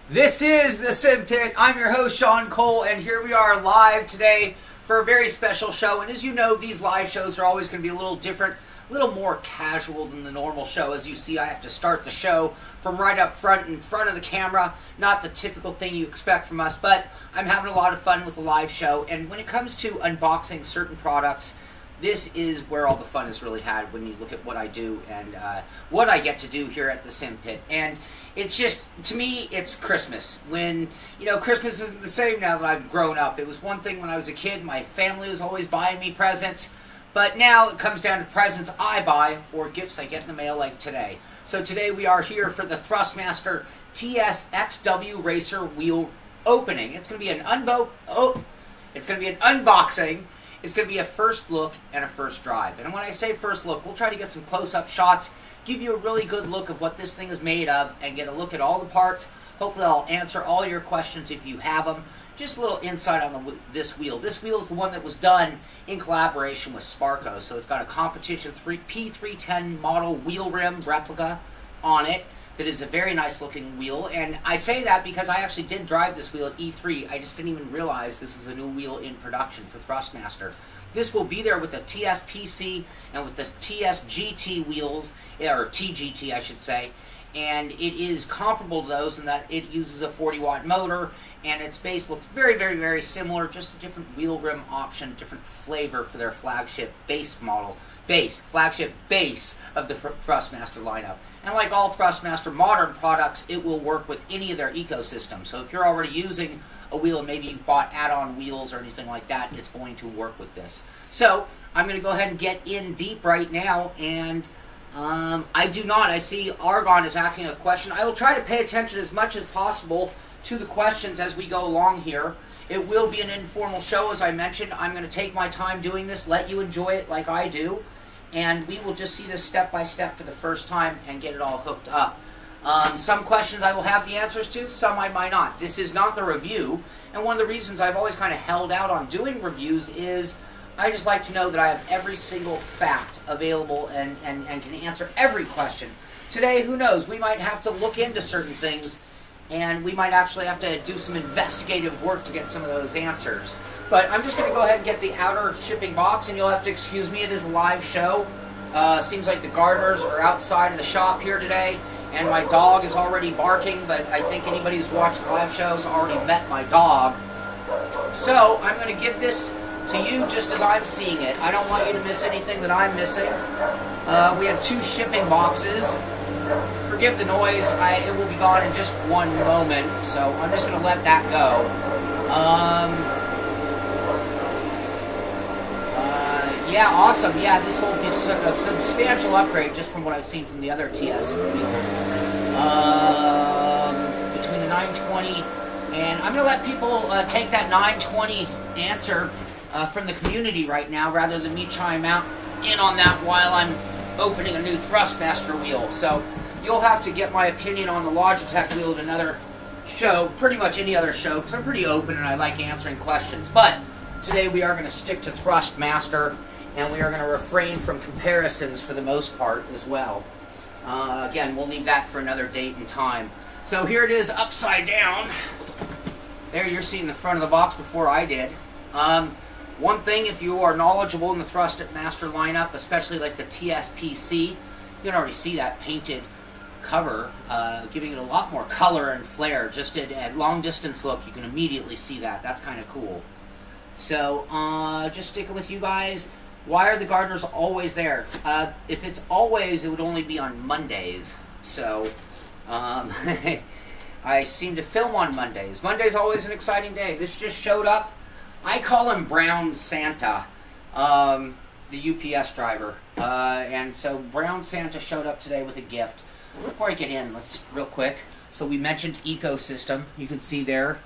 This is the Simpit. I'm your host, Shaun Cole, and here we are live today for a very special show. And as you know, these live shows are always going to be a little different, a little more casual than the normal show. As you see, I have to start the show from right up front, in front of the camera. Not the typical thing you expect from us, but I'm having a lot of fun with the live show. And when it comes to unboxing certain products, this is where all the fun is really had when you look at what I do and what I get to do here at the Simpit. And it's just, to me, it's Christmas. When, you know, Christmas isn't the same now that I've grown up. It was one thing when I was a kid. My family was always buying me presents. But now it comes down to presents I buy or gifts I get in the mail like today. So today we are here for the Thrustmaster TSXW Racer wheel opening. It's going to be an unboxing. It's going to be a first look and a first drive. And when I say first look, we'll try to get some close-up shots, give you a really good look of what this thing is made of, and get a look at all the parts. Hopefully I'll answer all your questions if you have them. Just a little insight on this wheel. This wheel is the one that was done in collaboration with Sparco. So it's got a competition P310 model wheel rim replica on it. That is a very nice looking wheel, and I say that because I actually did drive this wheel at E3. I just didn't even realize this is a new wheel in production for Thrustmaster. This will be there with the TSPC and with the TSGT wheels, or TGT I should say, and it is comparable to those in that it uses a 40-watt motor, and its base looks very, very, very similar, just a different wheel rim option, different flavor for their flagship base model, flagship base of the Thrustmaster lineup. And like all Thrustmaster modern products, it will work with any of their ecosystems. So if you're already using a wheel and maybe you've bought add-on wheels or anything like that, it's going to work with this. So I'm going to go ahead and get in deep right now. And I see Argon is asking a question. I will try to pay attention as much as possible to the questions as we go along here. It will be an informal show, as I mentioned. I'm going to take my time doing this, let you enjoy it like I do. And we will just see this step by step for the first time and get it all hooked up. Some questions I will have the answers to, some I might not. This is not the review, and one of the reasons I've always kind of held out on doing reviews is I just like to know that I have every single fact available and can answer every question. Today, who knows, we might have to look into certain things, and we might actually have to do some investigative work to get some of those answers. But I'm just going to go ahead and get the outer shipping box, and you'll have to excuse me, it is a live show. Seems like the gardeners are outside of the shop here today, and my dog is already barking, but I think anybody who's watched the live shows already met my dog. So I'm going to give this to you just as I'm seeing it. I don't want you to miss anything that I'm missing. We have 2 shipping boxes. Forgive the noise, it will be gone in just one moment, so I'm just going to let that go. Yeah, awesome. Yeah, this will be a substantial upgrade just from what I've seen from the other TS wheels. Between the 920 and I'm going to let people take that 920 answer from the community right now rather than me chime out in on that while I'm opening a new Thrustmaster wheel. So you'll have to get my opinion on the Logitech wheel at another show, pretty much any other show, because I'm pretty open and I like answering questions. But today we are going to stick to Thrustmaster, and we are going to refrain from comparisons for the most part as well. Again, we'll leave that for another date and time. So here it is upside down. There you're seeing the front of the box before I did. One thing, if you are knowledgeable in the Thrustmaster lineup, especially like the TSPC, you can already see that painted cover, giving it a lot more color and flair. Just at long distance look, you can immediately see that. That's kind of cool. So, just sticking with you guys, why are the gardeners always there? If it's always, it would only be on Mondays. So, I seem to film on Mondays. Monday's always an exciting day. This just showed up. I call him Brown Santa, the UPS driver. And so Brown Santa showed up today with a gift. Before I get in, let's real quick. So we mentioned ecosystem. You can see there,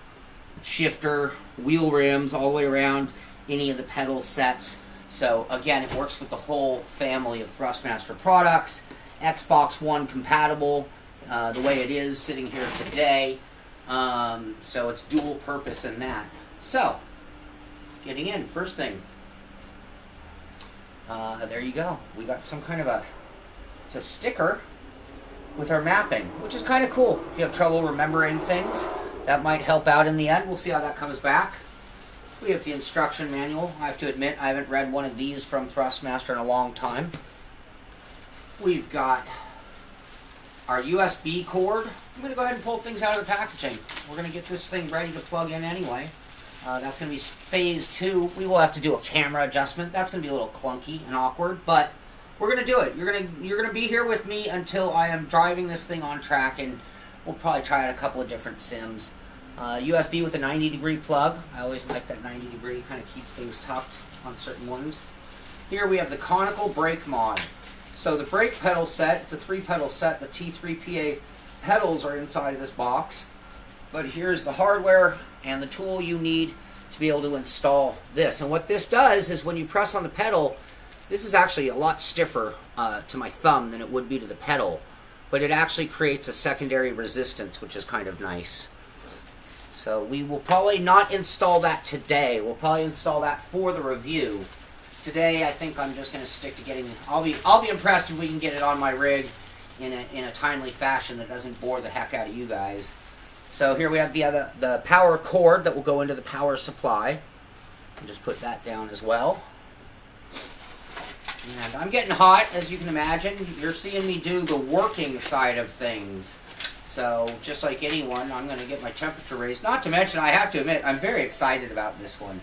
shifter, wheel rims all the way around, any of the pedal sets. So again, it works with the whole family of Thrustmaster products. Xbox One compatible, the way it is sitting here today. So it's dual purpose in that. So, getting in, first thing. There you go. We got some kind of it's a sticker. with our mapping, which is kind of cool. If you have trouble remembering things, that might help out in the end. We'll see how that comes back. We have the instruction manual. I have to admit, I haven't read one of these from Thrustmaster in a long time. We've got our USB cord. I'm going to go ahead and pull things out of the packaging. We're going to get this thing ready to plug in anyway. That's going to be phase 2. We will have to do a camera adjustment. That's going to be a little clunky and awkward, but we're going to do it. You're going to be here with me until I am driving this thing on track, and we'll probably try out a couple of different sims. USB with a 90-degree plug. I always like that 90 degree. Kind of keeps things tucked on certain ones. Here we have the conical brake mod. So the brake pedal set, it's a 3-pedal set. The T3PA pedals are inside of this box. But here's the hardware and the tool you need to be able to install this. And what this does is when you press on the pedal, this is actually a lot stiffer to my thumb than it would be to the pedal. But it actually creates a secondary resistance, which is kind of nice. So we will probably not install that today. We'll probably install that for the review. Today, I think I'm just going to stick to getting. I'll be impressed if we can get it on my rig in a timely fashion that doesn't bore the heck out of you guys. So here we have the power cord that will go into the power supply. I'll just put that down as well. And I'm getting hot, as you can imagine. You're seeing me do the working side of things. So, just like anyone, I'm going to get my temperature raised. Not to mention, I have to admit, I'm very excited about this one.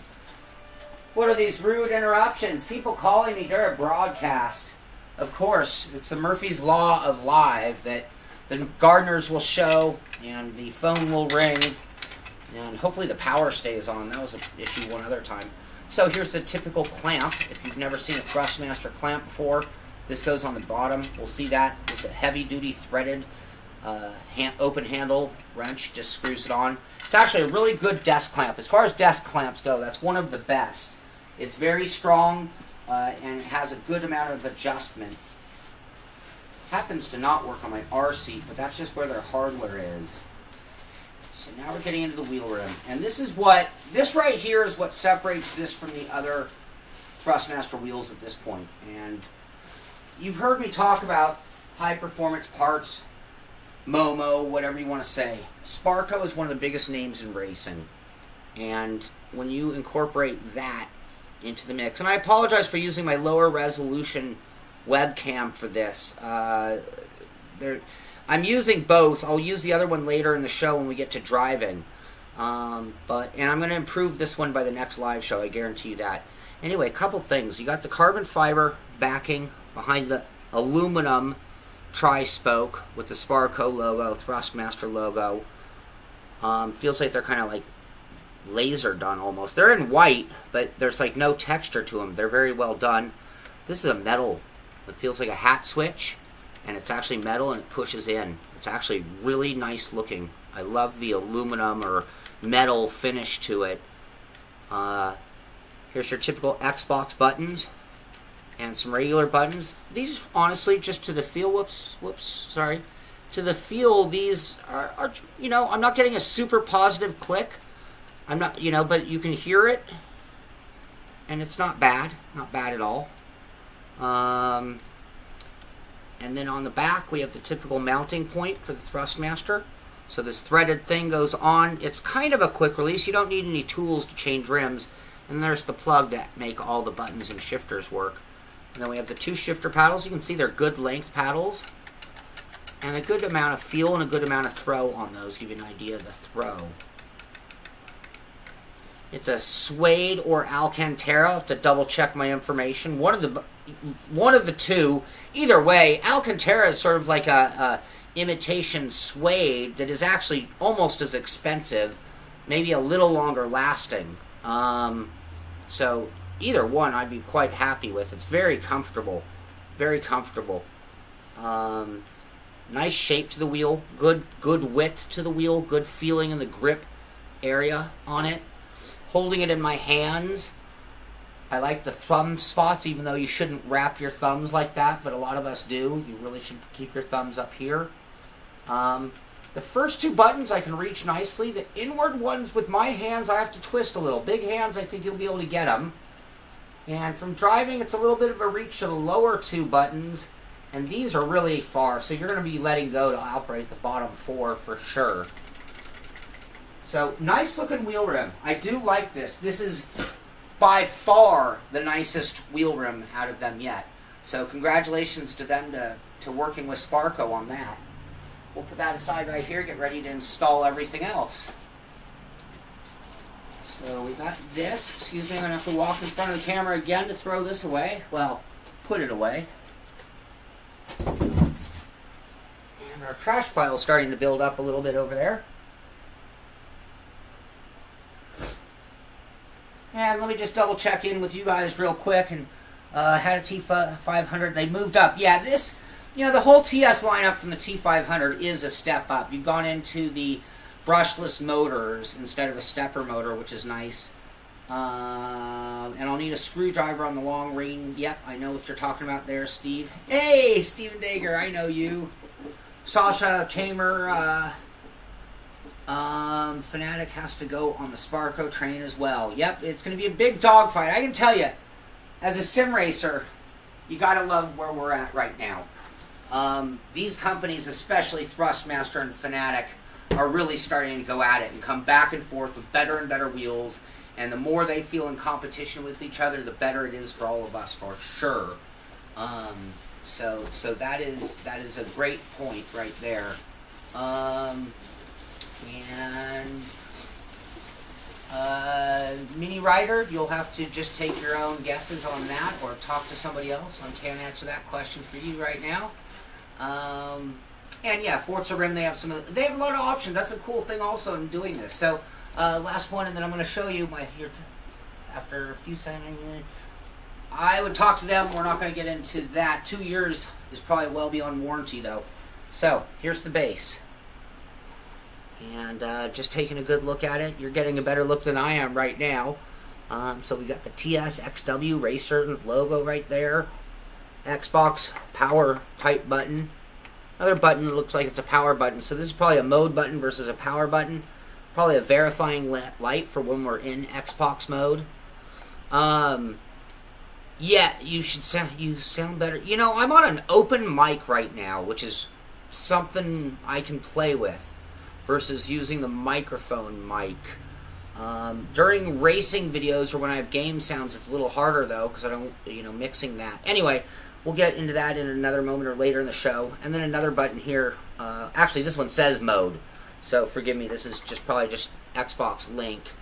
What are these rude interruptions? People calling me during a broadcast. Of course, it's the Murphy's Law of Live that the gardeners will show, and the phone will ring, and hopefully the power stays on. That was an issue one other time. So, here's the typical clamp. If you've never seen a Thrustmaster clamp before, this goes on the bottom. We'll see that. This is a heavy-duty threaded open handle wrench, just screws it on. It's actually a really good desk clamp. As far as desk clamps go, that's one of the best. It's very strong and it has a good amount of adjustment. Happens to not work on my R seat, but that's just where their hardware is. So now we're getting into the wheel rim. And this right here is what separates this from the other Thrustmaster wheels at this point. And you've heard me talk about high performance parts, Momo, whatever you want to say. Sparco is one of the biggest names in racing. And when you incorporate that into the mix, and I apologize for using my lower resolution webcam for this. I'm using both. I'll use the other one later in the show when we get to driving. And I'm going to improve this one by the next live show, I guarantee you that. Anyway, a couple things. You got the carbon fiber backing behind the aluminum tri-spoke with the Sparco logo, Thrustmaster logo. Feels like they're kind of like laser done almost. They're in white, but there's like no texture to them. They're very well done. This is a metal. It feels like a hat switch, and it's actually metal and it pushes in. It's actually really nice looking. I love the aluminum or metal finish to it. Here's your typical Xbox buttons. And some regular buttons. These, honestly, just to the feel, to the feel, these are, you know, I'm not getting a super positive click. I'm not, you know, but you can hear it. And it's not bad. Not bad at all. And then on the back, we have the typical mounting point for the Thrustmaster. So this threaded thing goes on. It's kind of a quick release. You don't need any tools to change rims. And there's the plug to make all the buttons and shifters work. And then we have the 2 shifter paddles. You can see they're good length paddles. And a good amount of feel and a good amount of throw on those. Give you an idea of the throw. It's a suede or Alcantara. I have to double check my information. One of the two. Either way, Alcantara is sort of like a imitation suede that is actually almost as expensive. Maybe a little longer lasting. So either one I'd be quite happy with. It's very comfortable. Very comfortable. Nice shape to the wheel. Good width to the wheel. Good feeling in the grip area on it. Holding it in my hands. I like the thumb spots, even though you shouldn't wrap your thumbs like that, but a lot of us do. You really should keep your thumbs up here. The first 2 buttons I can reach nicely. The inward ones with my hands I have to twist a little. Big hands, I think you'll be able to get them. And from driving, it's a little bit of a reach to the lower 2 buttons. And these are really far, so you're going to be letting go to operate the bottom 4 for sure. So, nice looking wheel rim. I do like this. This is by far the nicest wheel rim out of them yet. So congratulations to them to working with Sparco on that. We'll put that aside right here, get ready to install everything else. So we got this. Excuse me, I'm going to have to walk in front of the camera again to throw this away. Well, put it away. And our trash pile is starting to build up a little bit over there. And let me just double check in with you guys real quick. And had a T500. They moved up. Yeah, this, you know, the whole TS lineup from the T500 is a step up. You've gone into the brushless motors instead of a stepper motor, which is nice. And I'll need a screwdriver on the long range. Yep, I know what you're talking about there, Steve. Hey, Steven Dager, I know you. Sasha Kamer, Fanatic has to go on the Sparco train as well. Yep, it's going to be a big dogfight. I can tell you, as a sim racer, you got to love where we're at right now. These companies, especially Thrustmaster and Fanatic, are really starting to go at it and come back and forth with better and better wheels. And the more they feel in competition with each other, the better it is for all of us, for sure. So that is a great point right there. Mini Rider, you'll have to just take your own guesses on that, or talk to somebody else. I can't answer that question for you right now. And yeah, Forza Rim, they have they have a lot of options. That's a cool thing also in doing this. So last one, and then I'm going to show you my here after a few seconds. I would talk to them. We're not going to get into that. 2 years is probably well beyond warranty, though. So here's the base. And just taking a good look at it, you're getting a better look than I am right now. So we got the TS XW Racer logo right there. Xbox power type button. Another button that looks like it's a power button. So this is probably a mode button versus a power button. Probably a verifying light for when we're in Xbox mode. Yeah, you sound better. You know, I'm on an open mic right now, which is something I can play with, versus using the microphone mic. During racing videos or when I have game sounds, it's a little harder though, because I don't, mixing that. Anyway, we'll get into that in another moment or later in the show. And then another button here. Actually, this one says mode, so forgive me. This is probably just Xbox Link.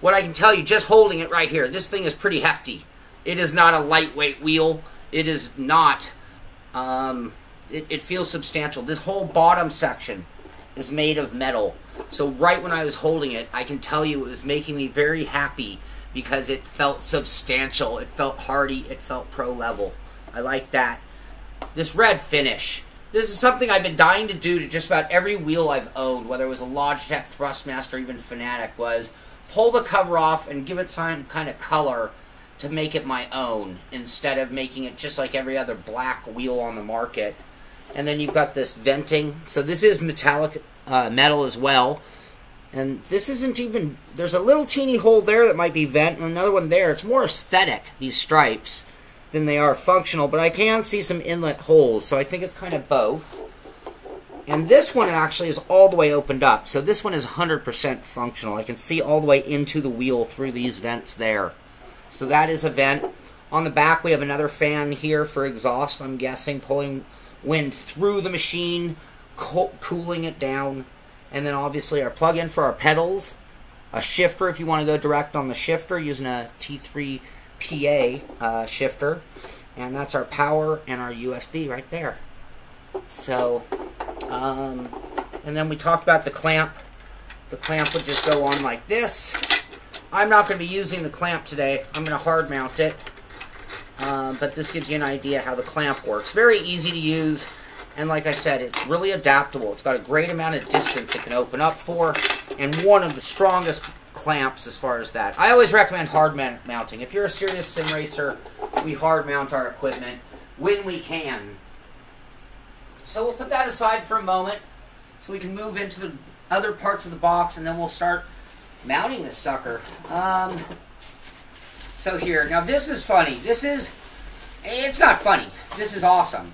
What I can tell you, just holding it right here, this thing is pretty hefty. It is not a lightweight wheel. It is not. It feels substantial. This whole bottom section is made of metal. So right when I was holding it, I can tell you it was making me very happy because it felt substantial. It felt hardy. It felt pro level. I like that. This red finish. This is something I've been dying to do to just about every wheel I've owned, whether it was a Logitech, Thrustmaster, or even Fanatic, was pull the cover off and give it some kind of color to make it my own, instead of making it just like every other black wheel on the market. And then you've got this venting. So this is metallic metal as well. And this isn't even... There's a little teeny hole there that might be vent, and another one there. It's more aesthetic, these stripes, than they are functional. But I can see some inlet holes, so I think it's kind of both. And this one actually is all the way opened up. So this one is 100% functional. I can see all the way into the wheel through these vents there. So that is a vent. On the back, we have another fan here for exhaust, I'm guessing, pulling wind through the machine, cooling it down. And then obviously our plug-in for our pedals, a shifter if you want to go direct on the shifter using a T3 PA shifter. And that's our power and our USB right there. So, and then we talked about the clamp. The clamp would just go on like this. I'm not going to be using the clamp today. I'm going to hard mount it. But this gives you an idea how the clamp works. Very easy to use. And like I said, it's really adaptable. It's got a great amount of distance it can open up for. And one of the strongest clamps as far as that. I always recommend hard mounting. If you're a serious sim racer, we hard mount our equipment when we can. So we'll put that aside for a moment so we can move into the other parts of the box, and then we'll start mounting this sucker. So here, now this is funny. This is It's not funny. This is awesome.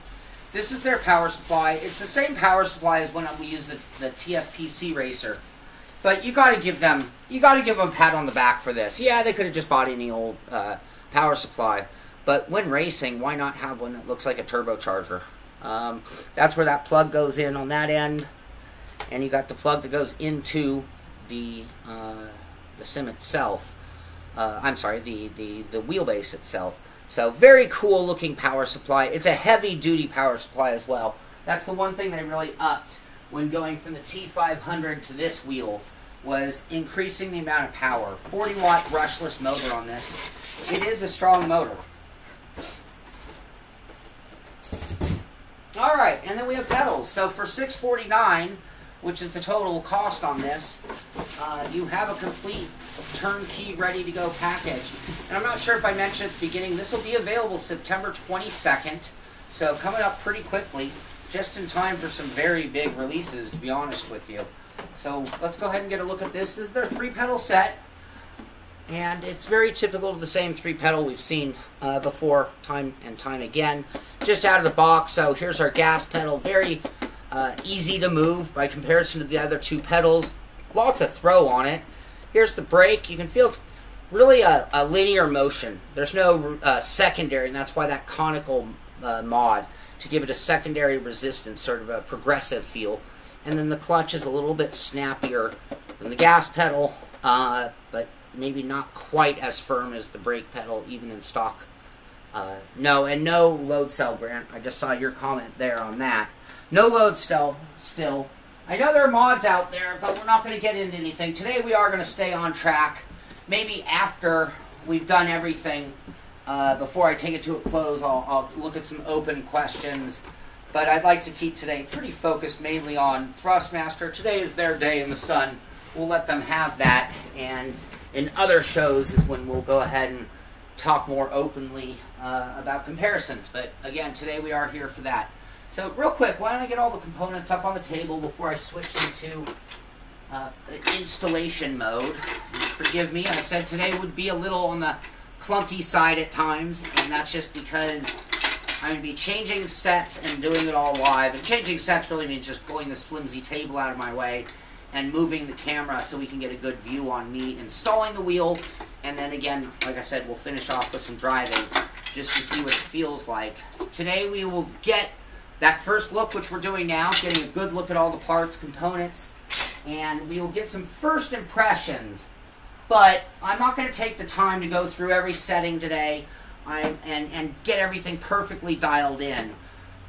This is their power supply. It's the same power supply as when we use the TSPC racer. But you got to give them a pat on the back for this. Yeah, they could have just bought any old power supply. But when racing, why not have one that looks like a turbocharger? That's where that plug goes in on that end. And you got the plug that goes into the sim itself. I'm sorry, the wheelbase itself. So very cool looking power supply. It's a heavy duty power supply as well. That's the one thing they really upped when going from the T500 to this wheel, was increasing the amount of power. 40 watt brushless motor on this. It is a strong motor. Alright, and then we have pedals. So for $649, which is the total cost on this, you have a complete turnkey ready-to-go package. And I'm not sure if I mentioned at the beginning, this will be available September 22nd, so coming up pretty quickly, just in time for some very big releases, to be honest with you. So let's go ahead and get a look at this. This is their 3-pedal set, and it's very typical of the same 3-pedal we've seen before, time and time again. Just out of the box, so here's our gas pedal, very easy to move by comparison to the other 2 pedals. Lots of throw on it. Here's the brake. You can feel it's really a linear motion. There's no secondary, and that's why that conical mod, to give it a secondary resistance, sort of a progressive feel. And then the clutch is a little bit snappier than the gas pedal, but maybe not quite as firm as the brake pedal, even in stock. No load cell, Grant. I just saw your comment there on that. No load cell still. I know there are mods out there, but we're not going to get into anything. Today we are going to stay on track. Maybe after we've done everything, before I take it to a close, I'll look at some open questions. But I'd like to keep today pretty focused mainly on Thrustmaster. Today is their day in the sun. We'll let them have that. And in other shows is when we'll go ahead and talk more openly about comparisons. But again, today we are here for that. So real quick, why don't I get all the components up on the table before I switch into installation mode. And forgive me, I said today would be a little on the clunky side at times, and that's just because I'm going to be changing sets and doing it all live. And changing sets really means just pulling this flimsy table out of my way and moving the camera so we can get a good view on me installing the wheel. And then again, like I said, we'll finish off with some driving just to see what it feels like. Today we will get that first look, which we're doing now, getting a good look at all the parts, components, and we will get some first impressions. But I'm not going to take the time to go through every setting today and get everything perfectly dialed in.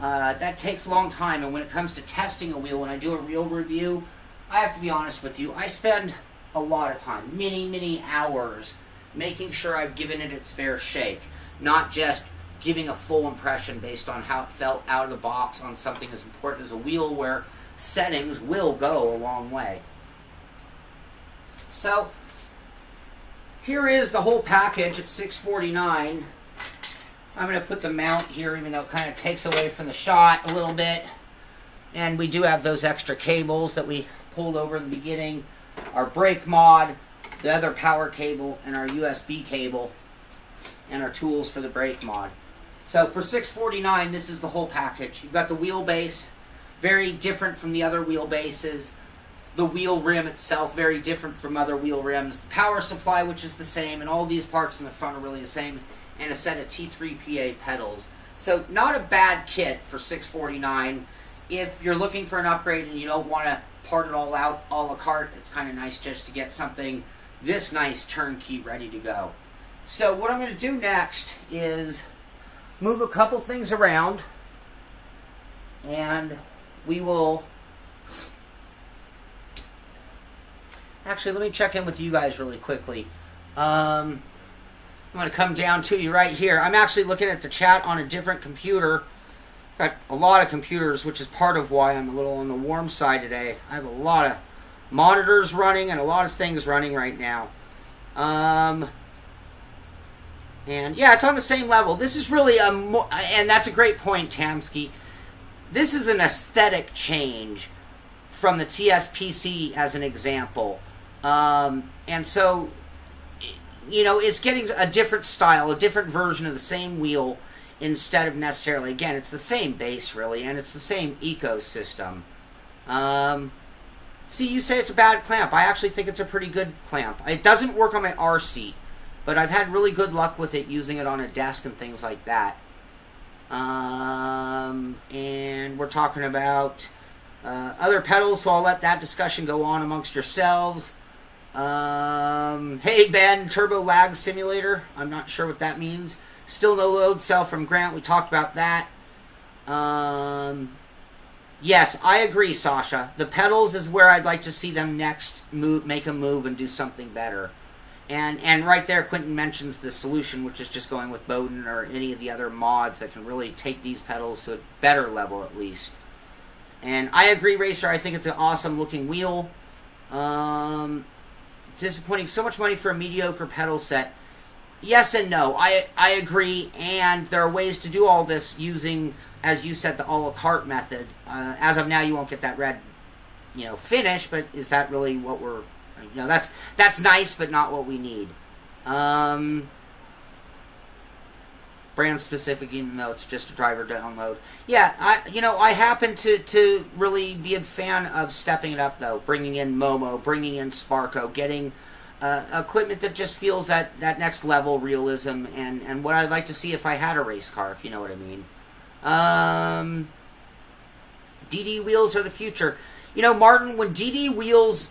That takes a long time, and when it comes to testing a wheel, when I do a real review, I have to be honest with you, I spend a lot of time, many hours, making sure I've given it its fair shake, not just giving a full impression based on how it felt out of the box on something as important as a wheel, where settings will go a long way. So here is the whole package at $649. I'm going to put the mount here, even though it kind of takes away from the shot a little bit. And we do have those extra cables that we pulled over in the beginning. Our brake mod, the other power cable, and our USB cable, and our tools for the brake mod. So for $649, this is the whole package. You've got the wheelbase, very different from the other wheelbases. The wheel rim itself, very different from other wheel rims. The power supply, which is the same, and all these parts in the front are really the same, and a set of T3PA pedals. So not a bad kit for $649. If you're looking for an upgrade and you don't want to part it all out a la carte, it's kind of nice just to get something this nice turnkey ready to go. So what I'm going to do next is move a couple things around, and we will... Actually, let me check in with you guys really quickly. I'm going to come down to you right here. I'm actually looking at the chat on a different computer. Got a lot of computers, which is part of why I'm a little on the warm side today. I have a lot of monitors running and a lot of things running right now. And yeah, it's on the same level. This is really a and that's a great point, Tamsky. This is an aesthetic change from the TSPC as an example. And so, you know, it's getting a different style, a different version of the same wheel instead of necessarily, again, it's the same base, really, and it's the same ecosystem. See, you say it's a bad clamp. I actually think it's a pretty good clamp. It doesn't work on my R seat, but I've had really good luck with it, using it on a desk and things like that. And we're talking about other pedals, so I'll let that discussion go on amongst yourselves. Hey Ben, Turbo Lag Simulator. I'm not sure what that means. Still no load cell from Grant. We talked about that. Yes, I agree, Sasha. The pedals is where I'd like to see them next make a move and do something better. And right there, Quentin mentions the solution, which is just going with Bowden or any of the other mods that can really take these pedals to a better level, at least. And I agree, Racer. I think it's an awesome looking wheel. Disappointing. So much money for a mediocre pedal set. Yes and no. I agree. And there are ways to do all this using, as you said, the a la carte method. As of now, you won't get that red, finish. But is that really what we're? That's nice, but not what we need. Brand specific, even though it's just a driver download. Yeah, I happen to really be a fan of stepping it up, though. Bringing in Momo, bringing in Sparco, getting equipment that just feels that next level realism, and what I'd like to see if I had a race car, if you know what I mean. DD wheels are the future. Martin, when DD wheels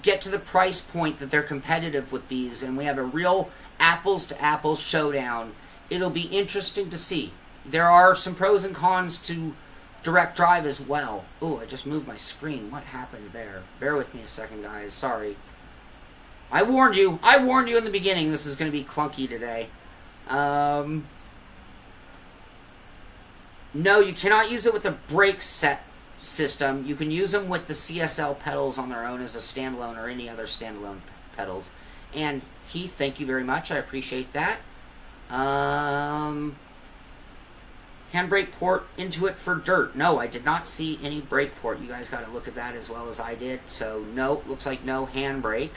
get to the price point that they're competitive with these, and we have a real apples-to-apples showdown, it'll be interesting to see. There are some pros and cons to direct drive as well. Oh, I just moved my screen. What happened there? Bear with me a second, guys. Sorry. I warned you. I warned you in the beginning this is going to be clunky today. No, you cannot use it with the brake set system. You can use them with the CSL pedals on their own as a standalone or any other standalone pedals. And Heath, thank you very much. I appreciate that. Handbrake port into it for dirt. No, I did not see any brake port. You guys got to look at that as well as I did. So, no, looks like no handbrake.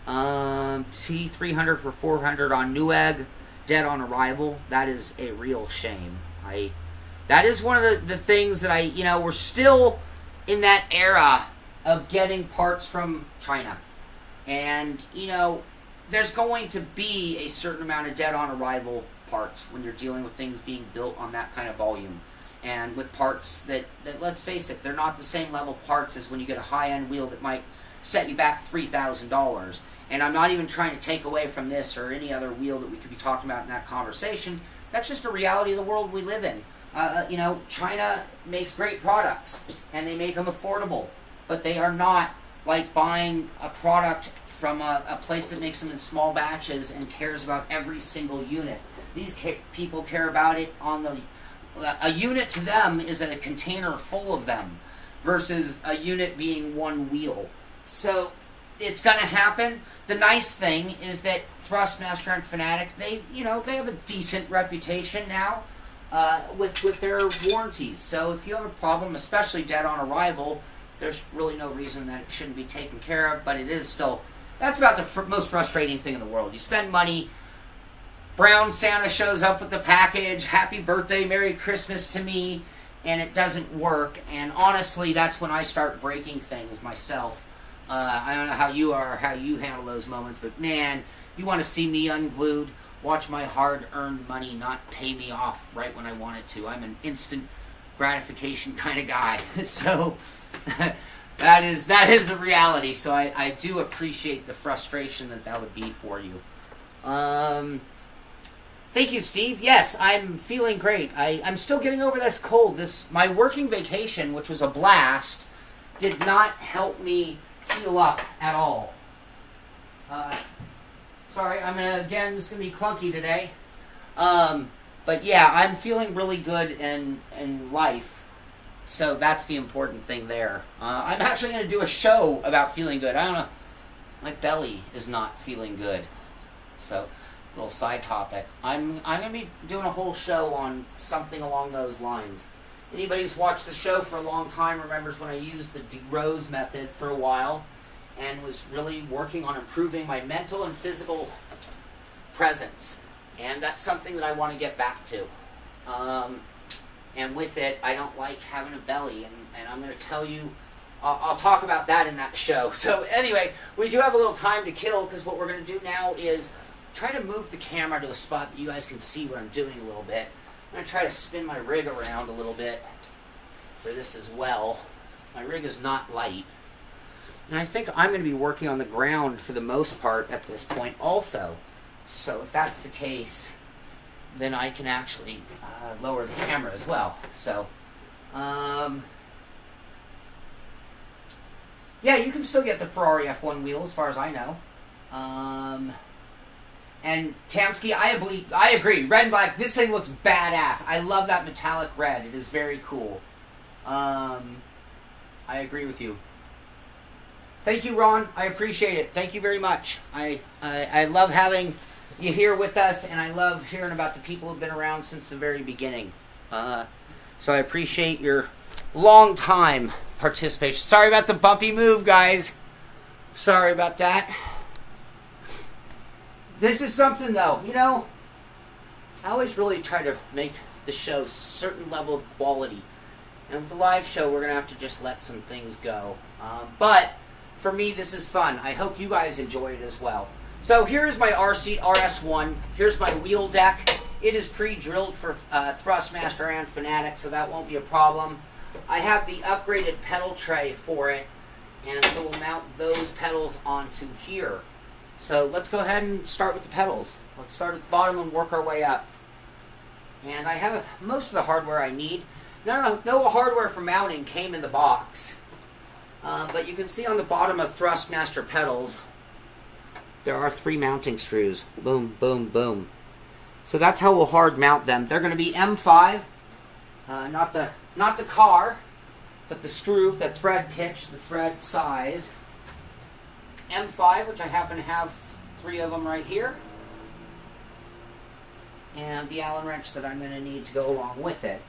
T300 for 400 on Newegg. Dead on arrival. That is a real shame. That is one of the things that we're still in that era of getting parts from China. And, there's going to be a certain amount of dead on arrival parts when you're dealing with things being built on that kind of volume. And with parts that let's face it, they're not the same level parts as when you get a high-end wheel that might set you back $3,000. And I'm not even trying to take away from this or any other wheel that we could be talking about in that conversation. That's just a reality of the world we live in. China makes great products, and they make them affordable. But they are not like buying a product from a place that makes them in small batches and cares about every single unit. These people care about it on a unit to them is a container full of them versus a unit being one wheel. So it's going to happen. The nice thing is that Thrustmaster and Fanatic, they have a decent reputation now with their warranties. So if you have a problem, especially dead on arrival, there's really no reason that it shouldn't be taken care of, but it is still. That's about the most frustrating thing in the world. You spend money, Brown Santa shows up with the package, happy birthday, Merry Christmas to me, and it doesn't work. And honestly, that's when I start breaking things myself. I don't know how you are, how you handle those moments, but man, you want to see me unglued, watch my hard-earned money not pay me off right when I want it to. I'm an instant gratification kind of guy. So that is the reality. So I do appreciate the frustration that would be for you. Thank you, Steve. Yes, I'm feeling great. I'm still getting over this cold. My working vacation, which was a blast, did not help me heal up at all. Sorry, this is going to be clunky today. But yeah, I'm feeling really good in life. So that's the important thing there. I'm actually going to do a show about feeling good. I don't know. My belly is not feeling good. So, little side topic. I'm going to be doing a whole show on something along those lines. Anybody who's watched the show for a long time remembers when I used the DeRose method for a while and was really working on improving my mental and physical presence. And that's something that I want to get back to. And with it, I don't like having a belly, and I'm going to tell you, I'll talk about that in that show. So anyway, we do have a little time to kill, because what we're going to do now is try to move the camera to a spot that you guys can see what I'm doing a little bit. I'm going to try to spin my rig around a little bit for this as well. My rig is not light. And I think I'm going to be working on the ground for the most part at this point also. So if that's the case, then I can actually lower the camera as well. So, yeah, you can still get the Ferrari F1 wheel as far as I know. And Tamsky, I agree. Red and black, this thing looks badass. I love that metallic red. It is very cool. I agree with you. Thank you, Ron. I appreciate it. Thank you very much. I love having you here with us, and I love hearing about the people who've been around since the very beginning. So I appreciate your long time participation. Sorry about the bumpy move, guys. Sorry about that. This is something, though. You know, I always really try to make the show a certain level of quality. And with the live show, we're going to have to just let some things go. But for me, this is fun. I hope you guys enjoy it as well. So here's my RC RS1. Here's my wheel deck. It is pre-drilled for Thrustmaster and Fanatic, so that won't be a problem. I have the upgraded pedal tray for it, and so we'll mount those pedals onto here. So let's go ahead and start with the pedals. Let's start at the bottom and work our way up. And I have most of the hardware I need. No hardware for mounting came in the box. But you can see on the bottom of Thrustmaster pedals, there are 3 mounting screws. Boom, boom, boom. So that's how we'll hard mount them. They're going to be M5, not the car, but the screw, the thread pitch, the thread size. M5, which I happen to have 3 of them right here. And the Allen wrench that I'm going to need to go along with it.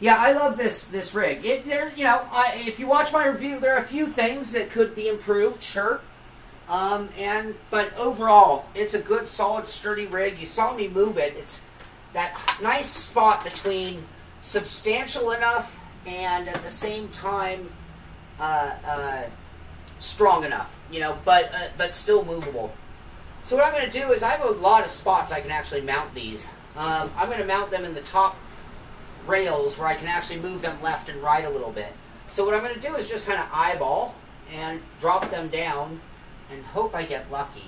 Yeah, I love this rig. If you watch my review, there are a few things that could be improved, sure. But overall, it's a good, solid, sturdy rig. You saw me move it. It's that nice spot between substantial enough and at the same time strong enough, but still movable. So what I'm going to do is I have a lot of spots I can actually mount these. I'm going to mount them in the top rails where I can actually move them left and right a little bit. So what I'm going to do is just kind of eyeball and drop them down and hope I get lucky.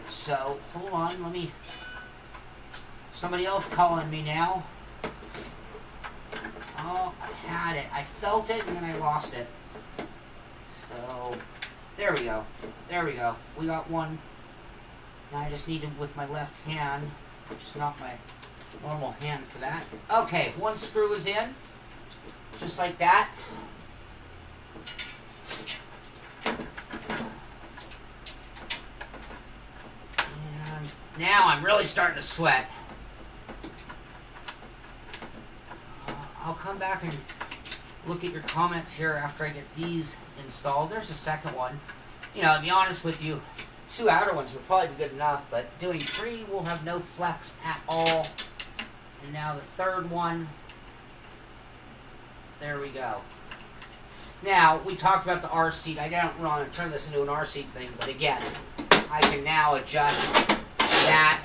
So hold on, somebody else calling me now. Oh, I had it. I felt it and then I lost it. So there we go. There we go. We got one. Now I just need it with my left hand, which is not my normal hand for that. Okay, one screw is in, just like that. And now I'm really starting to sweat. I'll come back and look at your comments here after I get these installed. There's a second one. To be honest with you, 2 outer ones would probably be good enough, but doing 3 will have no flex at all. And now the third one. There we go. Now, we talked about the R seat. I don't want to turn this into an R seat thing, but again, I can now adjust that,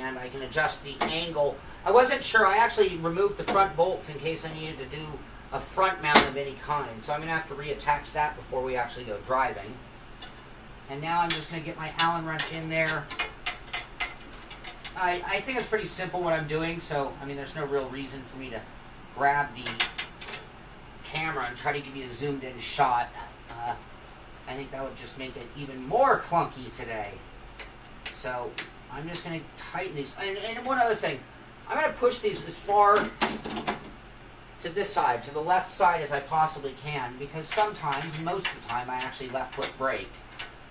and I can adjust the angle. I wasn't sure. I actually removed the front bolts in case I needed to do a front mount of any kind. So I'm going to have to reattach that before we actually go driving. And now I'm just going to get my Allen wrench in there. I think it's pretty simple what I'm doing, so, there's no real reason for me to grab the camera and try to give you a zoomed-in shot. I think that would just make it even more clunky today. So, I'm just going to tighten these. And one other thing. I'm going to push these as far to this side, to the left side as I possibly can, because sometimes, most of the time, I actually left foot brake.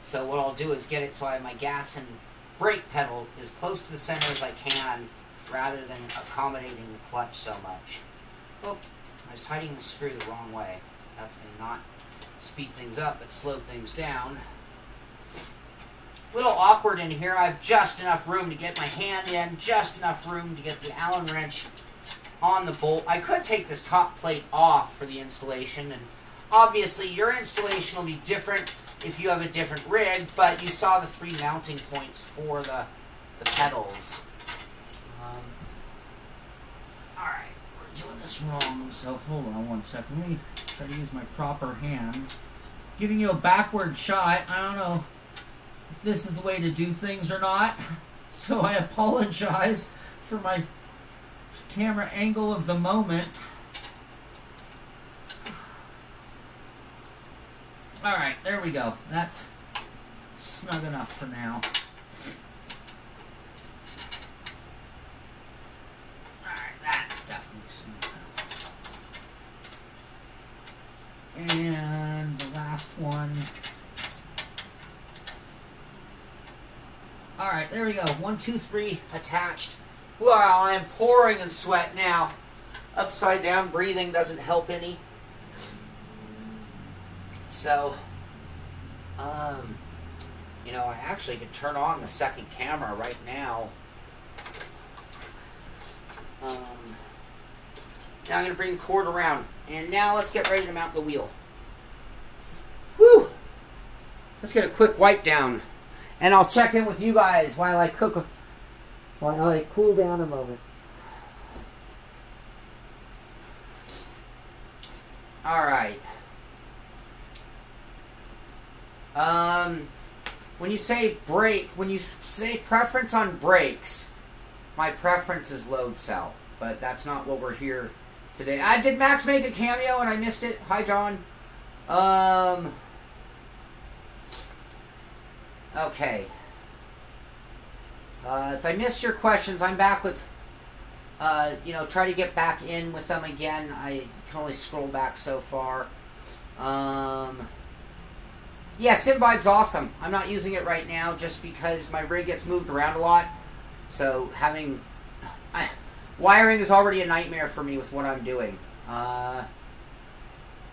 So what I'll do is get it so I have my gas and brake pedal as close to the center as I can, rather than accommodating the clutch so much. Oh, I was tightening the screw the wrong way. That's going to not speed things up, but slow things down. A little awkward in here. I have just enough room to get my hand in, just enough room to get the Allen wrench on the bolt. I could take this top plate off for the installation, and obviously your installation will be different if you have a different rig, but you saw the 3 mounting points for the pedals. Alright, we're doing this wrong, so hold on one second. Let me try to use my proper hand. Giving you a backward shot. I don't know if this is the way to do things or not, so I apologize for my camera angle of the moment. Alright, there we go. That's snug enough for now. Alright, that's definitely snug enough. And the last one. Alright, there we go. 1, 2, 3 attached. Wow, I'm pouring in sweat now. Upside down breathing doesn't help any. So, you know, I actually could turn on the second camera right now. Now I'm going to bring the cord around. And now let's get ready to mount the wheel. Whew! Let's get a quick wipe down. And I'll check in with you guys while I cook, while I cool down a moment. Alright. When you say brake, when you say preference on brakes, my preference is load cell, but that's not what we're here today. Did Max make a cameo and I missed it? Hi, John. Okay. If I missed your questions, I'm back with, you know, try to get back in with them again. I can only scroll back so far. Yeah, SimVibe's awesome. I'm not using it right now just because my rig gets moved around a lot. So having... wiring is already a nightmare for me with what I'm doing.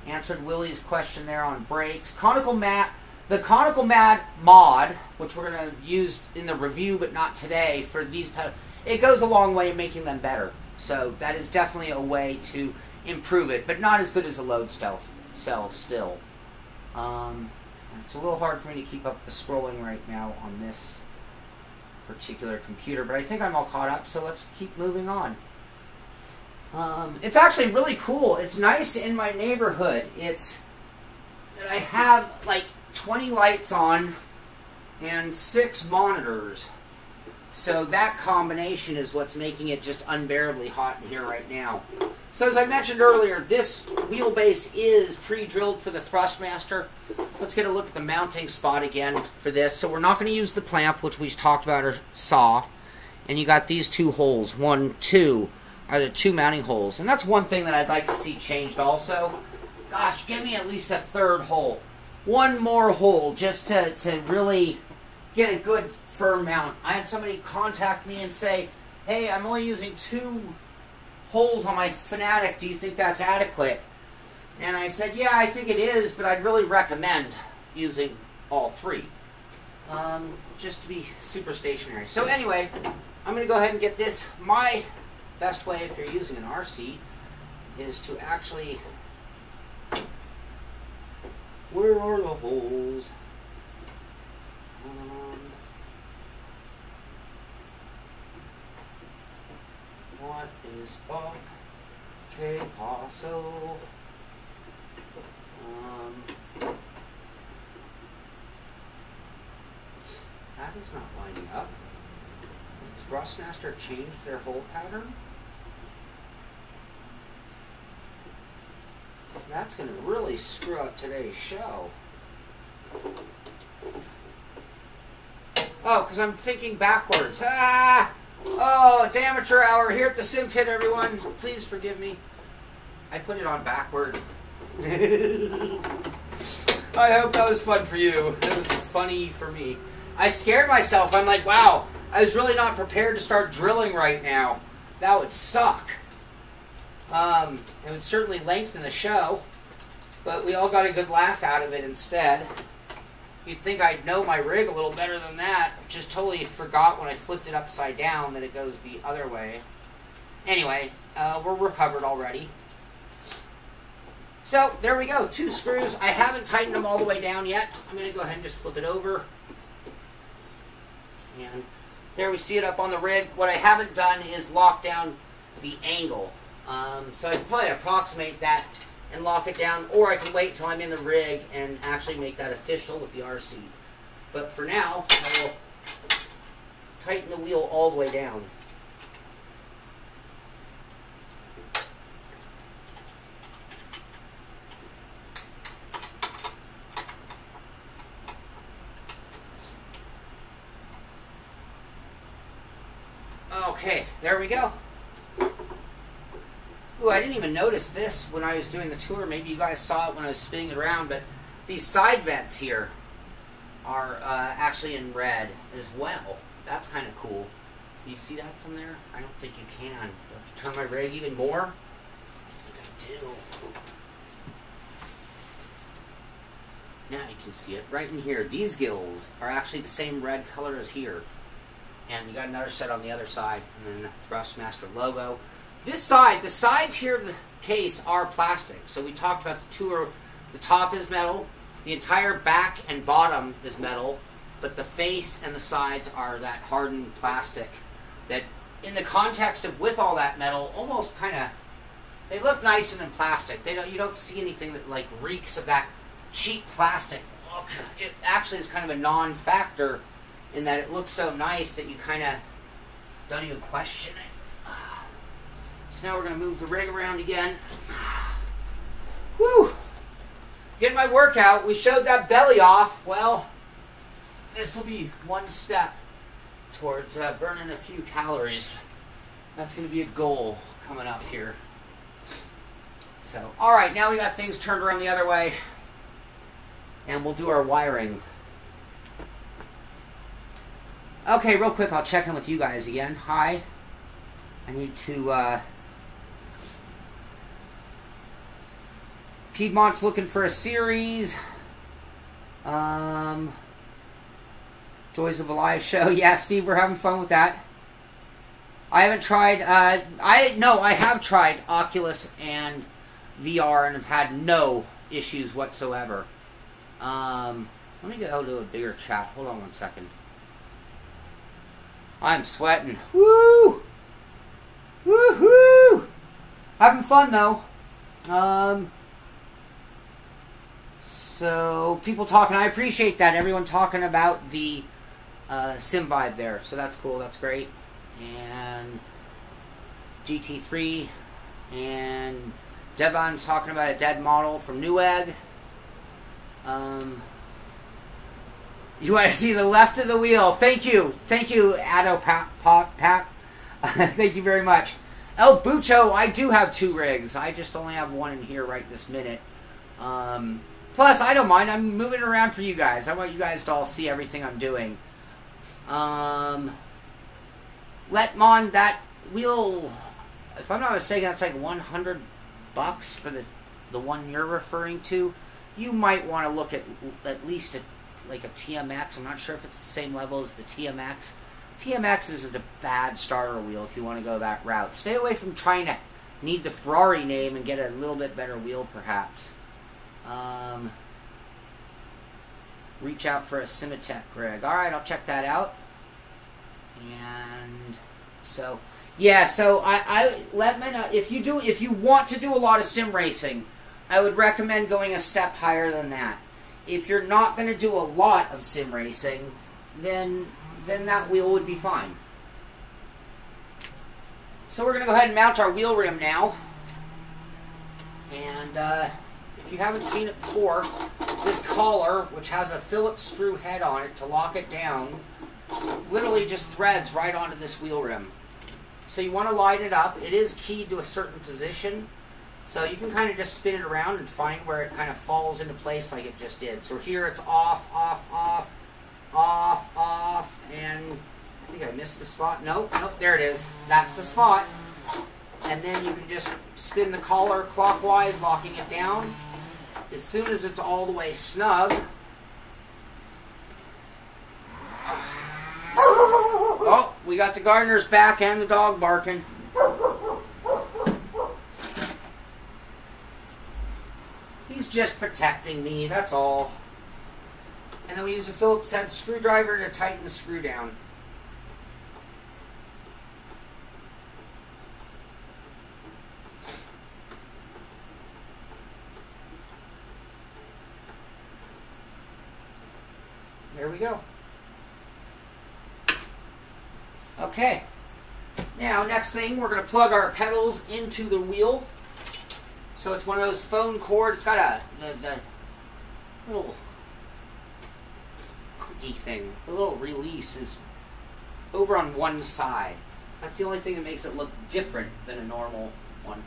Answered Willie's question there on brakes. Conical mat... The Conical Mat mod, which we're going to use in the review but not today, for these pedals, it goes a long way in making them better. So that is definitely a way to improve it, but not as good as a load cell still. It's a little hard for me to keep up the scrolling right now on this particular computer, but I think I'm all caught up, so let's keep moving on. It's actually really cool. It's nice in my neighborhood. It's that I have like 20 lights on and 6 monitors. So that combination is what's making it just unbearably hot in here right now. So as I mentioned earlier, this wheelbase is pre-drilled for the Thrustmaster. Let's get a look at the mounting spot again for this. So we're not going to use the clamp, which we talked about, or saw. And you got these 2 holes. 1, 2 are the 2 mounting holes. And that's one thing that I'd like to see changed also. Gosh, give me at least a 3rd hole. 1 more hole just to really get a good firm mount. I had somebody contact me and say, hey, I'm only using 2 holes on my Fanatic. Do you think that's adequate? And I said, yeah, I think it is, but I'd really recommend using all 3. Just to be super stationary. So anyway, I'm going to go ahead and get this. My best way, if you're using an RC, is to actually... Where are the holes? What is up? Que paso? That is not lining up. Has Thrustmaster changed their hole pattern? That's going to really screw up today's show. Oh, because I'm thinking backwards. Ah! Oh, it's amateur hour here at the Simpit, everyone. Please forgive me. I put it on backward. I hope that was fun for you. It was funny for me. I scared myself. I'm like, wow, I was really not prepared to start drilling right now. That would suck. It would certainly lengthen the show, but we all got a good laugh out of it instead. You'd think I'd know my rig a little better than that. Just totally forgot when I flipped it upside down that it goes the other way. Anyway, we're recovered already. So, there we go. 2 screws. I haven't tightened them all the way down yet. I'm going to go ahead and just flip it over. And there we see it up on the rig. What I haven't done is lock down the angle. So I can probably approximate that and lock it down, or I can wait till I'm in the rig and actually make that official with the RC. But for now, I will tighten the wheel all the way down. Okay, there we go. Ooh, I didn't even notice this when I was doing the tour. Maybe you guys saw it when I was spinning it around, but these side vents here are actually in red as well. That's kind of cool. Do you see that from there? I don't think you can. Do I have to turn my rig even more? I think I do. Now you can see it right in here. These gills are actually the same red color as here. And you got another set on the other side, and then the Thrustmaster logo. This side, the sides here of the case are plastic. So we talked about the tour. The top is metal. The entire back and bottom is metal. But the face and the sides are that hardened plastic. That, in the context of with all that metal, almost kind of, they look nicer than plastic. You don't see anything that like reeks of that cheap plastic look. It actually is kind of a non-factor in that it looks so nice that you kind of don't even question it. So now we're going to move the rig around again. Whew! Getting my workout. We showed that belly off. Well, this will be one step towards burning a few calories. That's going to be a goal coming up here. So, alright, now we got things turned around the other way. And we'll do our wiring. Okay, real quick, I'll check in with you guys again. Hi. I need to, Piedmont's looking for a series. Joys of a live show. Yeah, Steve, we're having fun with that. I haven't tried, I have tried Oculus and VR and have had no issues whatsoever. Let me go to a bigger chat. Hold on one second. I'm sweating. Woo! Woohoo! Having fun though. So people talking. I appreciate that. Everyone talking about the sim vibe there. So that's cool. That's great. And GT3 and Devon's talking about a dead model from Newegg. You want to see the left of the wheel. Thank you. Thank you, Addo Pap. Thank you very much. El Bucho, I do have 2 rigs. I just only have one in here right this minute. Plus, I don't mind. I'm moving around for you guys. I want you guys to all see everything I'm doing. Letmon, that wheel, if I'm not mistaken, that's like $100 for the one you're referring to. You might want to look at least like a TMX. I'm not sure if it's the same level as the TMX. TMX isn't a bad starter wheel if you want to go that route. Stay away from trying to need the Ferrari name and get a little bit better wheel, perhaps. Reach out for a Simpit rig. Alright, I'll check that out. And so, yeah, so let me know if you want to do a lot of sim racing, I would recommend going a step higher than that. If you're not going to do a lot of sim racing, then that wheel would be fine. So we're going to go ahead and mount our wheel rim now. And if you haven't seen it before, this collar, which has a Phillips screw head on it to lock it down, literally just threads right onto this wheel rim. So you want to line it up. It is keyed to a certain position. So you can kind of just spin it around and find where it kind of falls into place like it just did. So here it's off, off, off, off, off, and I think I missed the spot. Nope, there it is. That's the spot. And then you can just spin the collar clockwise, locking it down. As soon as it's all the way snug, we got the gardener's back and the dog barking. He's just protecting me, that's all. And then we use a Phillips head screwdriver to tighten the screw down. There we go. Okay. Now, next thing, we're going to plug our pedals into the wheel. So it's one of those phone cord. It's got the little clicky thing. The little release is over on one side. That's the only thing that makes it look different than a normal one.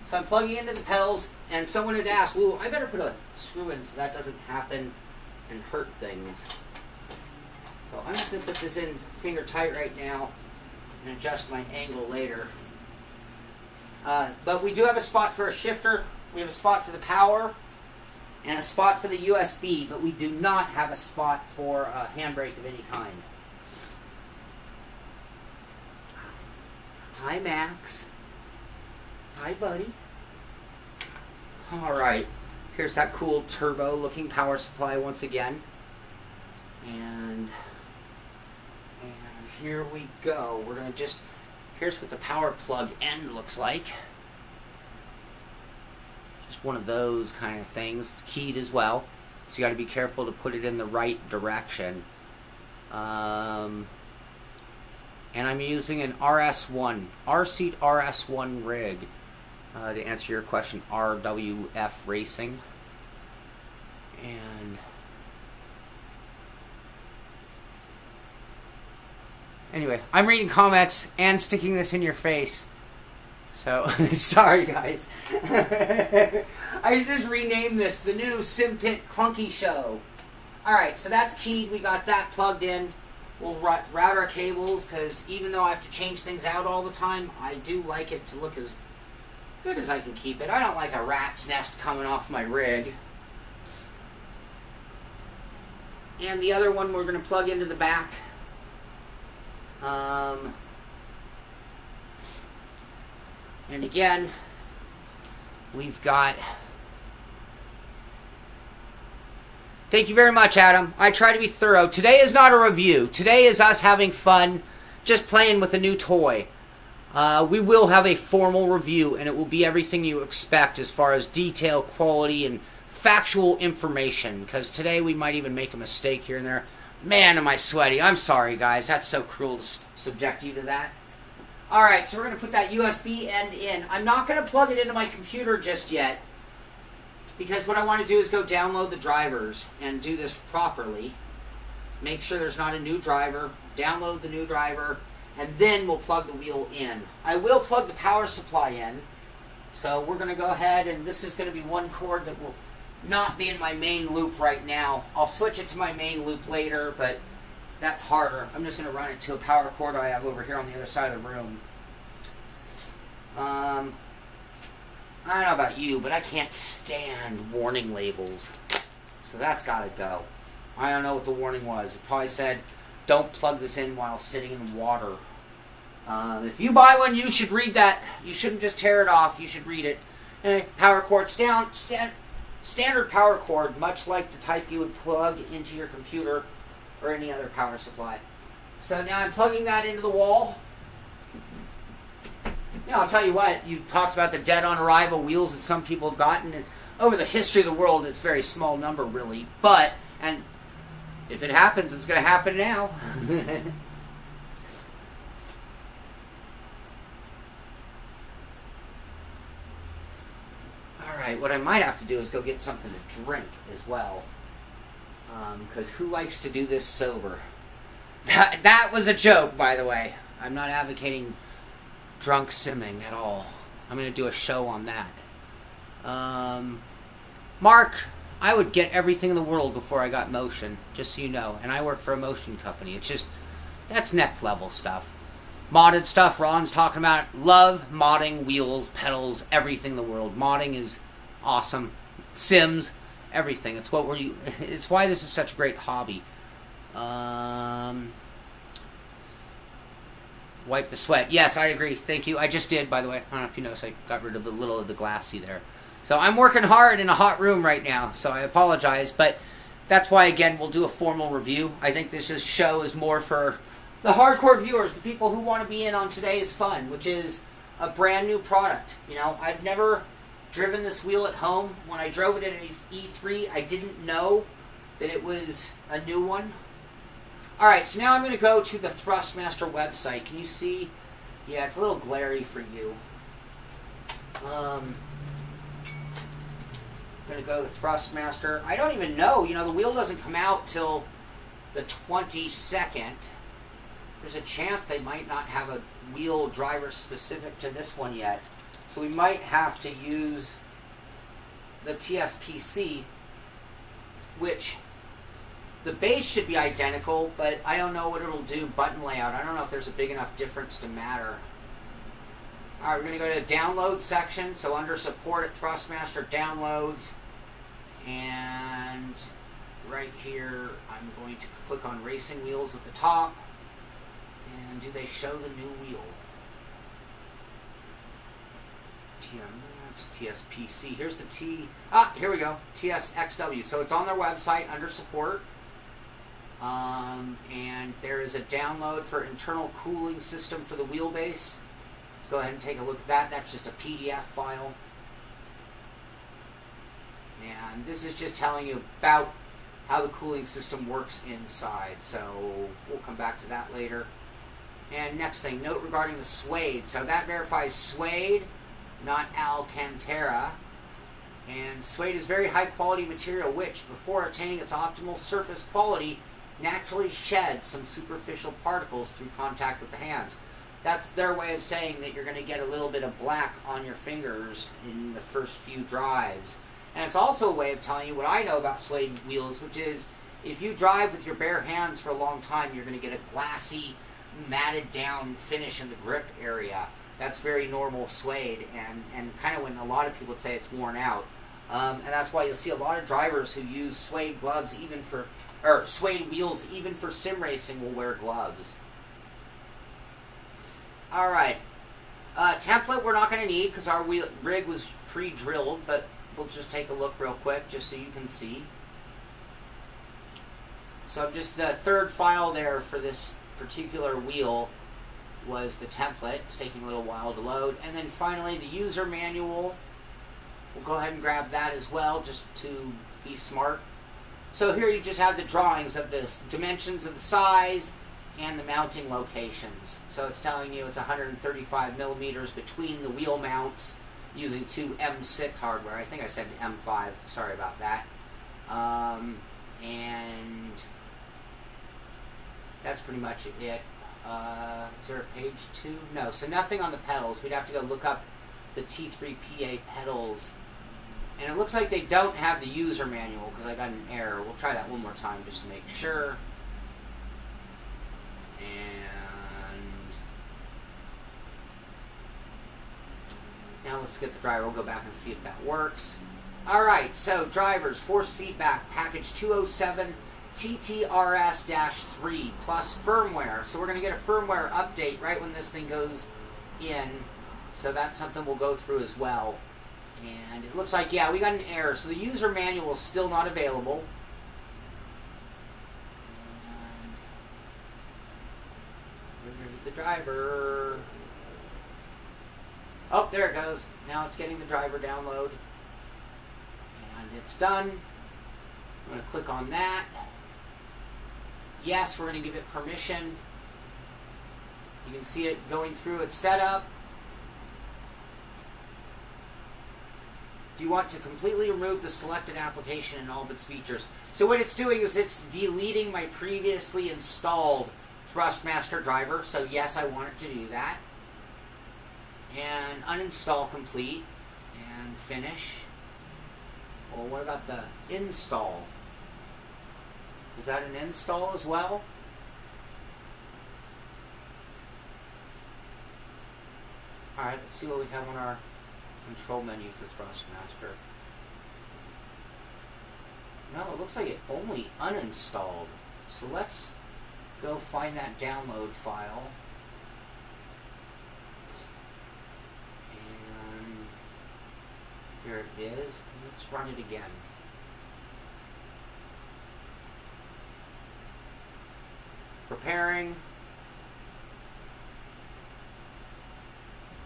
So I'm plugging into the pedals, and someone had asked, well, I better put a screw in so that doesn't happen and hurt things. So I'm just going to put this in finger tight right now and adjust my angle later. But we do have a spot for a shifter, we have a spot for the power, and a spot for the USB, but we do not have a spot for a handbrake of any kind. Hi, Max. Hi, buddy. Alright, here's that cool turbo-looking power supply once again. And here we go. We're going to just... Here's what the power plug end looks like. Just one of those kind of things. It's keyed as well, so you got to be careful to put it in the right direction. And I'm using an RS1, R-Seat RS1 rig. To answer your question, RWF Racing. And... anyway, I'm reading comments and sticking this in your face. So, sorry guys. I just renamed this the new Simpit Clunky Show. Alright, so that's keyed. We got that plugged in. We'll route our cables, because even though I have to change things out all the time, I do like it to look as good as I can keep it. I don't like a rat's nest coming off my rig. And the other one we're going to plug into the back. And again, we've got... Thank you very much, Adam. I try to be thorough. Today is not a review. Today is us having fun, just playing with a new toy. We will have a formal review, and it will be everything you expect as far as detail, quality, and factual information, because today we might even make a mistake here and there. Man, am I sweaty. I'm sorry, guys. That's so cruel to subject you to that. Alright, so we're going to put that USB end in. I'm not going to plug it into my computer just yet, because what I want to do is go download the drivers and do this properly. Make sure there's not a new driver, download the new driver, and then we'll plug the wheel in. I will plug the power supply in, so we're going to go ahead, and this is going to be one cord that will not be in my main loop right now. I'll switch it to my main loop later, but that's harder. I'm just going to run it to a power cord I have over here on the other side of the room. I don't know about you, but I can't stand warning labels. So that's got to go. I don't know what the warning was. It probably said, don't plug this in while sitting in water. If you buy one, you should read that. You shouldn't just tear it off. You should read it. Anyway, power cord. Standard power cord, much like the type you would plug into your computer or any other power supply. So now I'm plugging that into the wall. Now, I'll tell you what, you talked about the dead-on-arrival wheels that some people have gotten. And over the history of the world, it's a very small number, really. But, and if it happens, it's going to happen now. Alright, what I might have to do is go get something to drink as well. Because who likes to do this sober? That was a joke, by the way. I'm not advocating drunk simming at all. I'm going to do a show on that. Mark, I would get everything in the world before I got motion, just so you know. And I work for a motion company. It's just, that's next level stuff. Modded stuff Ron's talking about. Love modding, wheels, pedals, everything in the world. Modding is awesome. Sims, everything. It's what it's why this is such a great hobby. Wipe the sweat. Yes, I agree. Thank you. I just did, by the way. I don't know if you noticed, I got rid of a little of the glassy there. So I'm working hard in a hot room right now, so I apologize. But that's why, again, we'll do a formal review. I think this show is more for the hardcore viewers, the people who want to be in on today's fun, which is a brand new product. You know, I've never driven this wheel at home. When I drove it at E3, I didn't know that it was a new one. Alright, so now I'm going to go to the Thrustmaster website. Can you see? Yeah, it's a little glary for you. I'm going to go to the Thrustmaster. I don't even know. You know, the wheel doesn't come out till the 22nd. There's a chance they might not have a wheel driver specific to this one yet. So we might have to use the TSPC, which the base should be identical, but I don't know what it'll do button layout. I don't know if there's a big enough difference to matter. Alright, we're going to go to the download section. So under support at Thrustmaster downloads, and right here I'm going to click on racing wheels at the top. And do they show the new wheel? TSPC. Here's the T. Ah, here we go. TSXW. So it's on their website under support. And there is a download for internal cooling system for the wheelbase. Let's go ahead and take a look at that. That's just a PDF file. And this is just telling you about how the cooling system works inside. So we'll come back to that later. And next thing, note regarding the suede. So that verifies suede, not Alcantara. And suede is very high quality material which, before attaining its optimal surface quality, naturally sheds some superficial particles through contact with the hands. That's their way of saying that you're going to get a little bit of black on your fingers in the first few drives. And it's also a way of telling you what I know about suede wheels, which is if you drive with your bare hands for a long time, you're going to get a glassy, matted down finish in the grip area. That's very normal suede, and kind of when a lot of people would say it's worn out. And that's why you'll see a lot of drivers who use suede gloves even for, or suede wheels even for sim racing will wear gloves. Alright. Template we're not going to need because our rig was pre-drilled, but we'll just take a look real quick just so you can see. So just the third file there for this particular wheel was the template. It's taking a little while to load. And then finally the user manual. We'll go ahead and grab that as well just to be smart. So here you just have the drawings of the dimensions of the size and the mounting locations. So it's telling you it's 135 millimeters between the wheel mounts using two M6 hardware. I think I said M5. Sorry about that. And that's pretty much it. Is there a page 2? No. So nothing on the pedals. We'd have to go look up the T3PA pedals. And it looks like they don't have the user manual because I got an error. We'll try that one more time just to make sure. And now let's get the driver. We'll go back and see if that works. Alright, so drivers, force feedback, package 207 TTRS-3 plus firmware. So we're going to get a firmware update right when this thing goes in. So that's something we'll go through as well. And it looks like, yeah, we got an error. So the user manual is still not available. And here's the driver. Oh, there it goes. Now it's getting the driver download. And it's done. I'm going to click on that. Yes, we're going to give it permission. You can see it going through its setup. Do you want to completely remove the selected application and all of its features? So what it's doing is it's deleting my previously installed Thrustmaster driver. So yes, I want it to do that. And uninstall complete. And finish. Well, what about the install? Is that an install as well? Alright, let's see what we have on our control menu for Thrustmaster. No, it looks like it only uninstalled. So let's go find that download file. Here it is. Let's run it again. Preparing.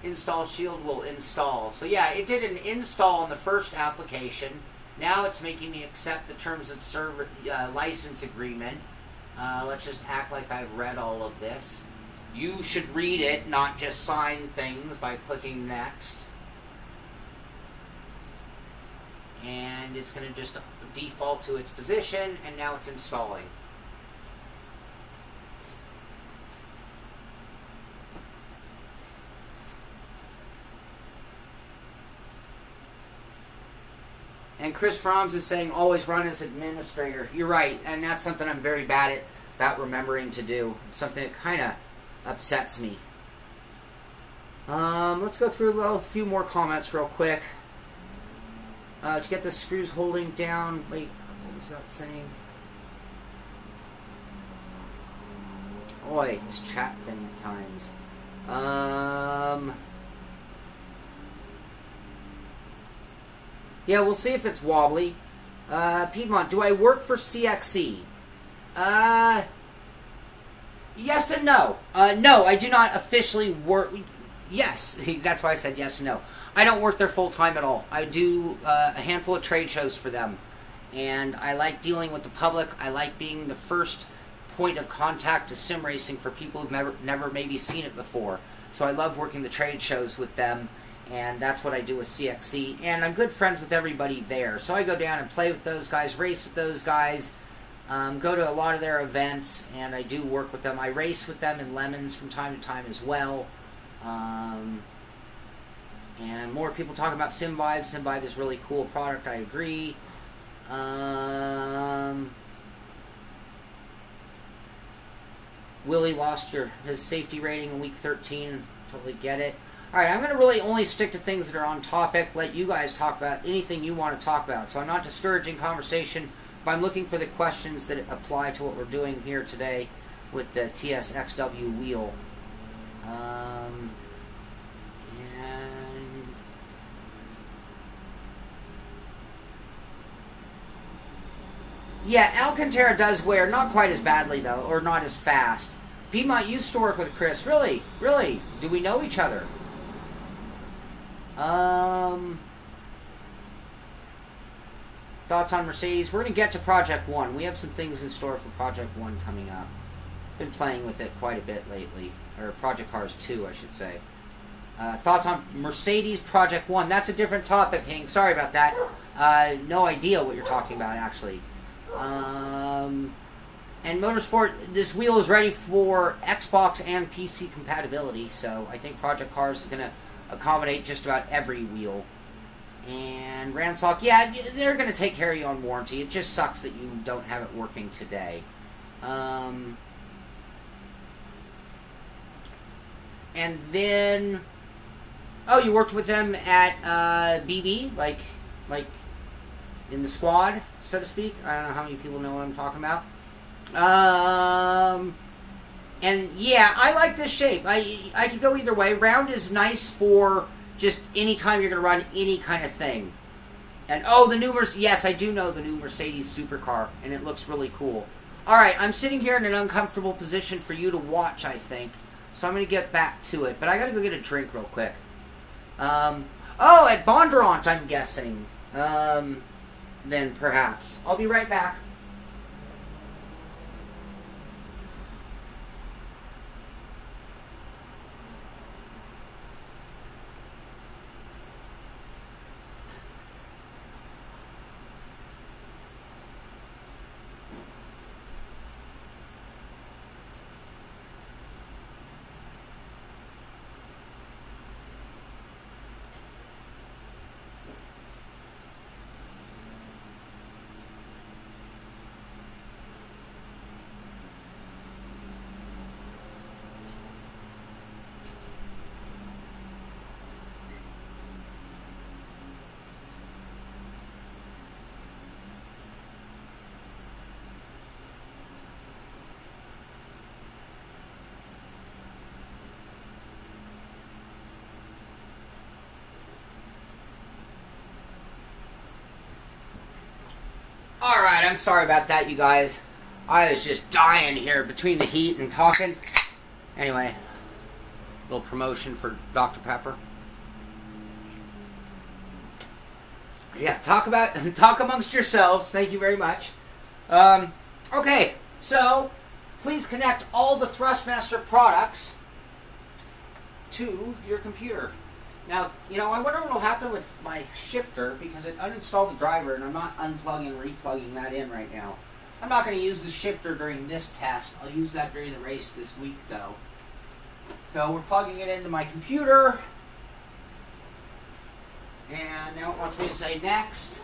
Install shield will install. So yeah, it did an install on the first application. Now it's making me accept the terms of service license agreement. Let's just act like I've read all of this. You should read it, not just sign things by clicking next. And it's going to just default to its position, and now it's installing. And Chris Froms is saying, always run as administrator. You're right, and that's something I'm very bad at about remembering to do. It's something that kind of upsets me. Let's go through a few more comments real quick. To get the screws holding down. Wait, what was that saying? Boy, this chat thing at times. Yeah, we'll see if it's wobbly. Piedmont, do I work for CXE? Yes and no. No, I do not officially work. Yes, that's why I said yes and no. I don't work there full-time at all. I do a handful of trade shows for them. And I like dealing with the public. I like being the first point of contact to sim racing for people who've never maybe seen it before. So I love working the trade shows with them. And that's what I do with CXE. And I'm good friends with everybody there. So I go down and play with those guys, race with those guys, go to a lot of their events, and I do work with them. I race with them in Lemons from time to time as well. And more people talk about SimVibe. SimVibe is a really cool product, I agree. Willie lost his safety rating in week 13. Totally get it. Alright, I'm going to really only stick to things that are on topic, let you guys talk about anything you want to talk about. So I'm not discouraging conversation, but I'm looking for the questions that apply to what we're doing here today with the TSXW wheel. Yeah, Alcantara does wear, not quite as badly though, or not as fast. Piedmont used to work with Chris. Really? Really? Do we know each other? Thoughts on Mercedes? We're going to get to Project 1. We have some things in store for Project 1 coming up. Been playing with it quite a bit lately. Or Project Cars 2, I should say. Thoughts on Mercedes Project 1? That's a different topic, Hank. Sorry about that. No idea what you're talking about, actually. And Motorsport, this wheel is ready for Xbox and PC compatibility, so I think Project Cars is going to accommodate just about every wheel. And Ransock, yeah, they're going to take care of you on warranty. It just sucks that you don't have it working today. And then, oh, you worked with them at BB, like in the squad, so to speak. I don't know how many people know what I'm talking about. And yeah, I like this shape. I could go either way. Round is nice for just any time you're going to run any kind of thing. And oh, the new yes, I do know the new Mercedes supercar, and it looks really cool. All right, I'm sitting here in an uncomfortable position for you to watch, I think. So I'm going to get back to it, but I got to go get a drink real quick. Oh, at Bondurant, I'm guessing. Then perhaps. I'll be right back. I'm sorry about that, you guys. I was just dying here between the heat and talking. Anyway, little promotion for Dr. Pepper. Yeah, talk amongst yourselves. Thank you very much. Okay, so please connect all the Thrustmaster products to your computer. Now, you know, I wonder what will happen with my shifter because it uninstalled the driver and I'm not unplugging and replugging that in right now. I'm not going to use the shifter during this test. I'll use that during the race this week, though. So we're plugging it into my computer. And now it wants me to say next.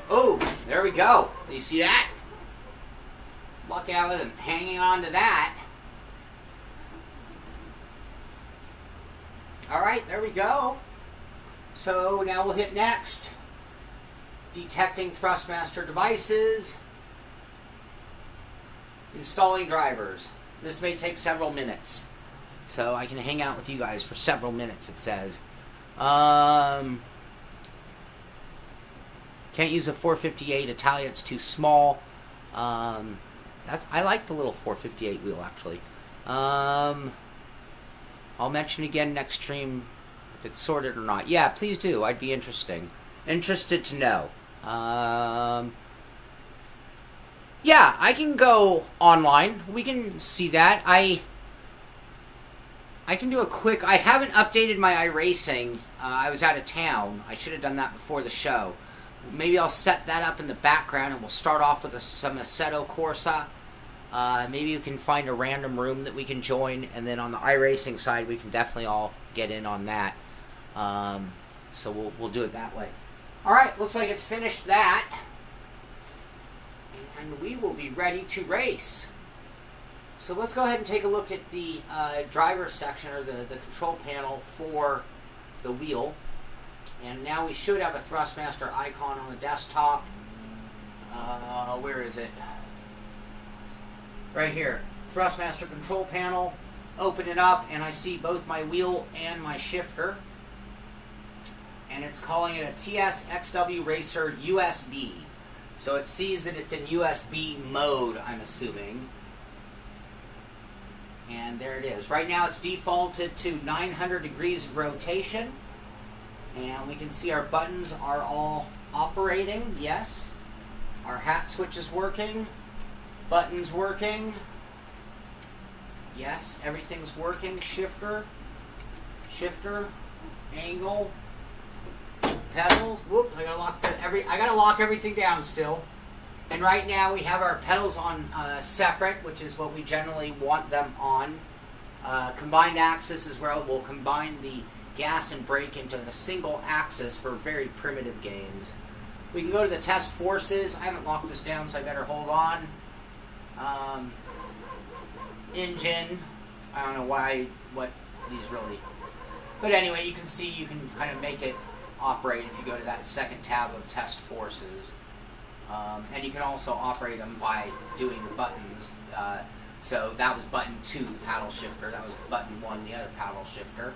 Oh, there we go. You see that? Luck out with him hanging on to that. Alright, there we go. So now we'll hit next. Detecting Thrustmaster devices. Installing drivers. This may take several minutes. So I can hang out with you guys for several minutes, it says. Can't use a 458 Italia, it's too small. I like the little 458 wheel, actually. I'll mention again next stream if it's sorted or not. Yeah, please do. I'd be interested to know. Yeah, I can go online. We can see that. I can do a quick... I haven't updated my iRacing. I was out of town. I should have done that before the show. Maybe I'll set that up in the background and we'll start off with some Assetto Corsa. Maybe you can find a random room that we can join, and then on the iRacing side, we can definitely all get in on that. So we'll do it that way. All right, looks like it's finished that, and we will be ready to race. So let's go ahead and take a look at the driver section, or the control panel for the wheel. And now we should have a Thrustmaster icon on the desktop. Where is it? Right here. Thrustmaster control panel. Open it up and I see both my wheel and my shifter. And it's calling it a TS XW Racer USB. So it sees that it's in USB mode, I'm assuming. And there it is. Right now it's defaulted to 900 degrees of rotation. And we can see our buttons are all operating. Yes. Our hat switch is working. Buttons working. Yes, everything's working. Shifter. Angle. Pedals. Whoop! I gotta lock everything down still. And right now we have our pedals on separate, which is what we generally want them on. Combined axis is where we'll combine the gas and brake into a single axis for very primitive games. We can go to the test forces. I haven't locked this down, so I better hold on. Engine. I don't know what these really... But anyway, you can see you can kind of make it operate if you go to that second tab of test forces. And you can also operate them by doing the buttons. So that was button 2, the paddle shifter. That was button 1, the other paddle shifter.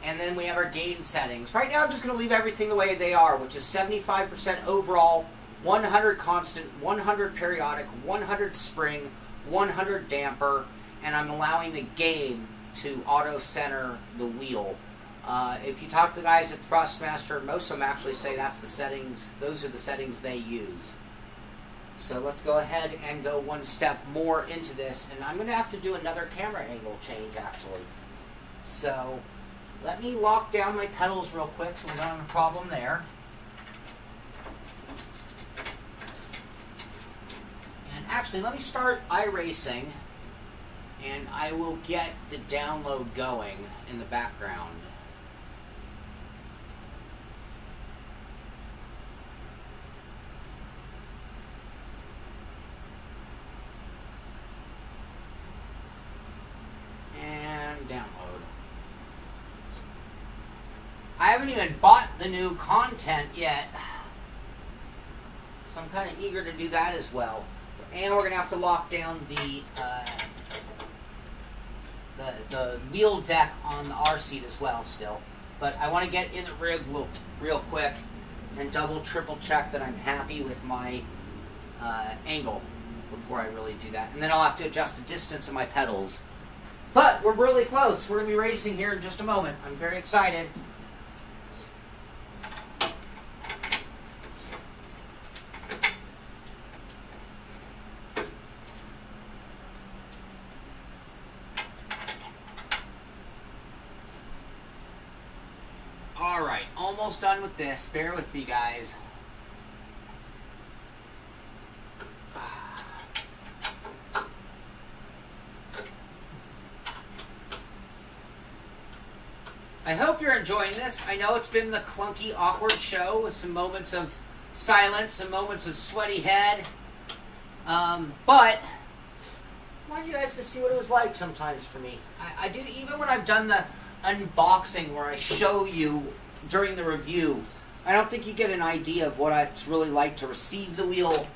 And then we have our gain settings. Right now I'm just going to leave everything the way they are, which is 75% overall, 100 constant, 100 periodic, 100 spring, 100 damper, and I'm allowing the game to auto-center the wheel. If you talk to the guys at Thrustmaster, most of them actually say that's the settings, those are the settings they use. So let's go ahead and go one step more into this, and I'm going to have to do another camera angle change actually. So let me lock down my pedals real quick so we don't have a problem there. And actually, let me start iRacing, and I will get the download going in the background. And download. I haven't even bought the new content yet, so I'm kind of eager to do that as well. And we're going to have to lock down the wheel deck on the R seat as well still. But I want to get in the rig real quick and double, triple check that I'm happy with my angle before I really do that. And then I'll have to adjust the distance of my pedals. But we're really close. We're going to be racing here in just a moment. I'm very excited. Alright, almost done with this. Bear with me, guys. I hope you're enjoying this. I know it's been the clunky, awkward show with some moments of silence, some moments of sweaty head. But I wanted you guys to see what it was like sometimes for me. I do, even when I've done the unboxing where I show you during the review, I don't think you get an idea of what it's really like to receive the wheel,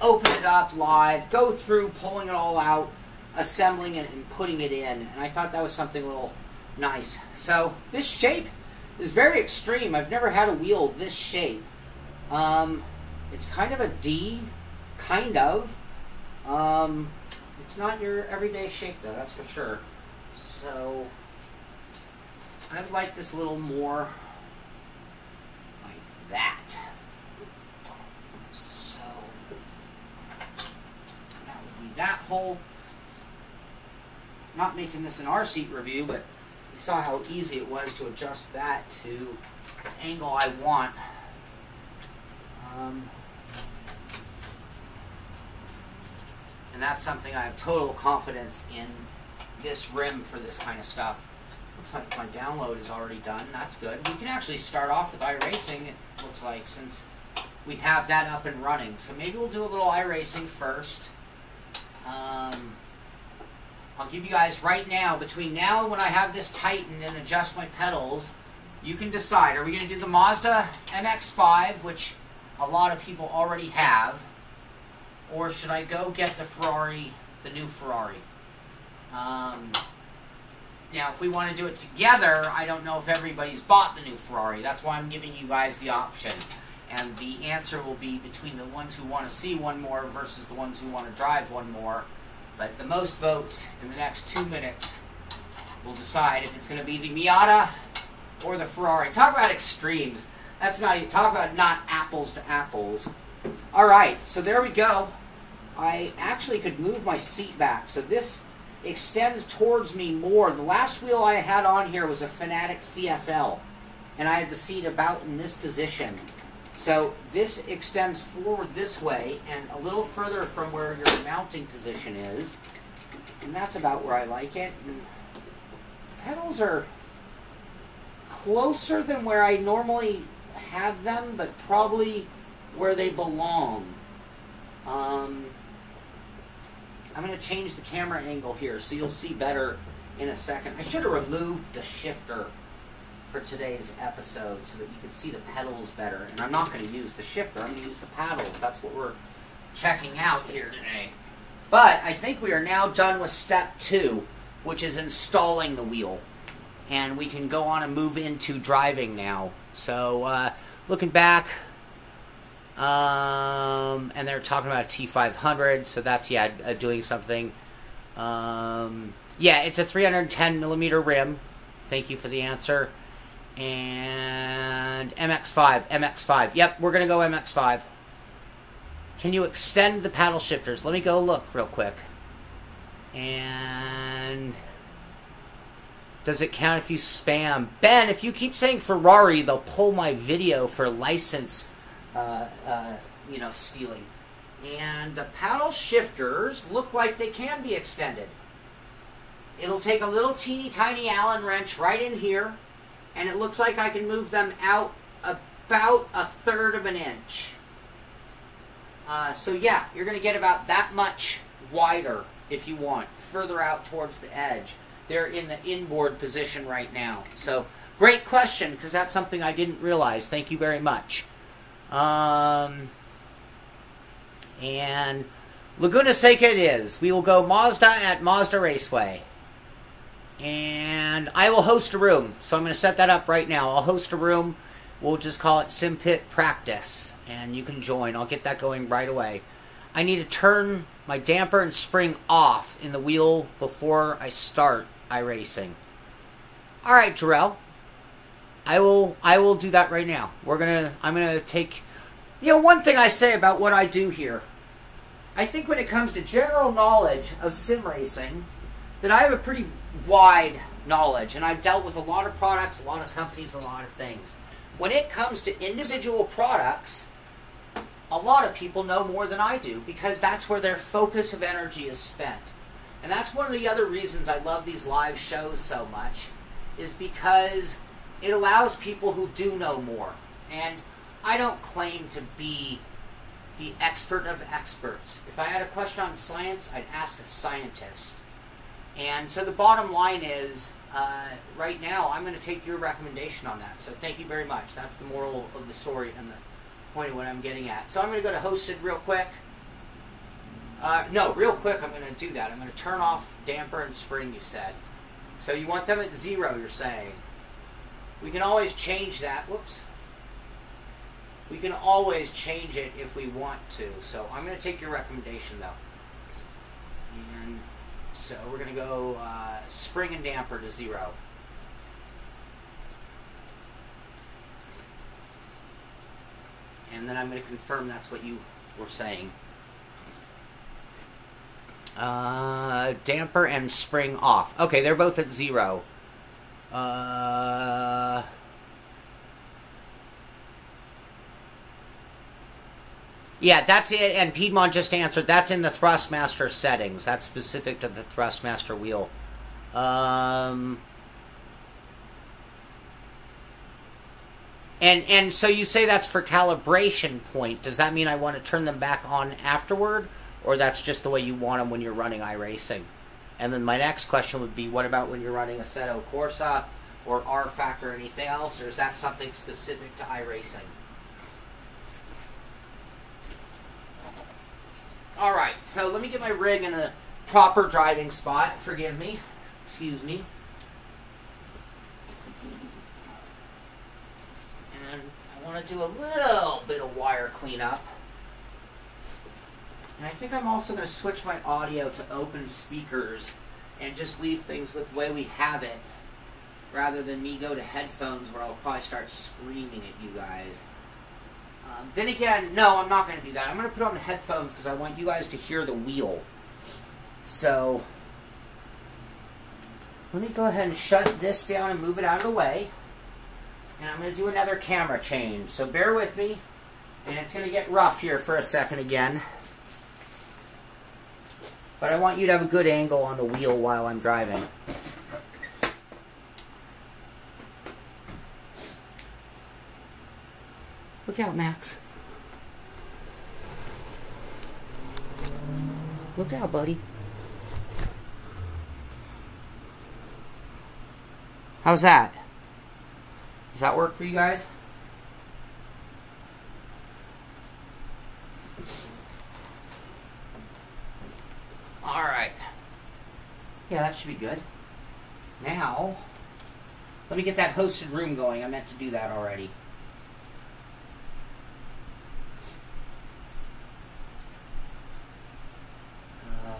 open it up live, go through pulling it all out, assembling it, and putting it in. And I thought that was something a little nice. So this shape is very extreme. I've never had a wheel this shape. It's kind of a D, kind of. It's not your everyday shape though, that's for sure. So I would like this a little more like that. So that would be that whole. Not making this an R-seat review, but you saw how easy it was to adjust that to the angle I want. And that's something I have total confidence in this rim for this kind of stuff. Looks like my download is already done. That's good. We can actually start off with iRacing, it looks like, since we have that up and running. So maybe we'll do a little iRacing first. I'll give you guys right now, between now and when I have this tightened and adjust my pedals, you can decide. Are we going to do the Mazda MX-5, which a lot of people already have, or should I go get the Ferrari, the new Ferrari? Now, if we want to do it together, I don't know if everybody's bought the new Ferrari. That's why I'm giving you guys the option. And the answer will be between the ones who want to see one more versus the ones who want to drive one more. But the most votes in the next 2 minutes will decide if it's going to be the Miata or the Ferrari. Talk about extremes. That's not, talk about not apples to apples. Alright, so there we go. I actually could move my seat back. So this extends towards me more. The last wheel I had on here was a Fanatic CSL. And I had the seat about in this position. So this extends forward this way and a little further from where your mounting position is. And that's about where I like it. And pedals are closer than where I normally have them, but probably where they belong. I'm going to change the camera angle here so you'll see better in a second. I should have removed the shifter for today's episode so that you could see the pedals better. And I'm not going to use the shifter, I'm going to use the paddles. That's what we're checking out here today. But I think we are now done with step 2, which is installing the wheel. And we can go on and move into driving now. So, looking back, and they're talking about a T500, so that's, doing something. Yeah, it's a 310 millimeter rim. Thank you for the answer. And MX-5. Yep, we're going to go MX-5. Can you extend the paddle shifters? Let me go look real quick. And does it count if you spam? Ben, if you keep saying Ferrari, they'll pull my video for license, stealing. And the paddle shifters look like they can be extended. It'll take a little teeny tiny Allen wrench right in here, and it looks like I can move them out about 1/3 of an inch. So yeah, you're going to get about that much wider if you want, further out towards the edge. They're in the inboard position right now. So great question, because that's something I didn't realize. Thank you very much. And Laguna Seca it is. We will go Mazda at Mazda Raceway. And I will host a room. So I'm going to set that up right now. I'll host a room. We'll just call it Simpit Practice. And you can join. I'll get that going right away. I need to turn my damper and spring off in the wheel before I start iRacing. All right, Jarrell. I will do that right now. I'm gonna take, one thing I say about what I do here. I think when it comes to general knowledge of sim racing, that I have a pretty wide knowledge, and I've dealt with a lot of products, a lot of companies, a lot of things. When it comes to individual products, a lot of people know more than I do, because that's where their focus of energy is spent. And that's one of the other reasons I love these live shows so much, is because it allows people who do know more. And I don't claim to be the expert of experts. If I had a question on science, I'd ask a scientist. And so the bottom line is, right now, I'm going to take your recommendation on that. So thank you very much. That's the moral of the story and the point of what I'm getting at. So I'm going to go to hosted real quick. No, real quick I'm going to do that. I'm going to turn off damper and spring, you said. So you want them at 0, you're saying. We can always change that. Whoops. We can always change it if we want to. So I'm going to take your recommendation, though. And so we're going to go spring and damper to 0. And then I'm going to confirm that's what you were saying. Damper and spring off. Okay, they're both at 0. Yeah, that's it. And Piedmont just answered. That's in the Thrustmaster settings. That's specific to the Thrustmaster wheel. And so you say that's for calibration point. Does that mean I want to turn them back on afterward? Or that's just the way you want them when you're running iRacing? And then my next question would be, what about when you're running Assetto Corsa or R-Factor or anything else? Or is that something specific to iRacing? Alright, so let me get my rig in a proper driving spot. Forgive me. Excuse me. And I want to do a little bit of wire cleanup. And I think I'm also going to switch my audio to open speakers and just leave things with the way we have it, rather than me go to headphones where I'll probably start screaming at you guys. Then again, no, I'm not going to do that. I'm going to put on the headphones because I want you guys to hear the wheel. So, let me go ahead and shut this down and move it out of the way. And I'm going to do another camera change. So bear with me. And it's going to get rough here for a second again. But I want you to have a good angle on the wheel while I'm driving. Look out, Max. Look out, buddy. How's that? Does that work for you guys? Alright. Yeah, that should be good. Now, let me get that hosted room going. I meant to do that already.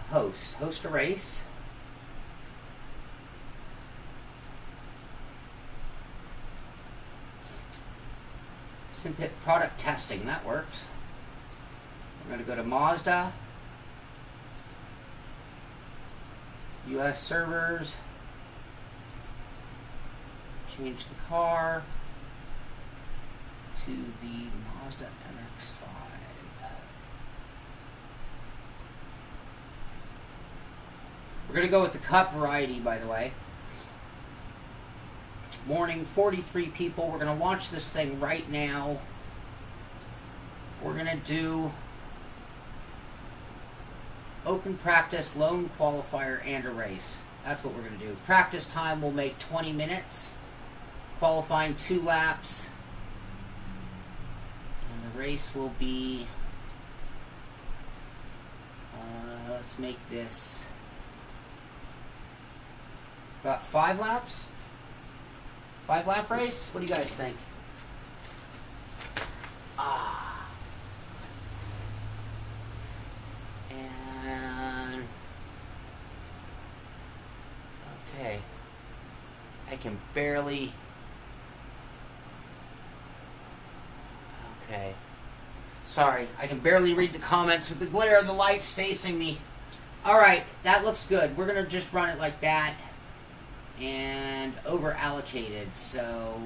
Host a race. Simpit product testing, that works. We're going to go to Mazda, US servers, change the car to the Mazda MX-5. We're going to go with the Cup variety, by the way. Morning, 43 people. We're going to launch this thing right now. We're going to do open practice, lone qualifier, and a race. That's what we're going to do. Practice time will make 20 minutes. Qualifying 2 laps. And the race will be... let's make this... about 5 laps? 5-lap race? What do you guys think? can barely... Okay. Sorry, I can barely read the comments with the glare of the lights facing me. Alright, that looks good. We're going to just run it like that. And over allocated, so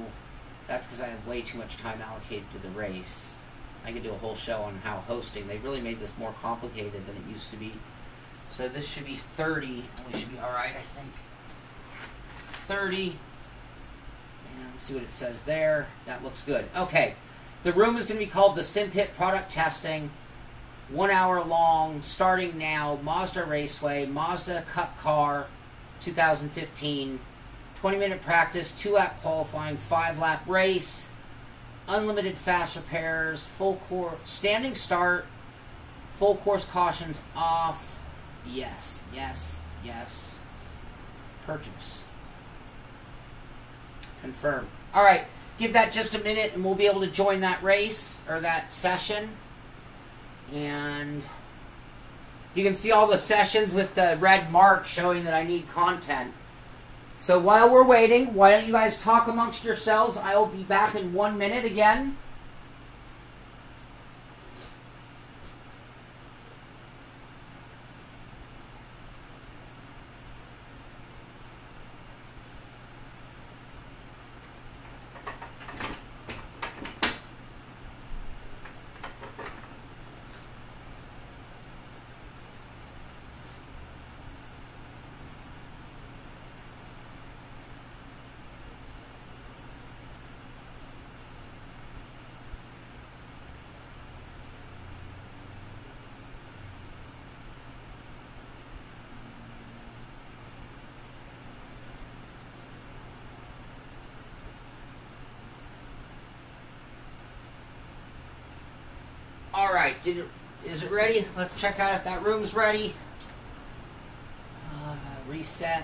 that's because I have way too much time allocated to the race. I could do a whole show on how hosting. They really made this more complicated than it used to be. So this should be 30, and we should be alright, I think. 30. And let's see what it says there. That looks good. Okay. The room is going to be called the Simpit Product Testing. 1 hour long, starting now. Mazda Raceway, Mazda Cup Car, 2015. 20-minute practice, 2-lap qualifying, 5-lap race. Unlimited fast repairs, full course, standing start, full course cautions off. Yes, yes, yes. Purchase. Confirm. All right, give that just a minute and we'll be able to join that race or that session. And you can see all the sessions with the red mark showing that I need content. So while we're waiting, why don't you guys talk amongst yourselves? I will be back in 1 minute again. Alright, is it ready? Let's check out if that room's ready. Reset.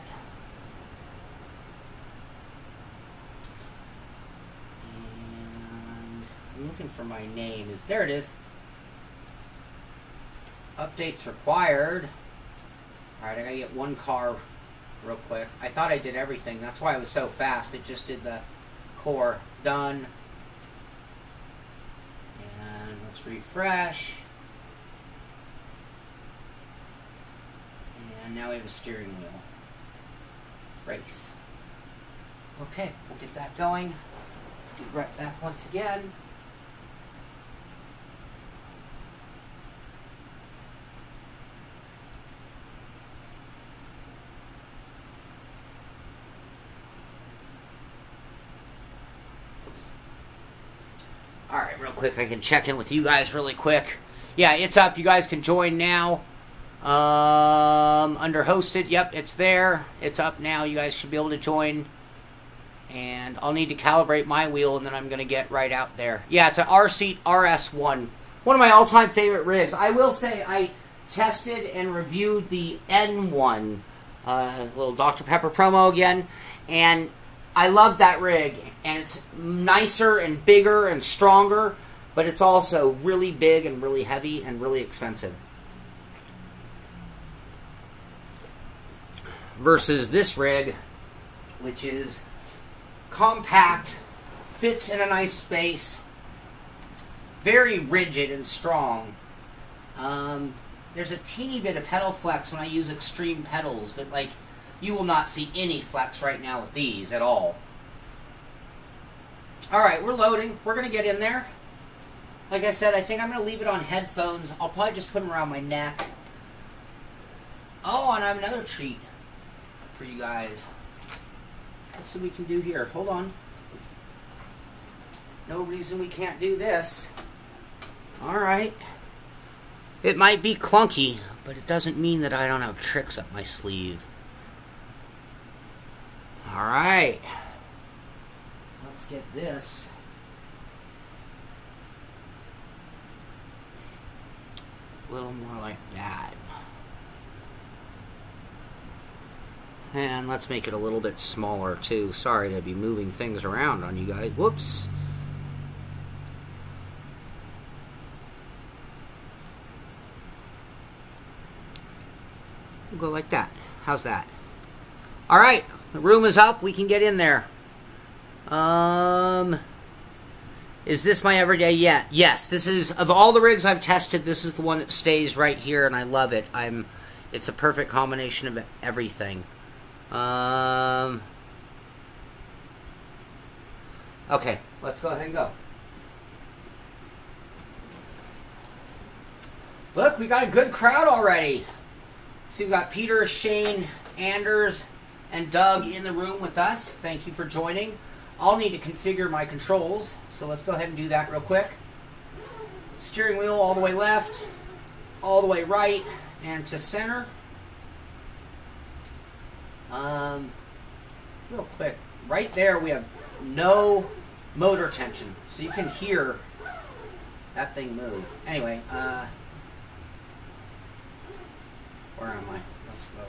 And I'm looking for my name. There it is. Updates required. Alright, I gotta get one car real quick. I thought I did everything. That's why it was so fast. It just did the core. Done. Let's refresh. And now we have a steering wheel. Race. Okay, we'll get that going. Be right back once again. Alright, real quick, I can check in with you guys really quick. Yeah, it's up. You guys can join now. Under hosted, yep, it's there. It's up now. You guys should be able to join. And I'll need to calibrate my wheel, and then I'm going to get right out there. Yeah, it's an R-Seat RS1. One of my all-time favorite rigs. I will say I tested and reviewed the N1. Little Dr. Pepper promo again. And I love that rig, and it's nicer and bigger and stronger, but it's also really big and really heavy and really expensive. Versus this rig, which is compact, fits in a nice space, very rigid and strong. There's a teeny bit of pedal flex when I use extreme pedals, but like, you will not see any flex right now with these at all. Alright, we're loading. We're going to get in there. Like I said, I think I'm going to leave it on headphones. I'll probably just put them around my neck. Oh, and I have another treat for you guys. Let's see what we can do here. Hold on. No reason we can't do this. Alright. It might be clunky, but it doesn't mean that I don't have tricks up my sleeve. Alright. Let's get this. A little more like that. And let's make it a little bit smaller too. Sorry to be moving things around on you guys. Whoops. We'll go like that. How's that? Alright, The room is up. We can get in there. Is this my everyday yet? Yes, this is, of all the rigs I've tested, this is the one that stays right here, and I love it. It's a perfect combination of everything. Okay, let's go ahead and go. Look, we got a good crowd already. See, we've got Peter, Shane, Anders, and Doug in the room with us. Thank you for joining. I'll need to configure my controls, so let's go ahead and do that real quick. Steering wheel all the way left, all the way right, and to center. Real quick, right there we have no motor tension, so you can hear that thing move. Anyway, where am I? Let's go.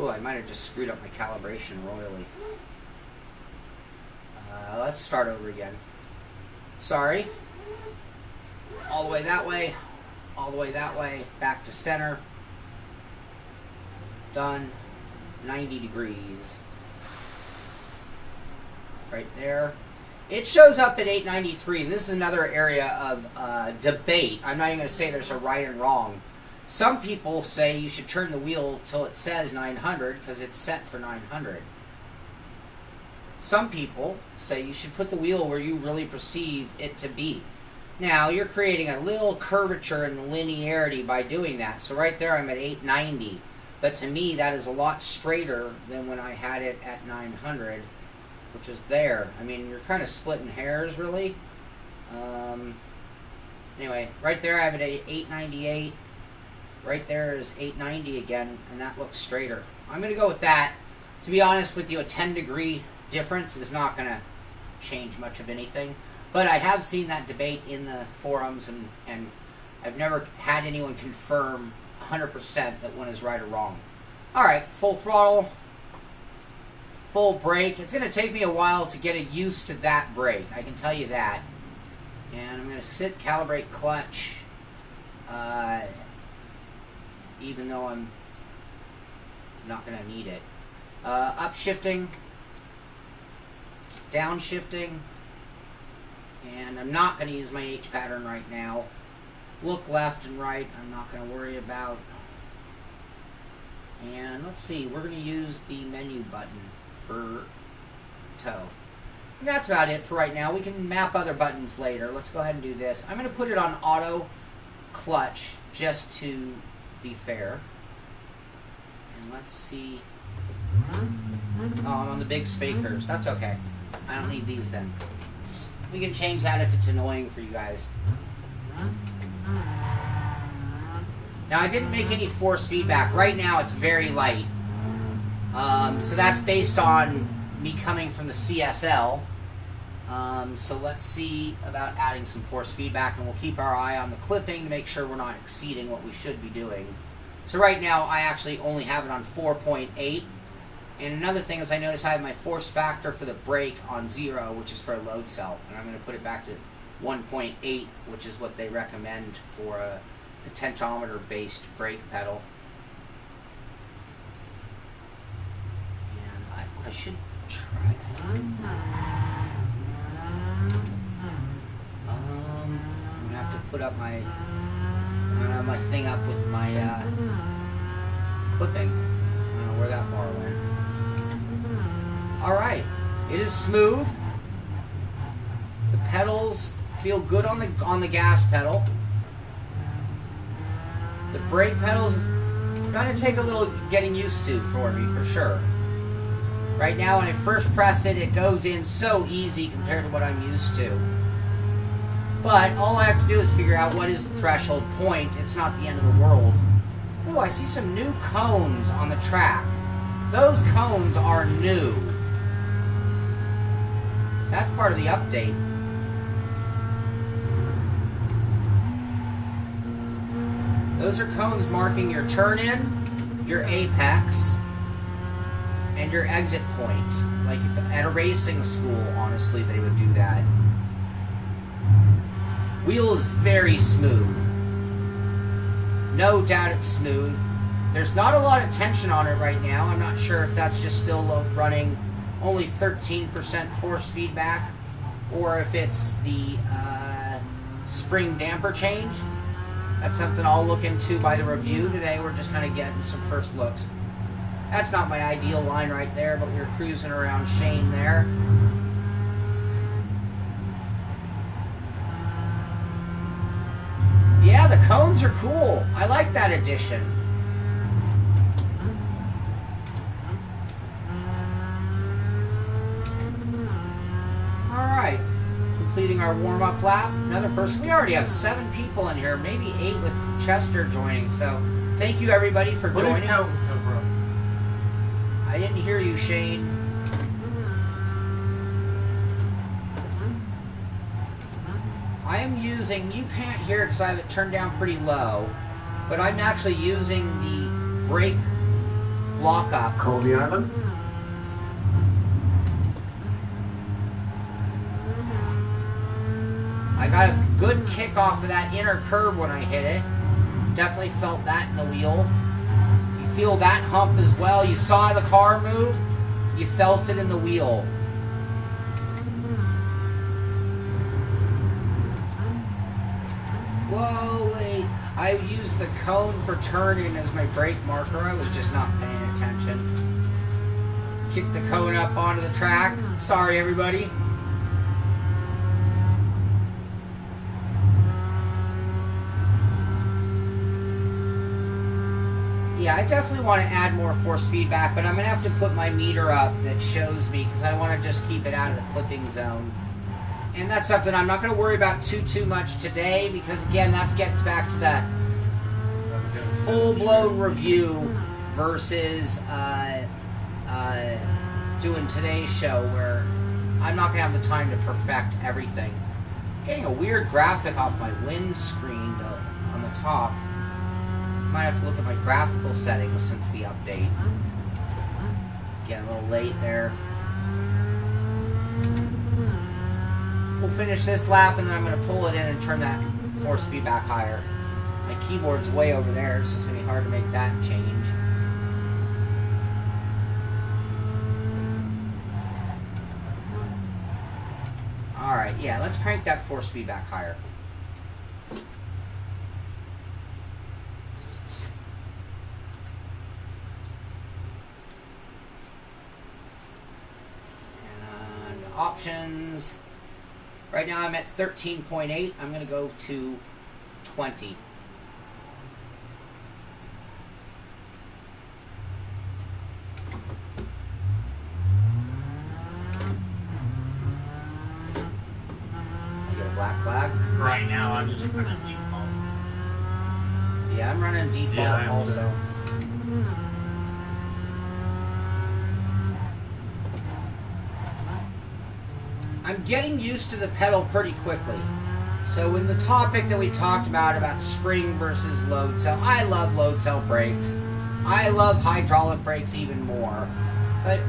Oh, I might have just screwed up my calibration royally. Let's start over again. Sorry. All the way that way. All the way that way. Back to center. Done. 90 degrees. Right there. It shows up at 893, and this is another area of debate. I'm not even going to say there's a right and wrong. Some people say you should turn the wheel till it says 900 because it's set for 900. Some people say you should put the wheel where you really perceive it to be. Now, you're creating a little curvature in the linearity by doing that. So right there I'm at 890. But to me, that is a lot straighter than when I had it at 900, which is there. I mean, you're kind of splitting hairs, really. Anyway, right there I have it at 898. Right there is 890 again, and that looks straighter. I'm going to go with that. To be honest with you, a 10-degree difference is not going to change much of anything. But I have seen that debate in the forums, and I've never had anyone confirm 100% that one is right or wrong. Alright, full throttle, full brake. It's going to take me a while to get used to that brake, I can tell you that. And I'm going to sit Calibrate Clutch, even though I'm not going to need it. Upshifting, downshifting, and I'm not going to use my H pattern right now. Look left and right, I'm not going to worry about. And let's see, we're going to use the menu button for tow. And that's about it for right now. We can map other buttons later. Let's go ahead and do this. I'm going to put it on auto clutch just to be fair. And let's see. Oh, I'm on the big speakers. That's okay. I don't need these then. We can change that if it's annoying for you guys. Now, I didn't make any force feedback. Right now, it's very light. So that's based on me coming from the CSL. So let's see about adding some force feedback, and we'll keep our eye on the clipping to make sure we're not exceeding what we should be doing. So right now, I actually only have it on 4.8. And another thing is I notice I have my force factor for the brake on 0, which is for a load cell. And I'm going to put it back to 1.8, which is what they recommend for a potentiometer-based brake pedal. And I should try that. I'm going to have to put up my, I'm going to have my thing up with my clipping. I don't know where that bar went. Alright, it is smooth. The pedals feel good on the gas pedal. The brake pedals gonna take a little getting used to for me, for sure. Right now, when I first press it, it goes in so easy compared to what I'm used to. But all I have to do is figure out what is the threshold point. It's not the end of the world. Oh, I see some new cones on the track. Those cones are new. That's part of the update. Those are cones marking your turn-in, your apex, and your exit points. Like if at a racing school, honestly, they would do that. Wheel is very smooth. No doubt it's smooth. There's not a lot of tension on it right now. I'm not sure if that's just still running only 13% force feedback, or if it's the spring damper change. That's something I'll look into by the review today. We're just kind of getting some first looks. That's not my ideal line right there, but we were cruising around Shaun there. Yeah, the cones are cool. I like that addition. Alright. Completing our warm-up lap. Another person. We already have 7 people in here, maybe 8 with Chester joining. So, thank you everybody for joining. I didn't hear you, Shaun. I am using, you can't hear it because I have it turned down pretty low, but I'm actually using the brake lockup. Call the island. I got a good kick off of that inner curve when I hit it. Definitely felt that in the wheel. You feel that hump as well. You saw the car move. You felt it in the wheel. Whoa, wait. I used the cone for turning as my brake marker. I was just not paying attention. Kicked the cone up onto the track. Sorry, everybody. Yeah, I definitely want to add more force feedback, but I'm going to have to put my meter up that shows me because I want to just keep it out of the clipping zone. And that's something I'm not going to worry about too much today because, again, that gets back to that full-blown review versus doing today's show where I'm not going to have the time to perfect everything. Getting a weird graphic off my windscreen on the top. Might have to look at my graphical settings since the update. Getting a little late there. We'll finish this lap and then I'm going to pull it in and turn that force feedback higher. My keyboard's way over there, so it's going to be hard to make that change. Alright, yeah, let's crank that force feedback higher. And options. Right now I'm at 13.8. I'm going to go to 20. I get a black flag? Right now I'm just running default. Yeah, I'm running default also. I'm getting used to the pedal pretty quickly. So in the topic that we talked about spring versus load cell, I love load cell brakes. I love hydraulic brakes even more. But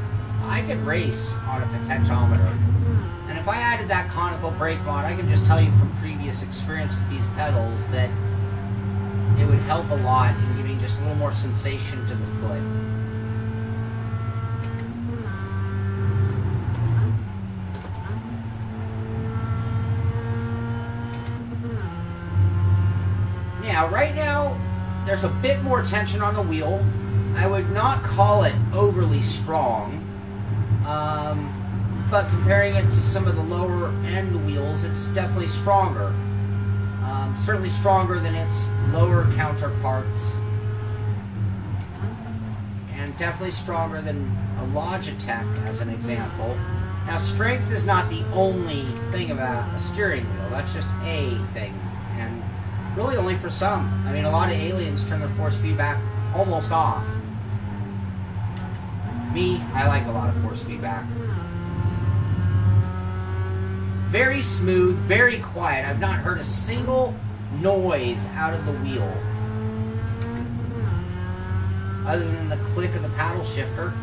I could race on a potentiometer. And if I added that conical brake mod, I can just tell you from previous experience with these pedals that it would help a lot in giving just a little more sensation to the foot. Now, right now, there's a bit more tension on the wheel. I would not call it overly strong, but comparing it to some of the lower end wheels, it's definitely stronger. Certainly stronger than its lower counterparts, and definitely stronger than a Logitech, as an example. Now, strength is not the only thing about a steering wheel. That's just a thing, and really only for some. I mean, a lot of aliens turn their force feedback almost off. Me, I like a lot of force feedback. Very smooth, very quiet. I've not heard a single noise out of the wheel, other than the click of the paddle shifter.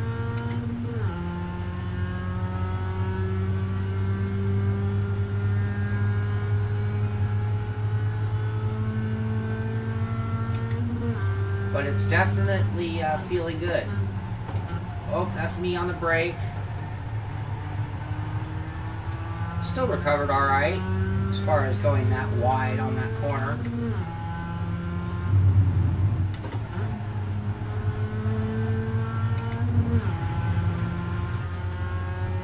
but it's definitely feeling good. Oh, that's me on the brake. Still recovered all right as far as going that wide on that corner.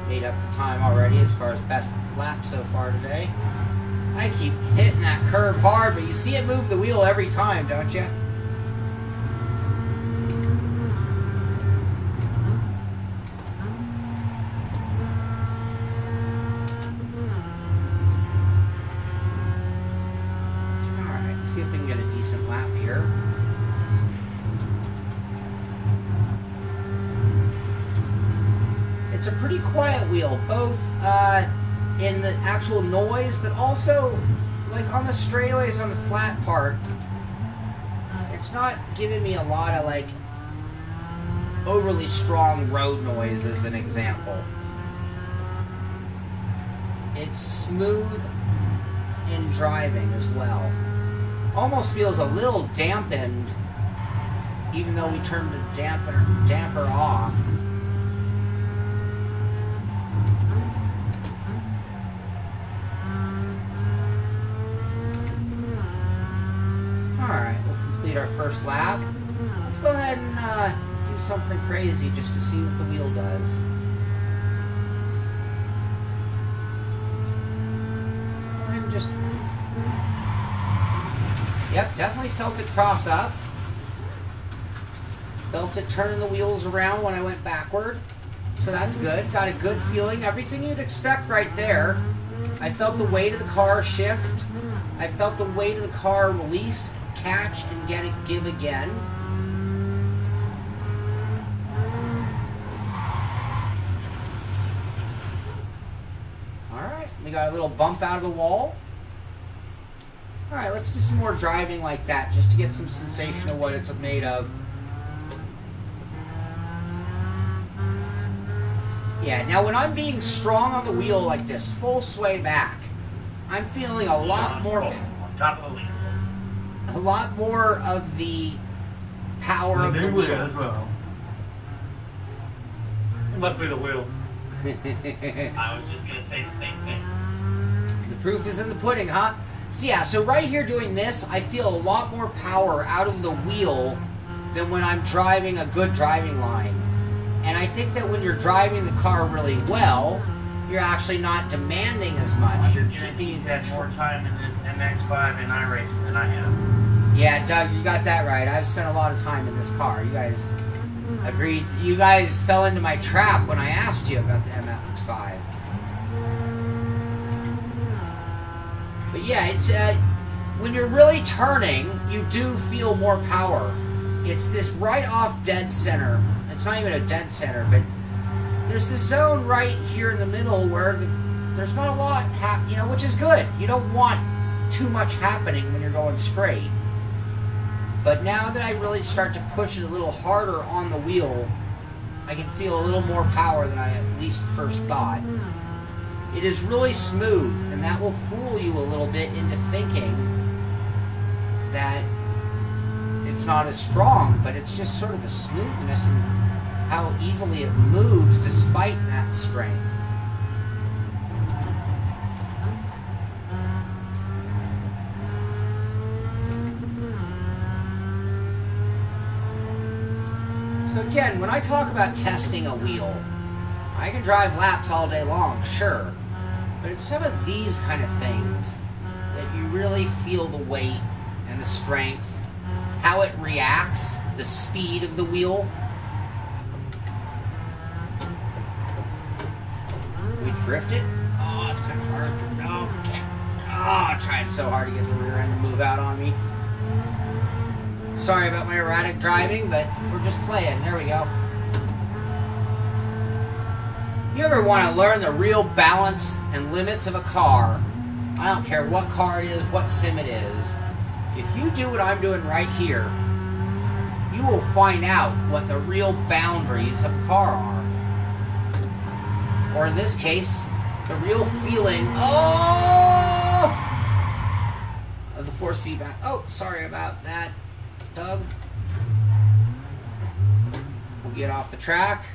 Made up the time already as far as best lap so far today. I keep hitting that curb hard, but you see it move the wheel every time, don't you? Alright, see if we can get a decent lap here. It's a pretty quiet wheel, both in the actual noise, but also like on the straightaways on the flat part. It's not giving me a lot of like overly strong road noise as an example. It's smooth in driving as well. Almost feels a little dampened even though we turned the damper off. Alright, we'll complete our first lap. Let's go ahead and do something crazy just to see what the wheel does. Go ahead and just... Yep, definitely felt it cross up. Felt it turning the wheels around when I went backward. So that's good. Got a good feeling. Everything you'd expect right there. I felt the weight of the car shift. I felt the weight of the car release, catch, and get it give again. Alright, we got a little bump out of the wall. Alright, let's do some more driving like that just to get some sensation of what it's made of. Yeah, now when I'm being strong on the wheel like this, full sway back, I'm feeling a lot more... A lot more of the power of the wheel. As well. It must be the wheel. I was just going to say the same thing. The proof is in the pudding, huh? So yeah, so right here doing this, I feel a lot more power out of the wheel than when I'm driving a good driving line. And I think that when you're driving the car really well, you're actually not demanding as much. You're keeping you had more time in this MX-5 and iRacing than I have. Yeah, Doug, you got that right. I've spent a lot of time in this car. You guys agreed. You guys fell into my trap when I asked you about the MX-5. But yeah, it's when you're really turning, you do feel more power. It's this right off dead center. It's not even a dead center, but there's this zone right here in the middle where there's not a lot which is good. You don't want too much happening when you're going straight. But now that I really start to push it a little harder on the wheel, I can feel a little more power than I at least first thought. It is really smooth, and that will fool you a little bit into thinking that it's not as strong, but it's just sort of the smoothness and how easily it moves despite that strength. So again, when I talk about testing a wheel, I can drive laps all day long, sure, but it's some of these kind of things that you really feel the weight and the strength, how it reacts, the speed of the wheel. We drift it? Oh, it's kind of hard. No, can't. Oh, I'm trying so hard to get the rear end to move out on me. Sorry about my erratic driving, but we're just playing. There we go. You ever want to learn the real balance and limits of a car? I don't care what car it is, what sim it is. If you do what I'm doing right here, you will find out what the real boundaries of a car are. Or in this case, the real feeling of the force feedback. Oh, sorry about that, Doug. get off the track.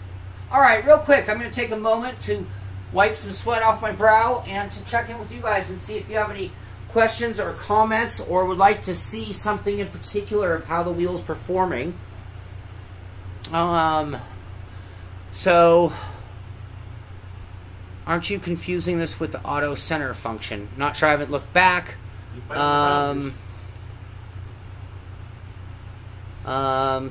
All right, real quick, I'm going to take a moment to wipe some sweat off my brow and to check in with you guys and see if you have any questions or comments or would like to see something in particular of how the wheel's performing. So, aren't you confusing this with the auto center function? Not sure, I haven't looked back.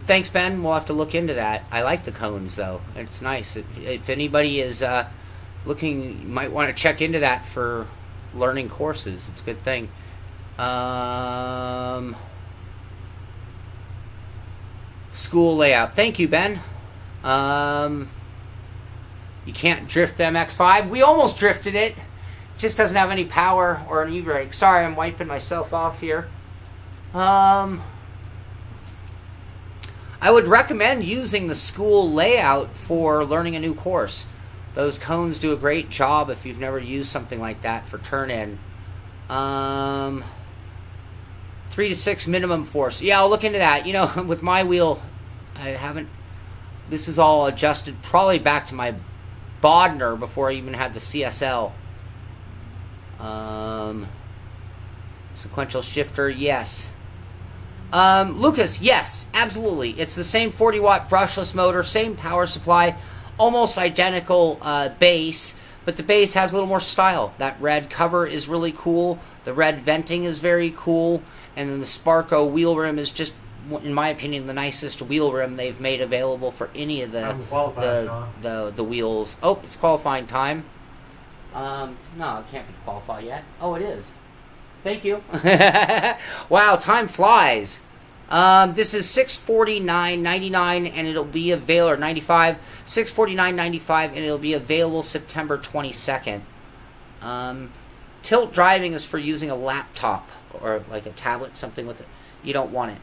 Thanks, Ben. We'll have to look into that. I like the cones, though. It's nice. If anybody is looking, you might want to check into that for learning courses. It's a good thing. School layout. Thank you, Ben. You can't drift the MX-5. We almost drifted it. Just doesn't have any power or an e-brake. Sorry, I'm wiping myself off here. I would recommend using the school layout for learning a new course. Those cones do a great job if you've never used something like that for turn-in. 3 to 6 minimum force. Yeah, I'll look into that. You know, with my wheel, I haven't... This is all adjusted probably back to my Bodner before I even had the CSL. Sequential shifter, yes. Lucas, yes, absolutely. It's the same 40-watt brushless motor, same power supply, almost identical base, but the base has a little more style. That red cover is really cool. The red venting is very cool. And then the Sparco wheel rim is just, in my opinion, the nicest wheel rim they've made available for any of the wheels. Oh, it's qualifying time. No, it can't be qualified yet. Oh, it is. Thank you. Wow, time flies. This is $649.99 and it'll be available, or $95, $649.95 and it'll be available September 22nd. Tilt driving is for using a laptop or like a tablet, something with it. You don't want it.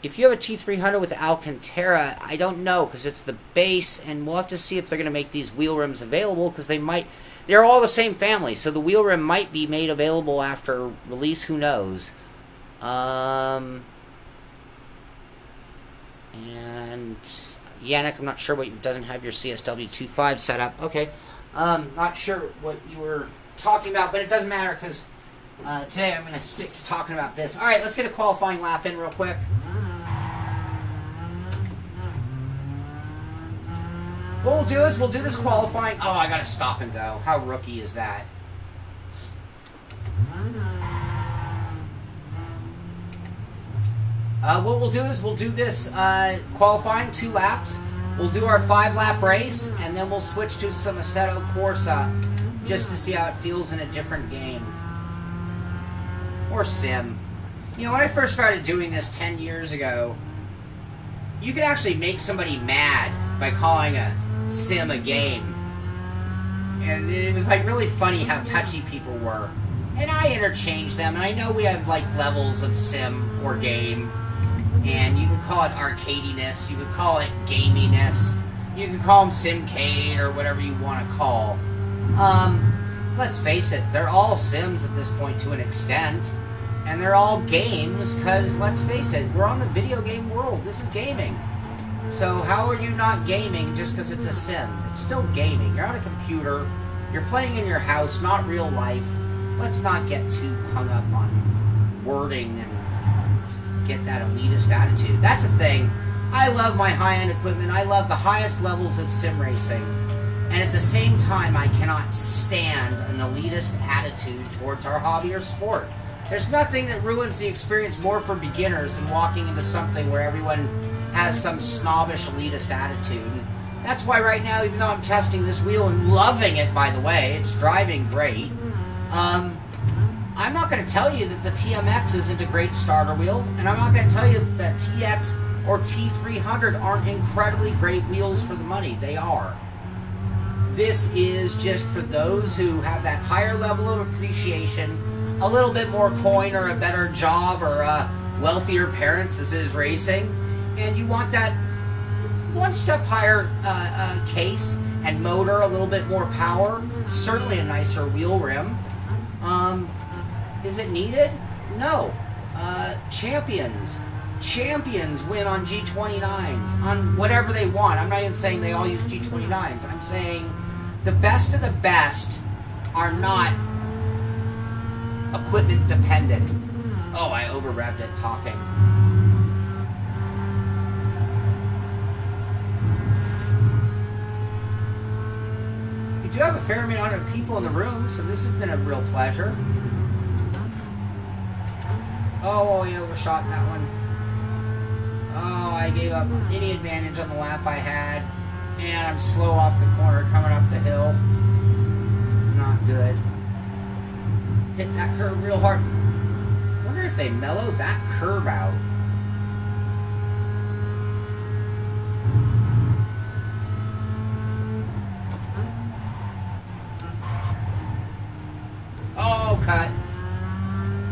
If you have a T300 with Alcantara, I don't know because it's the base, and we'll have to see if they're going to make these wheel rims available because they might. They're all the same family, so the wheel rim might be made available after release. Who knows? And Yannick, I'm not sure what doesn't have your CSW 2.5 set up. Okay, not sure what you were talking about, but it doesn't matter because today I'm going to stick to talking about this. All right, let's get a qualifying lap in real quick. What we'll do is we'll do this qualifying. Oh, I got to stop and go. How rookie is that? What we'll do is we'll do this qualifying 2 laps. We'll do our 5-lap race, and then we'll switch to some Assetto Corsa just to see how it feels in a different game. Or sim. You know, when I first started doing this 10 years ago, you could actually make somebody mad by calling a sim a game. And it was like really funny how touchy people were. And I interchanged them, and I know we have like levels of sim or game. And you can call it arcadiness, you could call it gaminess, you can call them simcade or whatever you want to call. Let's face it, they're all sims at this point to an extent. And they're all games, because, let's face it, we're on the video game world. This is gaming. So how are you not gaming just because it's a sim? It's still gaming. You're on a computer. You're playing in your house, not real life. Let's not get too hung up on wording and get that elitist attitude. That's the thing. I love my high-end equipment. I love the highest levels of sim racing. And at the same time, I cannot stand an elitist attitude towards our hobby or sport. There's nothing that ruins the experience more for beginners than walking into something where everyone has some snobbish elitist attitude. That's why right now, even though I'm testing this wheel and loving it, by the way, it's driving great, I'm not going to tell you that the TMX isn't a great starter wheel, and I'm not going to tell you that the TX or T300 aren't incredibly great wheels for the money. They are. This is just for those who have that higher level of appreciation, a little bit more coin or a better job or wealthier parents. This is racing, and you want that one step higher case and motor, a little bit more power, certainly a nicer wheel rim. Is it needed? No. Champions. champions win on G29s, on whatever they want. I'm not even saying they all use G29s. I'm saying the best of the best are not equipment dependent. Oh, I over-revved it talking. We do have a fair amount of people in the room, so this has been a real pleasure. Oh, he overshot that one. Oh, I gave up any advantage on the lap I had. And I'm slow off the corner coming up the hill. Not good. Hit that curve real hard. I wonder if they mellowed that curve out. Oh, cut.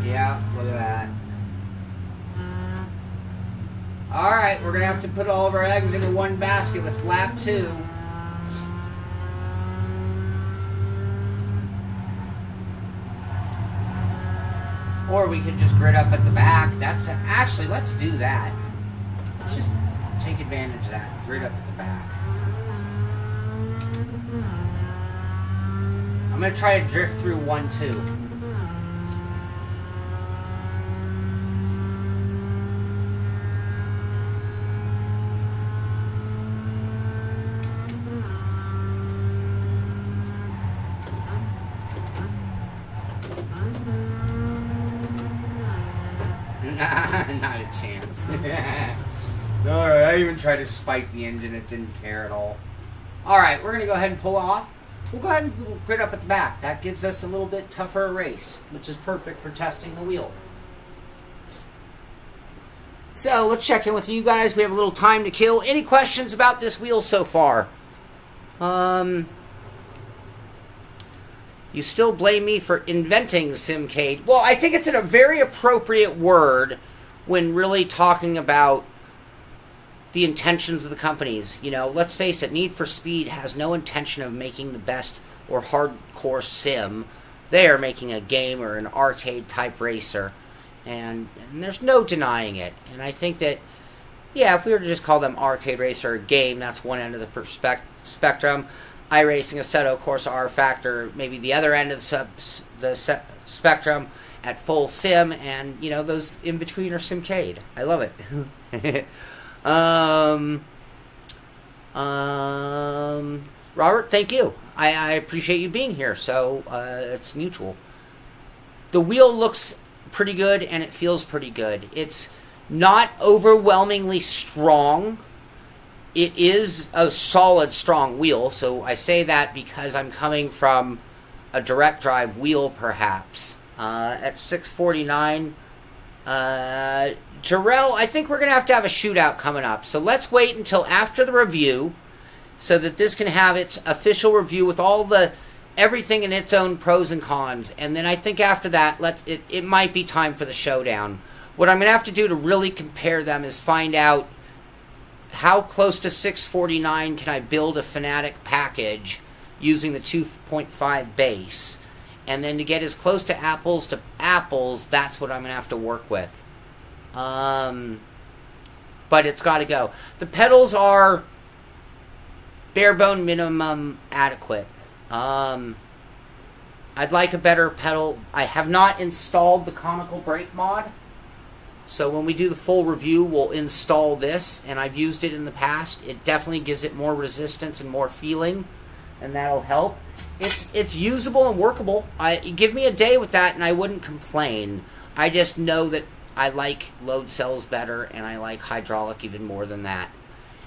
Yeah, look at that. Alright, we're going to have to put all of our eggs into one basket with lap 2. Or we could just grid up at the back. That's actually, let's do that. Let's just take advantage of that. Grid up at the back. I'm going to try to drift through 1-2. Not a chance. Alright, I even tried to spike the engine. It didn't care at all. Alright, we're going to go ahead and pull off. We'll go ahead and grid up at the back. That gives us a little bit tougher a race, which is perfect for testing the wheel. So, let's check in with you guys. We have a little time to kill. Any questions about this wheel so far? You still blame me for inventing Simcade. Well, I think it's a very appropriate word when really talking about the intentions of the companies. You know, let's face it, Need for Speed has no intention of making the best or hardcore sim. They are making a game or an arcade-type racer, and there's no denying it. And I think that, yeah, if we were to just call them arcade racer or game, that's one end of the spectrum. iRacing, Assetto, Corsa, R-Factor, maybe the other end of the spectrum at full sim, and, you know, those in between are Simcade. I love it. Robert, thank you. I appreciate you being here, so it's mutual. The wheel looks pretty good, and it feels pretty good. It's not overwhelmingly strong. It is a solid, strong wheel, so I say that because I'm coming from a direct drive wheel, perhaps. At 649, Jarrell, I think we're going to have a shootout coming up, so let's wait until after the review so that this can have its official review with all the everything in its own pros and cons, and then I think after that, it might be time for the showdown. What I'm going to have to do to really compare them is find out how close to 649 can I build a Fanatic package using the 2.5 base? And then to get as close to apples, that's what I'm going to have to work with. But it's got to go. The pedals are bare bone minimum adequate. I'd like a better pedal. I have not installed the conical brake mod. So when we do the full review, we'll install this, and I've used it in the past. It definitely gives it more resistance and more feeling, and that'll help. It's usable and workable. Give me a day with that, and I wouldn't complain. I just know that I like load cells better, and I like hydraulic even more than that.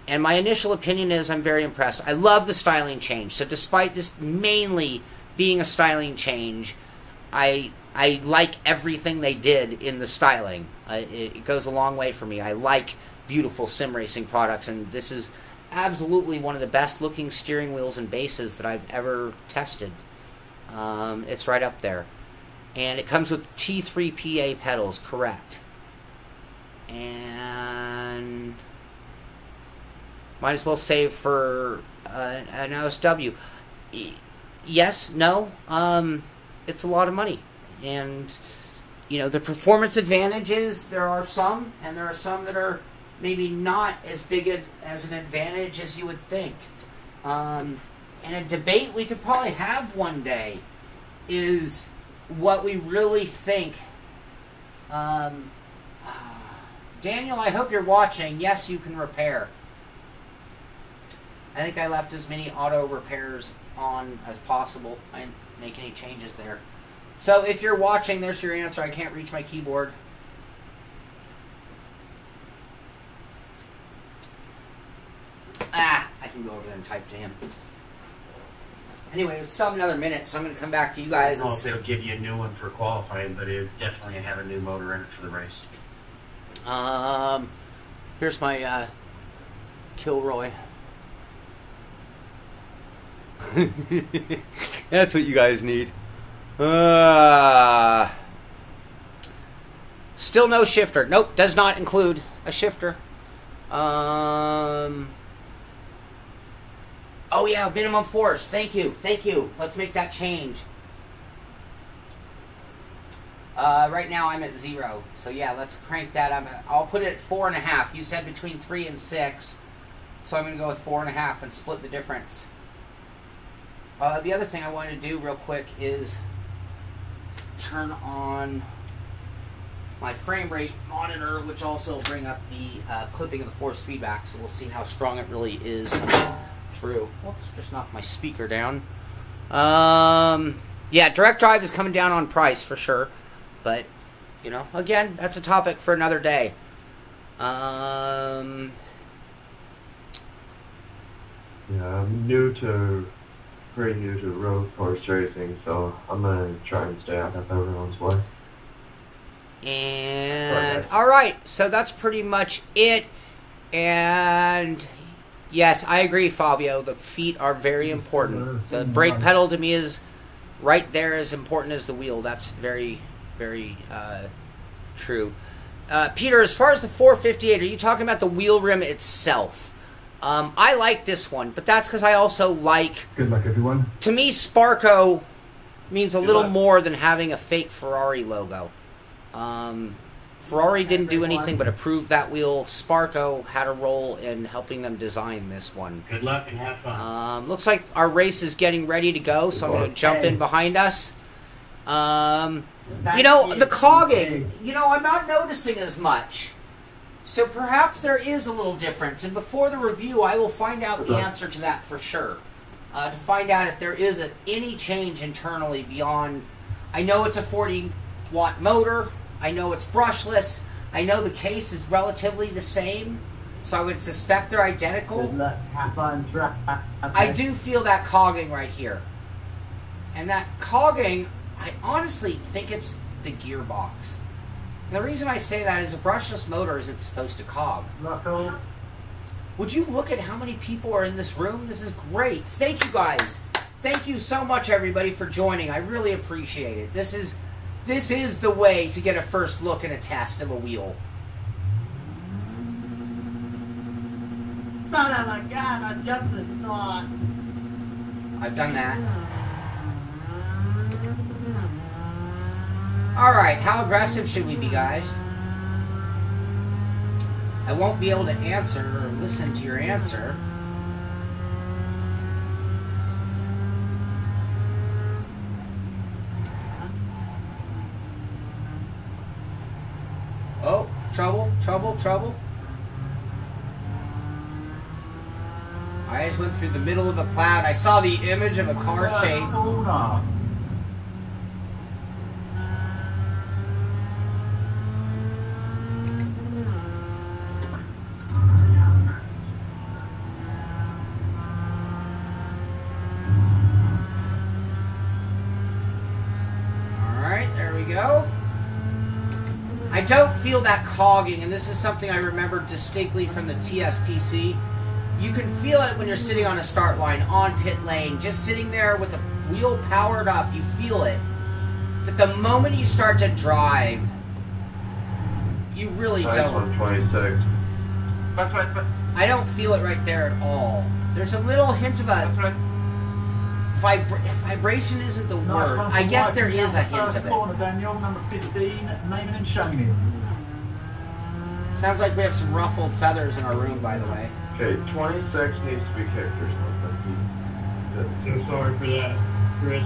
And my initial opinion is I'm very impressed. I love the styling change. So despite this mainly being a styling change, I like everything they did in the styling. It goes a long way for me. I like beautiful sim racing products, and this is absolutely one of the best looking steering wheels and bases that I've ever tested. It's right up there. And it comes with T3PA pedals, correct. And might as well save for an OSW. Yes, no, it's a lot of money. And you know, the performance advantages, there are some, and there are some that are maybe not as big as an advantage as you would think. And a debate we could probably have one day is what we really think. Daniel, I hope you're watching. Yes, you can repair. I think I left as many auto repairs on as possible. I didn't make any changes there. So if you're watching, there's your answer. I can't reach my keyboard. I can go over there and type to him. Anyway, it's still another minute, so I'm going to come back to you guys. I don't know if they'll give you a new one for qualifying, but it definitely have a new motor in it for the race. Here's my Kilroy. That's what you guys need. Still no shifter. Nope, does not include a shifter. Oh yeah, minimum force. Thank you. Let's make that change. Right now I'm at 0. So yeah, let's crank that. I'll put it at 4.5. You said between 3 and 6. So I'm going to go with 4.5 and split the difference. The other thing I wanted to do real quick is turn on my frame rate monitor, which also will bring up the clipping of the force feedback, so we'll see how strong it really is through. Whoops, just knocked my speaker down. Yeah, direct drive is coming down on price for sure, but, you know, again, that's a topic for another day. Yeah, I'm pretty new to road course racing, so I'm going to try and stay out of everyone's way. And, alright, so that's pretty much it. And, yes, I agree, Fabio. The feet are very important. The brake pedal to me is right there as important as the wheel. That's very, very true. Peter, as far as the 458, are you talking about the wheel rim itself? I like this one, but that's because I also like... Good luck, everyone. To me, Sparco means a little more than having a fake Ferrari logo. Ferrari didn't do anything but approve that wheel. Sparco had a role in helping them design this one. Good luck and have fun. Looks like our race is getting ready to go, so I'm going to jump in behind us. You know, the cogging, you know, I'm not noticing as much. So perhaps there is a little difference, and before the review, I will find out the answer to that for sure. To find out if there is any change internally beyond... I know it's a 40-watt motor. I know it's brushless. I know the case is relatively the same, so I would suspect they're identical. Good luck. Have fun. I do feel that cogging right here. And that cogging, I honestly think it's the gearbox. The reason I say that is a brushless motor isn't supposed to cog. Would you look at how many people are in this room? This is great. Thank you guys. Thank you so much, everybody, for joining. I really appreciate it. This is the way to get a first look and a test of a wheel. Oh my God, I jumped the thought. I've done that. Alright, how aggressive should we be, guys? I won't be able to answer or listen to your answer. Oh, trouble. I just went through the middle of a cloud. I saw the image of a car shape. Hold on. Alright, there we go. I don't feel that cogging, and this is something I remember distinctly from the TSPC. You can feel it when you're sitting on a start line, on pit lane, just sitting there with the wheel powered up, you feel it. But the moment you start to drive, you really don't. 126. I don't feel it right there at all. There's a little hint of a Vibration isn't the word. I guess there is a hint of it. Corner, Daniel, number 15, naming and shaming. Sounds like we have some ruffled feathers in our room, by the way. Okay, 26 needs to be kicked or something. So sorry for that, Chris.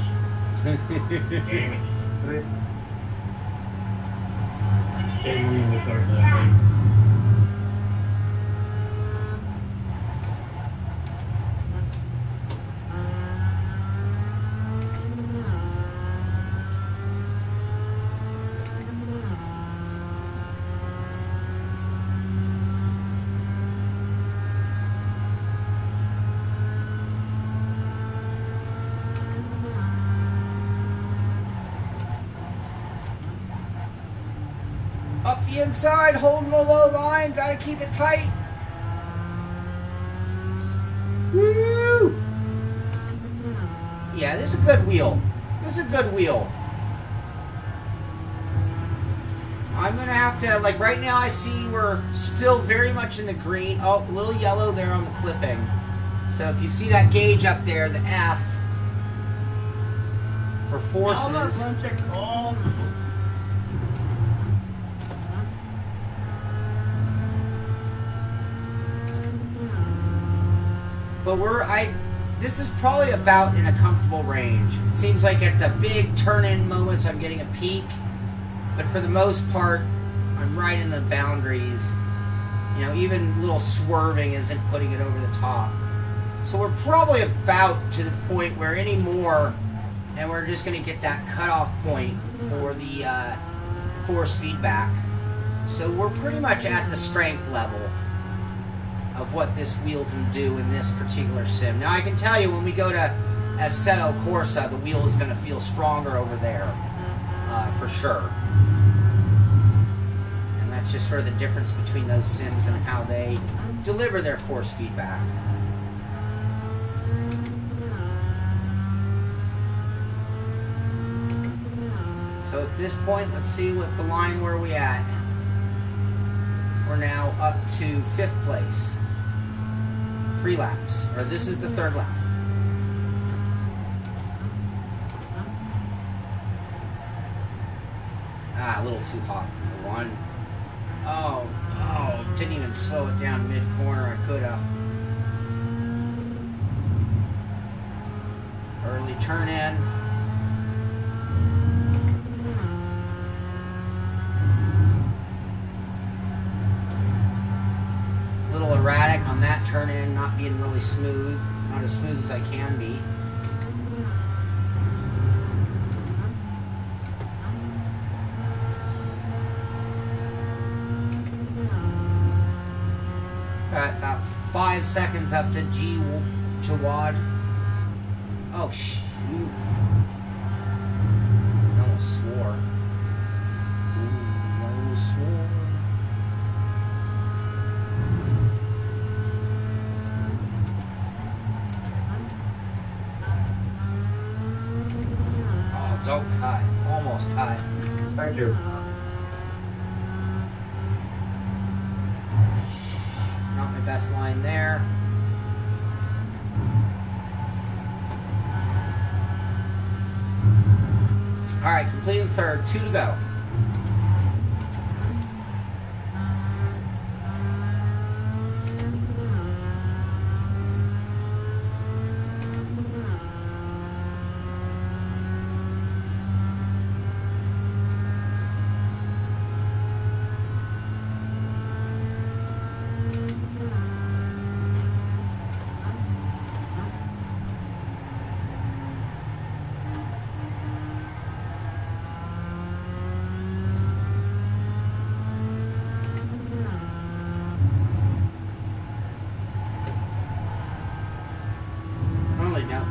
Damn it. Stay with our that. Up the inside, holding the low line, gotta keep it tight. Woo! Yeah, this is a good wheel. This is a good wheel. I'm gonna have to, like right now I see we're still very much in the green. Oh, a little yellow there on the clipping. So if you see that gauge up there, the F for forces. But this is probably about in a comfortable range. It seems like at the big turn-in moments I'm getting a peak, but for the most part, I'm right in the boundaries. You know, even little swerving isn't putting it over the top. So we're probably about to the point where any more, and we're just going to get that cutoff point for the force feedback. So we're pretty much at the strength level of what this wheel can do in this particular sim. Now I can tell you when we go to Assetto Corsa, the wheel is going to feel stronger over there, for sure. And that's just sort of the difference between those sims and how they deliver their force feedback. So at this point, let's see what the line where we at. We're now up to 5th place. 3 laps. Or this is the 3rd lap. Ah, a little too hot. 1. Oh, didn't even slow it down mid-corner. I could have. Early turn in. Erratic on that turn in, not being really smooth, not as smooth as I can be. Got about 5 seconds up to Jawad. Oh shoot. I almost swore. Ooh, I almost swore. Don't cut. Almost cut. Thank you. Not my best line there. Alright, completing 3rd. 2 to go.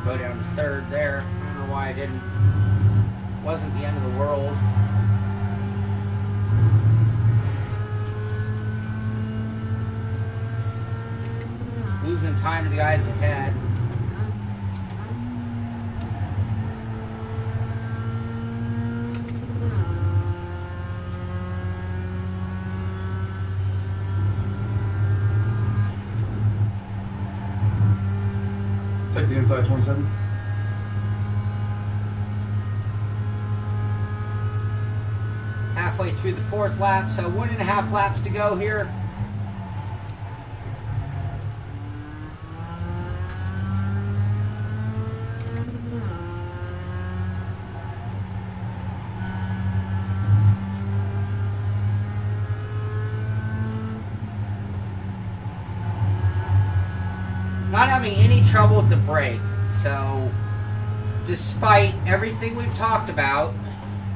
Go down to 3rd there. I don't know why I didn't. Wasn't the end of the world. Losing time to the guys ahead. Take the inside 27. Halfway through the 4th lap, so 1.5 laps to go here. Not having any trouble with the brake, so despite everything we've talked about,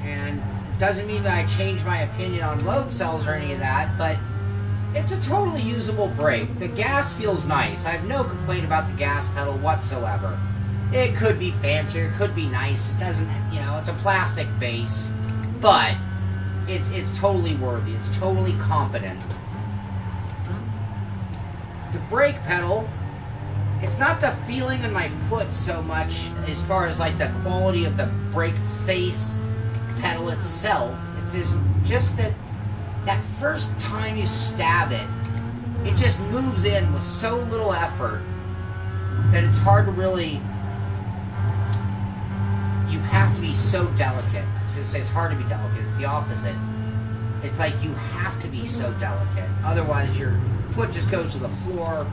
and it doesn't mean that I changed my opinion on load cells or any of that, but it's a totally usable brake. The gas feels nice. I have no complaint about the gas pedal whatsoever. It could be fancier, it could be nice. It doesn't, you know, it's a plastic base, but it's totally worthy. It's totally competent. The brake pedal, it's not the feeling in my foot so much as far as like the quality of the brake face pedal itself. It's just that first time you stab it, it just moves in with so little effort that it's hard to really, you have to be so delicate. So to say it's hard to be delicate, it's the opposite. It's like you have to be so delicate. Otherwise your foot just goes to the floor,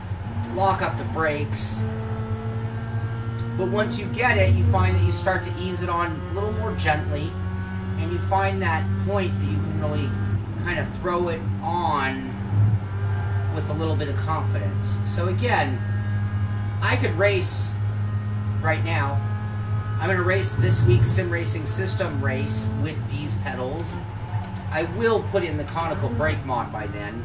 lock up the brakes. But once you get it, you find that you start to ease it on a little more gently, and you find that point that you can really kind of throw it on with a little bit of confidence. So again, I could race right now. I'm going to race this week's Sim Racing System race with these pedals. I will put in the conical brake mod by then.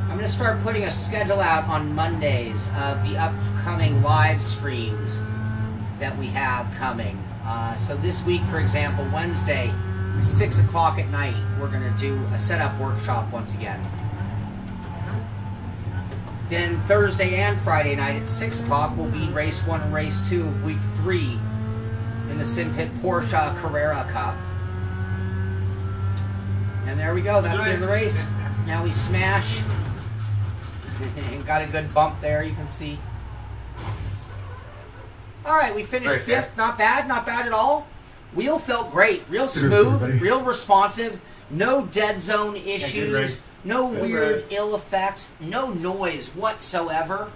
I'm going to start putting a schedule out on Mondays of the upcoming live streams that we have coming. So this week, for example, Wednesday, 6 o'clock at night, we're going to do a setup workshop once again. Then Thursday and Friday night at 6 o'clock will be race 1 and race 2 of week 3 in the Simpit Porsche Carrera Cup. And there we go, that's the end of the race. Now we smash. Got a good bump there, you can see. Alright, we finished 5th. Not bad at all. Wheel felt great. Real smooth, real responsive. No dead zone issues. No weird ill effects. No noise whatsoever.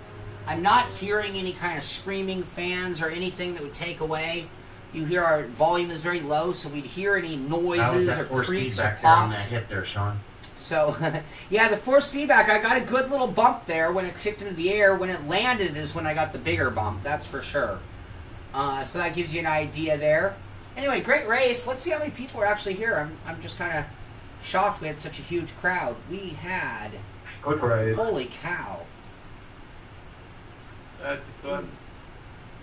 I'm not hearing any kind of screaming fans or anything that would take away. You hear our volume is very low, so we'd hear any noises or creaks or pops. Hit there, Shaun. So, yeah, the force feedback, I got a good little bump there when it kicked into the air. When it landed is when I got the bigger bump, that's for sure. So that gives you an idea there. Anyway, great race. Let's see how many people are actually here. I'm just kind of shocked we had such a huge crowd. We had... Good race. Holy cow. That's good.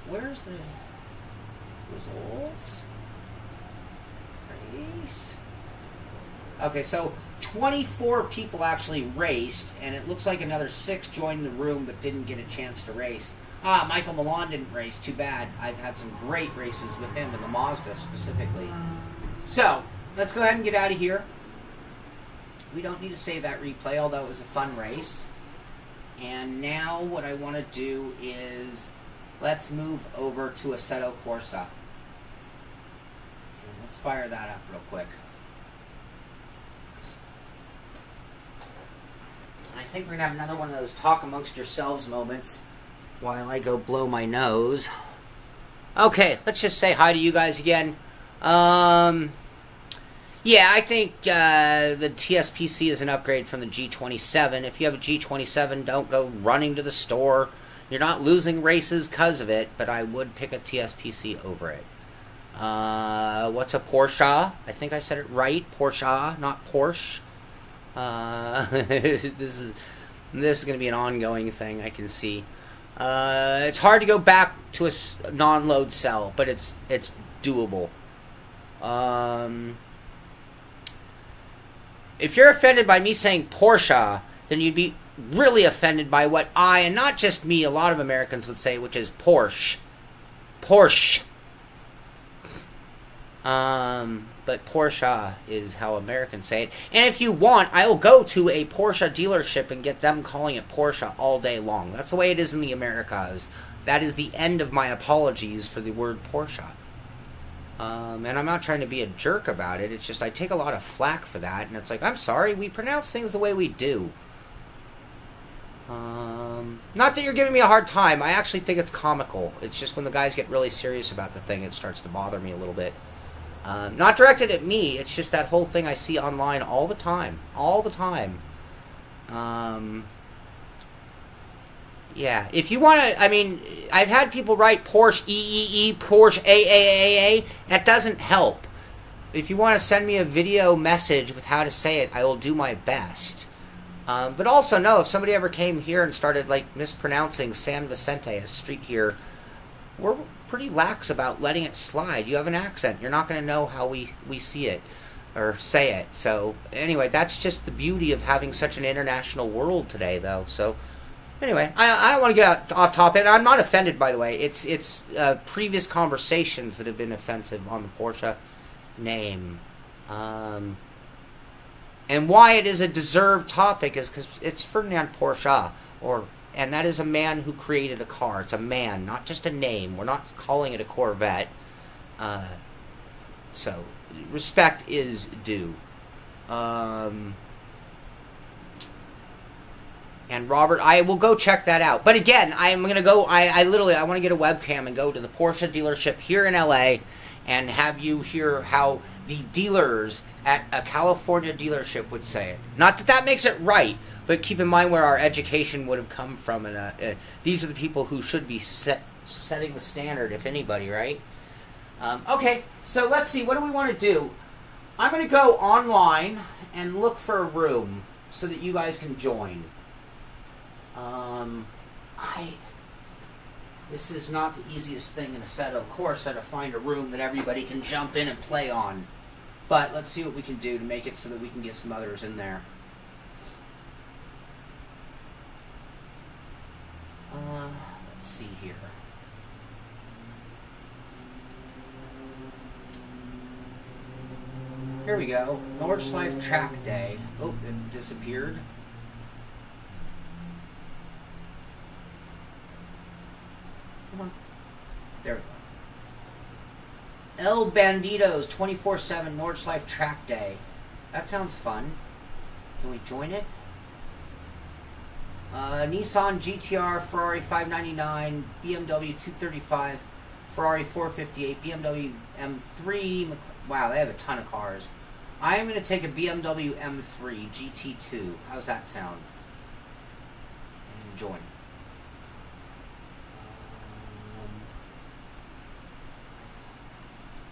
Where's the results? Race. Okay, so 24 people actually raced, and it looks like another 6 joined the room but didn't get a chance to race. Michael Milan didn't race. Too bad. I've had some great races with him in the Mazda specifically. So, let's go ahead and get out of here. We don't need to save that replay, although it was a fun race. And now what I want to do is let's move over to Assetto Corsa. And let's fire that up real quick. I think we're going to have another one of those talk amongst yourselves moments while I go blow my nose. Okay, let's just say hi to you guys again. Yeah, I think the TSPC is an upgrade from the G27. If you have a G27, don't go running to the store. You're not losing races because of it, but I would pick a TSPC over it. What's a Porsche? I think I said it right. Porsche, not Porsche. This is going to be an ongoing thing, I can see. It's hard to go back to a non-load cell, but it's doable. If you're offended by me saying Porsche, then you'd be really offended by what I, and not just me, a lot of Americans would say, which is Porsche. Porsche. But Porsche is how Americans say it. And if you want, I'll go to a Porsche dealership and get them calling it Porsche all day long. That's the way it is in the Americas. that is the end of my apologies for the word Porsche. And I'm not trying to be a jerk about it. It's just I take a lot of flack for that. And it's like, I'm sorry, we pronounce things the way we do. Not that you're giving me a hard time. I actually think it's comical. It's just when the guys get really serious about the thing, it starts to bother me a little bit. Not directed at me. It's just that whole thing I see online all the time. All the time. Yeah. If you want to, I mean, I've had people write Porsche EEE, Porsche AAAA. That doesn't help. If you want to send me a video message with how to say it, I will do my best. But also know, if somebody ever came here and started, like, mispronouncing San Vicente, a street here, we're pretty lax about letting it slide. You have an accent. You're not going to know how we see it or say it. So, anyway, that's just the beauty of having such an international world today, though. So, anyway, I don't want to get off topic. I'm not offended, by the way. It's previous conversations that have been offensive on the Porsche name. And why it is a deserved topic is because it's Ferdinand Porsche, and that is a man who created a car. It's a man, not just a name. We're not calling it a Corvette. So, respect is due. And Robert, I will go check that out. But again, I'm going to go, I want to get a webcam and go to the Porsche dealership here in LA and have you hear how the dealers at a California dealership would say it. Not that that makes it right, but keep in mind where our education would have come from. And these are the people who should be setting the standard, if anybody, right? Okay, so let's see. What do we want to do? I'm going to go online and look for a room so that you guys can join. This is not the easiest thing in a set, of course, to find a room that everybody can jump in and play on. But let's see what we can do to make it so that we can get some others in there. Let's see here. Here we go. Nordschleife Track Day. Oh, it disappeared. Come on. There we go. El Bandidos 24/7 Nordschleife Track Day. That sounds fun. Can we join it? Nissan GTR, Ferrari 599, BMW 235, Ferrari 458, BMW M3. Wow, they have a ton of cars. I am going to take a BMW M3 GT2. How's that sound? And join.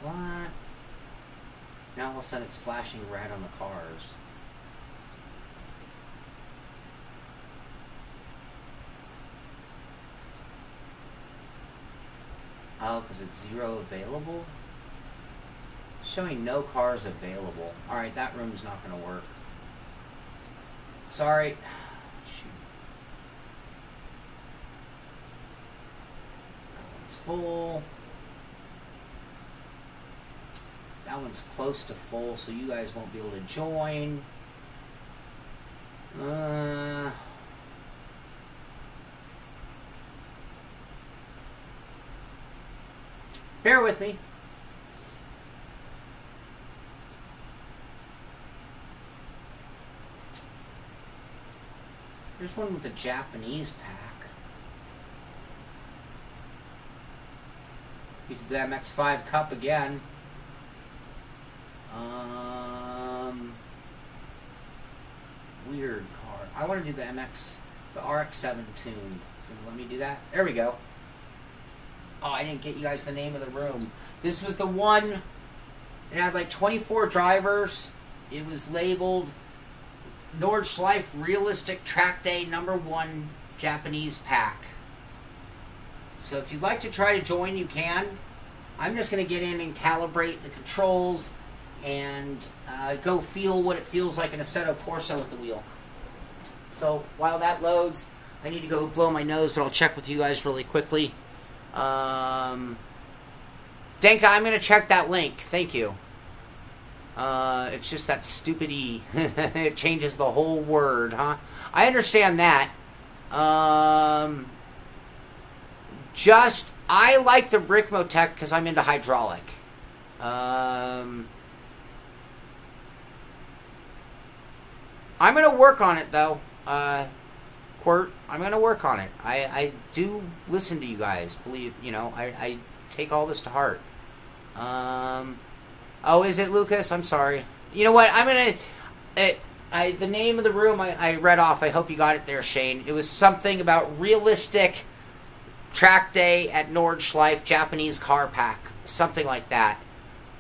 What? Now all of a sudden it's flashing red on the cars. Oh, because it's 0 available? It's showing no cars available. Alright, that room's not going to work. Sorry. Shoot. That one's full. That one's close to full, so you guys won't be able to join. Bear with me. There's one with the Japanese pack. We did the MX-5 Cup again. Weird car. I want to do the RX-7 tune. So let me do that. There we go. Oh, I didn't get you guys the name of the room. This was the one. It had like 24 drivers. It was labeled Nordschleife Realistic Track Day #1 Japanese Pack. So if you'd like to try to join, you can. I'm just going to get in and calibrate the controls and go feel what it feels like in a Assetto Corsa with the wheel. So while that loads, I need to go blow my nose, but I'll check with you guys really quickly. Danka, I'm going to check that link. Thank you. It's just that stupid E. It changes the whole word, huh? I understand that. I like the Brickmotech because I'm into hydraulic. I'm going to work on it, though. Quirt, I'm going to work on it. I do listen to you guys. Believe, I take all this to heart. Oh, is it Lucas? I'm sorry. You know what? I'm going to... the name of the room I read off, I hope you got it there, Shane. It was something about realistic track day at Nordschleife, Japanese car pack. Something like that.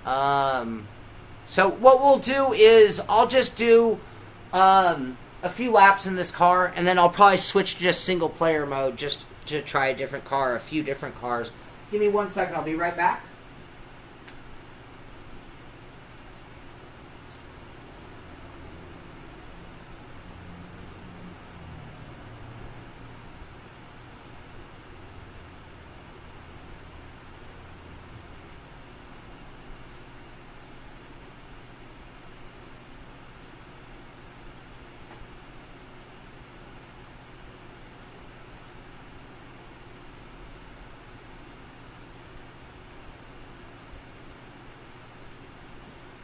So what we'll do is I'll just do a few laps in this car, and then I'll probably switch to just single player mode just to try a different car, a few different cars. Give me 1 second. I'll be right back.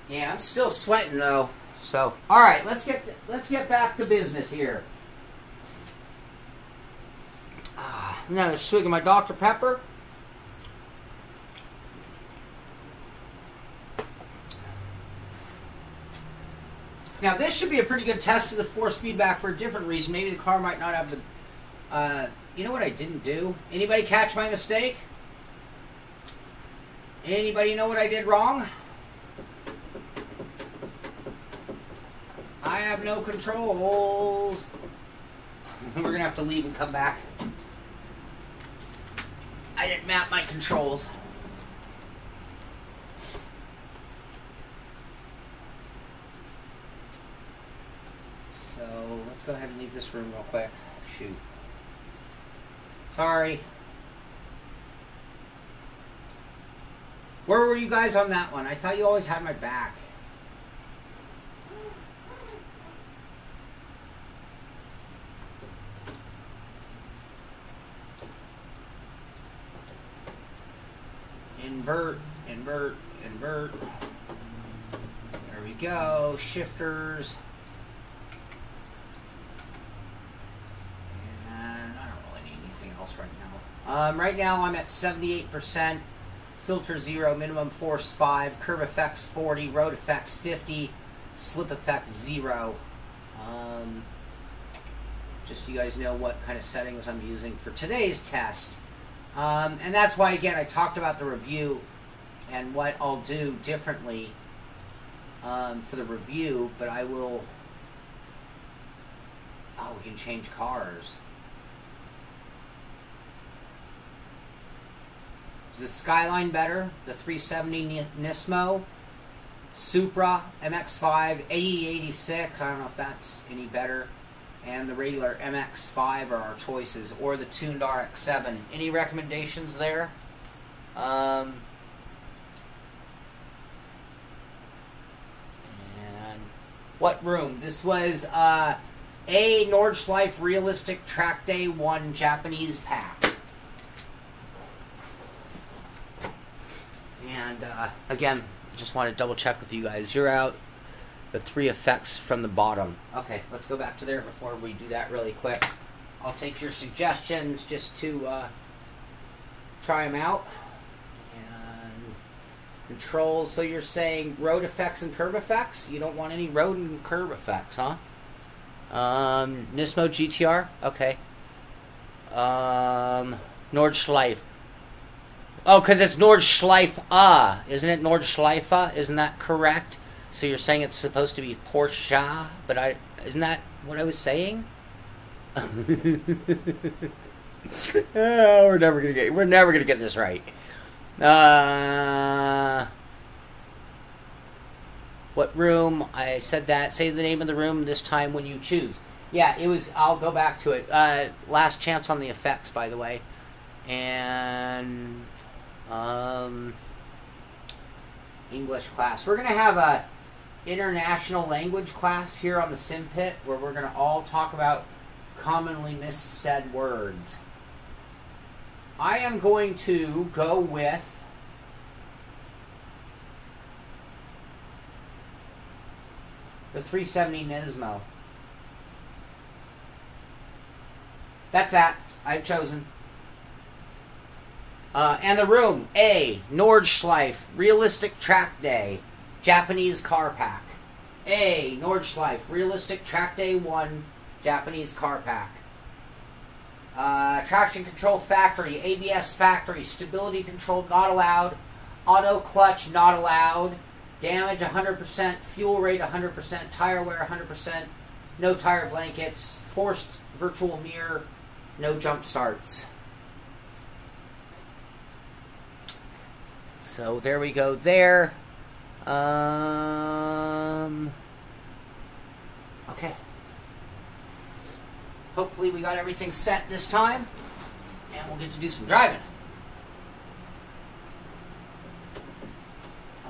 Yeah, I'm still sweating though. So, all right, let's get back to business here. Another swig of my Dr. Pepper. Now, this should be a pretty good test of the force feedback for a different reason. Maybe the car might not have the... you know what I didn't do? Anybody catch my mistake? Anybody know what I did wrong? I have no controls. We're going to have to leave and come back. I didn't map my controls. So, let's go ahead and leave this room real quick. Shoot. Sorry. Where were you guys on that one? I thought you always had my back. Invert, invert, invert. There we go. Shifters. And I don't really need anything else right now. Right now I'm at 78%. Filter 0, minimum force 5, curb effects 40, road effects 50, slip effects 0. Just so you guys know what kind of settings I'm using for today's test. And that's why, again, I talked about the review and what I'll do differently for the review, but I will... Oh, we can change cars. Is the Skyline better? The 370 Nismo, Supra, MX-5, AE86, I don't know if that's any better, and the regular MX-5 are our choices, or the tuned RX-7. Any recommendations there? And what room? This was a Nordschleife Realistic Track Day 1 Japanese pack. And again, just want to double check with you guys. Zero out the 3 effects from the bottom. Okay, let's go back to there before we do that really quick. I'll take your suggestions just to try them out. And controls. So you're saying road effects and curb effects? You don't want any road and curb effects, huh? Nismo GTR? Okay. Nordschleife. Oh, because it's Nordschleife, isn't it Nordschleife? Isn't that correct? So you're saying it's supposed to be Porsche, but isn't that what I was saying? We're never gonna get this right. What room? I said that. Say the name of the room this time when you choose. Yeah, it was. I'll go back to it. Last chance on the effects, by the way, and. English class. We're going to have a international language class here on the Simpit where we're going to all talk about commonly missaid words. I am going to go with the 370 Nismo. That's that. I've chosen. And the room, A, Nordschleife, Realistic Track Day, Japanese Car Pack. A, Nordschleife, Realistic Track Day 1, Japanese Car Pack. Traction Control Factory, ABS Factory, Stability Control not allowed, Auto Clutch not allowed, Damage 100%, Fuel Rate 100%, Tire Wear 100%, no tire blankets, Forced Virtual Mirror, no jump starts. So there we go there. Okay. Hopefully we got everything set this time, and we'll get to do some driving.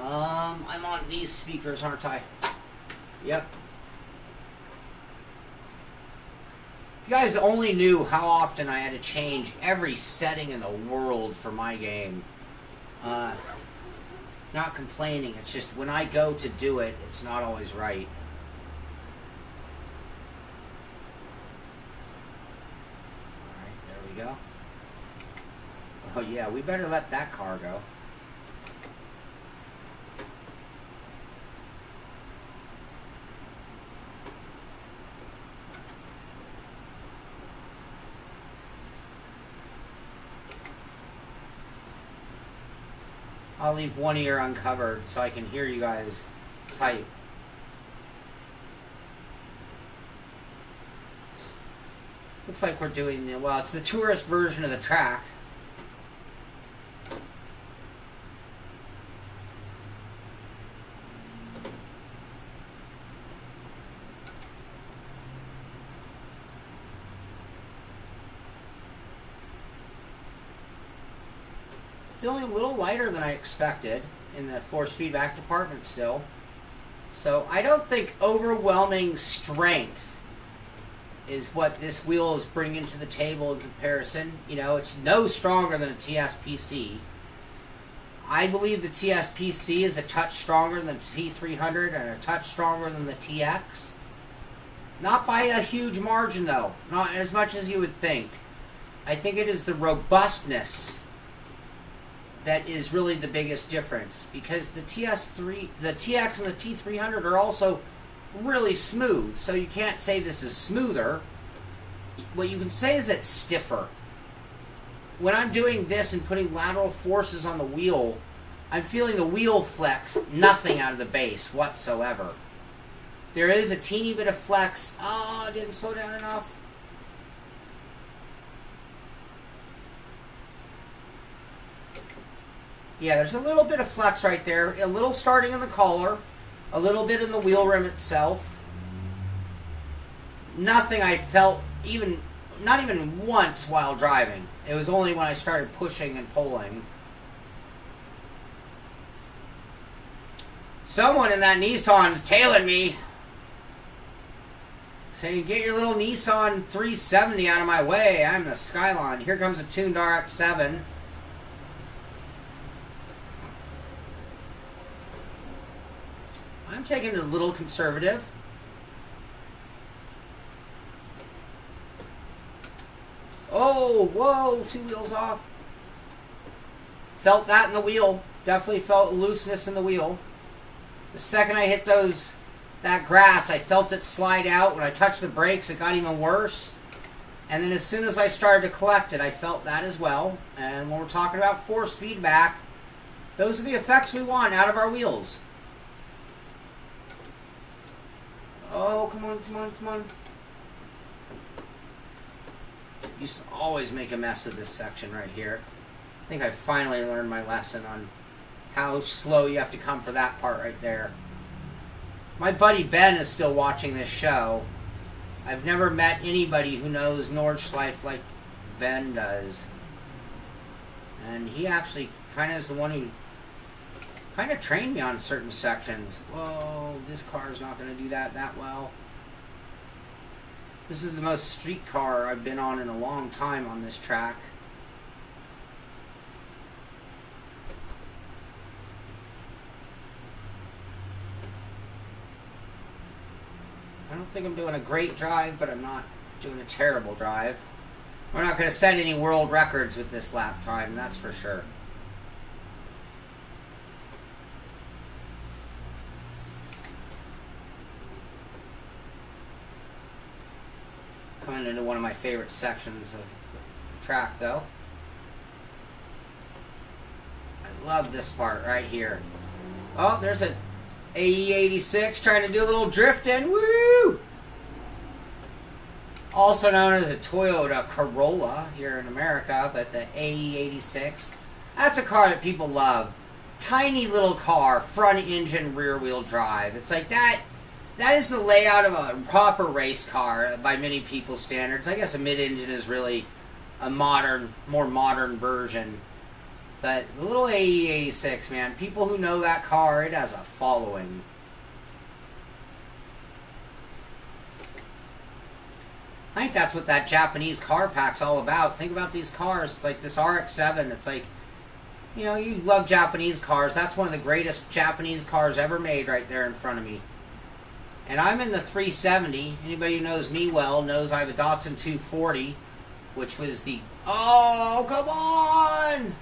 I'm on these speakers, aren't I? Yep. If you guys only knew how often I had to change every setting in the world for my game. Not complaining, it's just when I go to do it, it's not always right. Alright, there we go. Oh yeah, we better let that car go. I'll leave one ear uncovered so I can hear you guys type. Looks like we're doing, well, it's the tourist version of the track. Feeling a little lighter than I expected in the force feedback department still. So I don't think overwhelming strength is what this wheel is bringing to the table in comparison. You know, it's no stronger than a TSPC. I believe the TSPC is a touch stronger than the T300 and a touch stronger than the TX. Not by a huge margin though, not as much as you would think. I think it is the robustness that is really the biggest difference, because the TX and the T300 are also really smooth, so you can't say this is smoother. What you can say is it's stiffer. When I'm doing this and putting lateral forces on the wheel, I'm feeling the wheel flex nothing out of the base whatsoever. There is a teeny bit of flex. Oh, I didn't slow down enough. Yeah, there's a little bit of flex right there. A little starting in the collar. A little bit in the wheel rim itself. Nothing I felt, not even once while driving. It was only when I started pushing and pulling. Someone in that Nissan is tailing me. Saying, get your little Nissan 370 out of my way. I'm the Skyline. Here comes a tuned RX-7. I'm taking it a little conservative. Oh, whoa, 2 wheels off. Felt that in the wheel. Definitely felt looseness in the wheel. The second I hit that grass, I felt it slide out. When I touched the brakes, it got even worse. And then as soon as I started to collect it, I felt that as well. And when we're talking about force feedback, those are the effects we want out of our wheels. Oh, come on, come on, come on. Used to always make a mess of this section right here. I think I finally learned my lesson on how slow you have to come for that part right there. My buddy Ben is still watching this show. I've never met anybody who knows Nordschleife like Ben does. And he actually kind of is the one who kind of trained me on certain sections. Whoa, this car is not going to do that well. This is the most street car I've been on in a long time on this track. think I'm doing a great drive, but I'm not doing a terrible drive. We're not going to set any world records with this lap time, that's for sure. Coming into one of my favorite sections of the track, though. I love this part right here. Oh, there's a AE86 trying to do a little drifting. Woo! Also known as a Toyota Corolla here in America, but the AE86. That's a car that people love. Tiny little car, front engine, rear wheel drive. It's like that. That is the layout of a proper race car by many people's standards. I guess a mid-engine is really a modern, more modern version. But the little AE86, man, people who know that car, it has a following. I think that's what that Japanese car pack's all about. Think about these cars, like this RX-7. It's like, you know, you love Japanese cars. That's one of the greatest Japanese cars ever made right there in front of me. And I'm in the 370. Anybody who knows me well knows I have a Datsun 240, which was the... Oh, come on!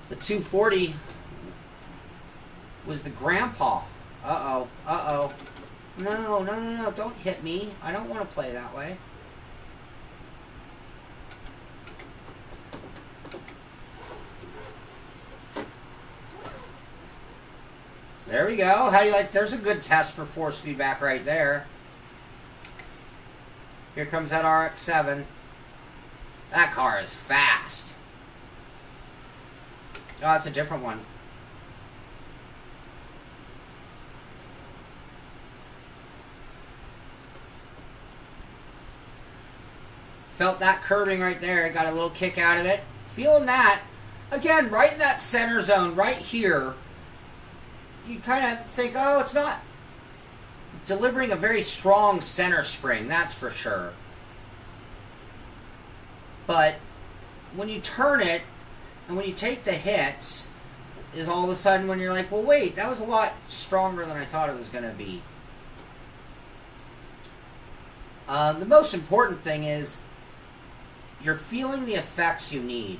The 240 was the grandpa. Uh-oh, uh-oh. No, no, no, no, don't hit me. I don't want to play that way. There we go. How do you like... There's a good test for force feedback right there. Here comes that RX-7. That car is fast. Oh, it's a different one. Felt that curving right there. Got a little kick out of it. Feeling that. Again, right in that center zone, right here. You kind of think, oh, it's not delivering a very strong center spring, that's for sure. But when you turn it, and when you take the hits, is all of a sudden when you're like, well, wait, that was a lot stronger than I thought it was going to be. The most important thing is you're feeling the effects you need.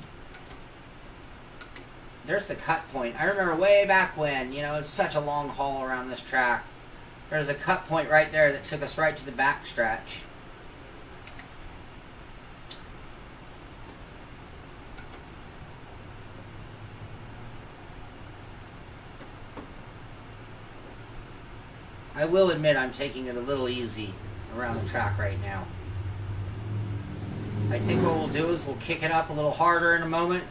There's the cut point. I remember way back when, you know, it's such a long haul around this track. There's a cut point right there that took us right to the back stretch. I will admit I'm taking it a little easy around the track right now. I think what we'll do is we'll kick it up a little harder in a moment.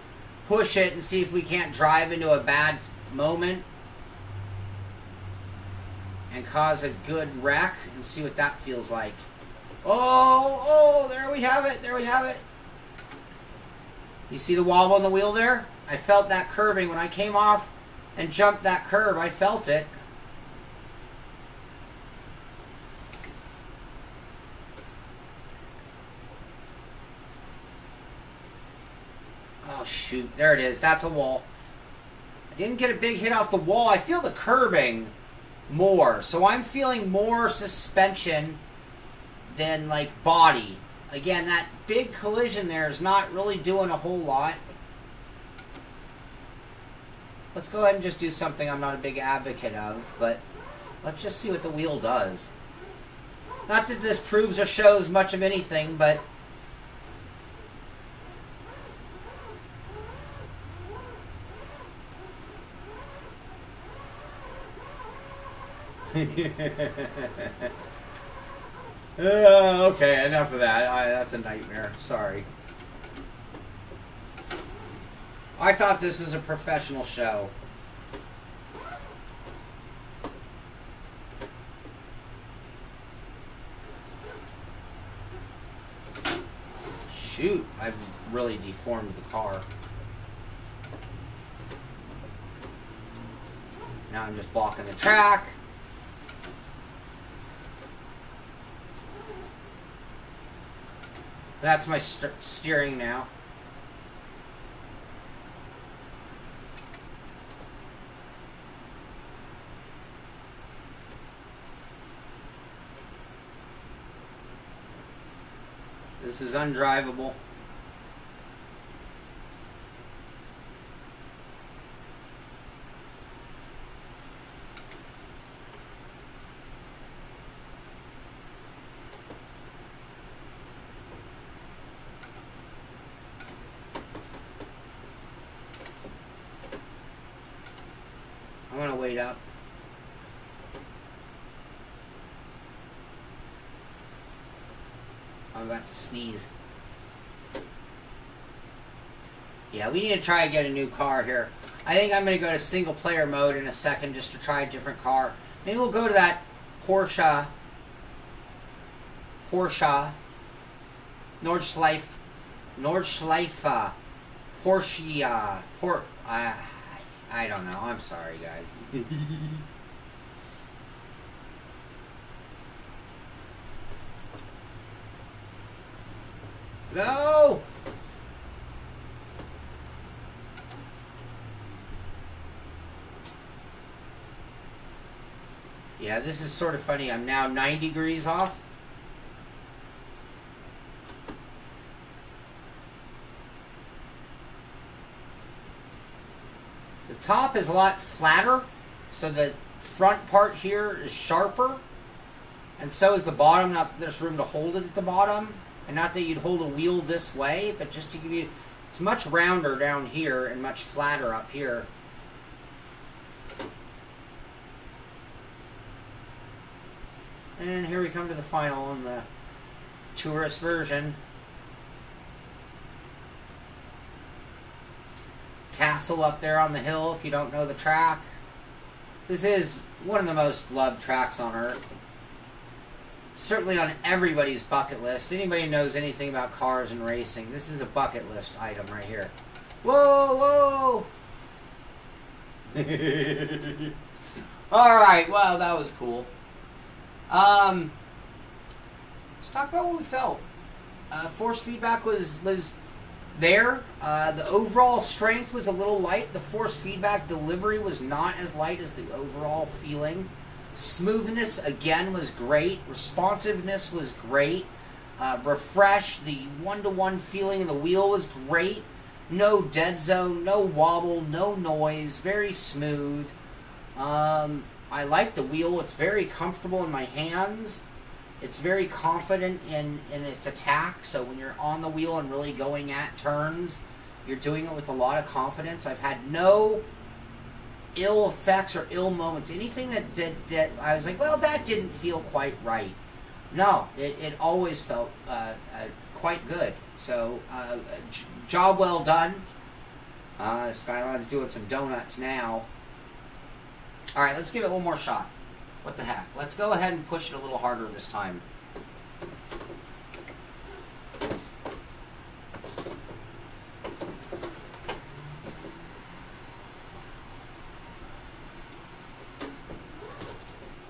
Push it and see if we can't drive into a bad moment and cause a good wreck and see what that feels like. Oh, there we have it, there we have it. You see the wobble on the wheel there? I felt that curving when I came off and jumped that curve. I felt it. Oh, shoot. There it is. That's a wall. I didn't get a big hit off the wall. I feel the curbing more. So I'm feeling more suspension than, like, body. Again, that big collision there is not really doing a whole lot. Let's go ahead and just do something I'm not a big advocate of, but let's just see what the wheel does. Not that this proves or shows much of anything, but... okay, enough of that. That's a nightmare. Sorry. I thought this was a professional show. Shoot, I've really deformed the car. Now I'm just blocking the track. That's my steering now. This is undrivable. I'm gonna wait up. I'm about to sneeze. Yeah, we need to try and get a new car here. I think I'm going to go to single player mode in a second just to try a different car. Maybe we'll go to that Porsche Nordschleife, Porsche, I don't know. I'm sorry, guys. Go! Yeah, this is sort of funny. I'm now 9 degrees off. The top is a lot flatter, so the front part here is sharper, and so is the bottom. Not that there's room to hold it at the bottom, and not that you'd hold a wheel this way, but just to give you, it's much rounder down here and much flatter up here. And here we come to the final in the tourist version. Castle up there on the hill if you don't know the track. This is one of the most loved tracks on Earth. Certainly on everybody's bucket list. Anybody who knows anything about cars and racing, this is a bucket list item right here. Whoa, whoa! Alright, well, that was cool. Let's talk about what we felt. Force feedback was there. The overall strength was a little light. The force feedback delivery was not as light as the overall feeling. Smoothness, again, was great. Responsiveness was great. Refresh, the one-to-one feeling of the wheel was great. No dead zone, no wobble, no noise. Very smooth. I like the wheel. It's very comfortable in my hands. It's very confident in its attack. So when you're on the wheel and really going at turns, you're doing it with a lot of confidence. I've had no ill effects or ill moments. Anything that I was like, well, that didn't feel quite right. No, it always felt quite good. So job well done. Skyline's doing some donuts now. All right, let's give it one more shot. What the heck? Let's go ahead and push it a little harder this time.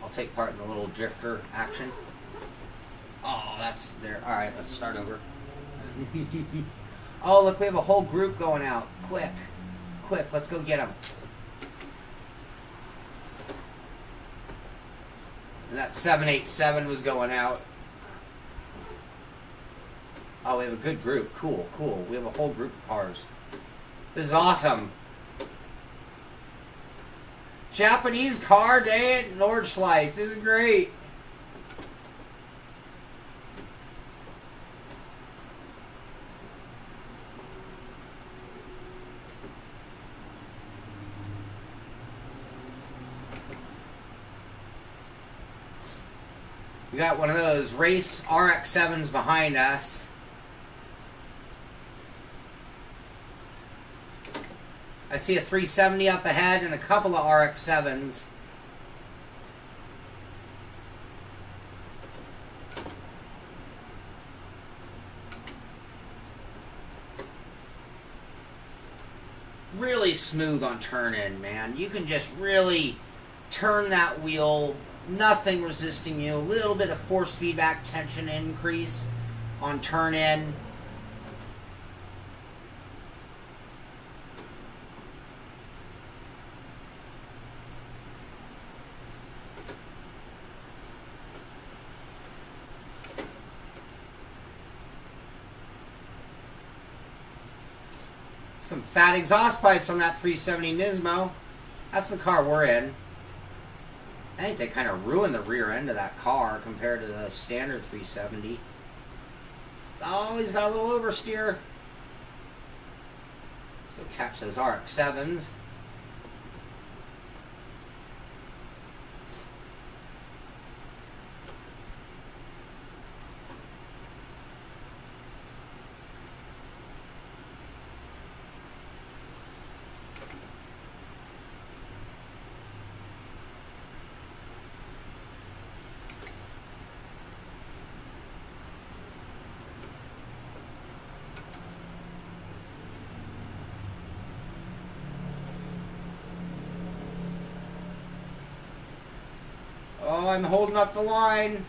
I'll take part in the little drifter action. Oh, that's there. All right, let's start over. Oh, look, we have a whole group going out. Quick, quick, let's go get them. And that 787 was going out. Oh, we have a good group. Cool, cool. We have a whole group of cars. This is awesome. Japanese car day at Nordschleife. This is great. We got one of those race RX-7s behind us. I see a 370 up ahead and a couple of RX-7s. Really smooth on turn-in, man. You can just really turn that wheel. Nothing resisting you. A little bit of force feedback tension increase on turn-in. Some fat exhaust pipes on that 370 Nismo. That's the car we're in. I think they kind of ruined the rear end of that car compared to the standard 370. Oh, he's got a little oversteer. Let's go catch those RX-7s. Oh, I'm holding up the line.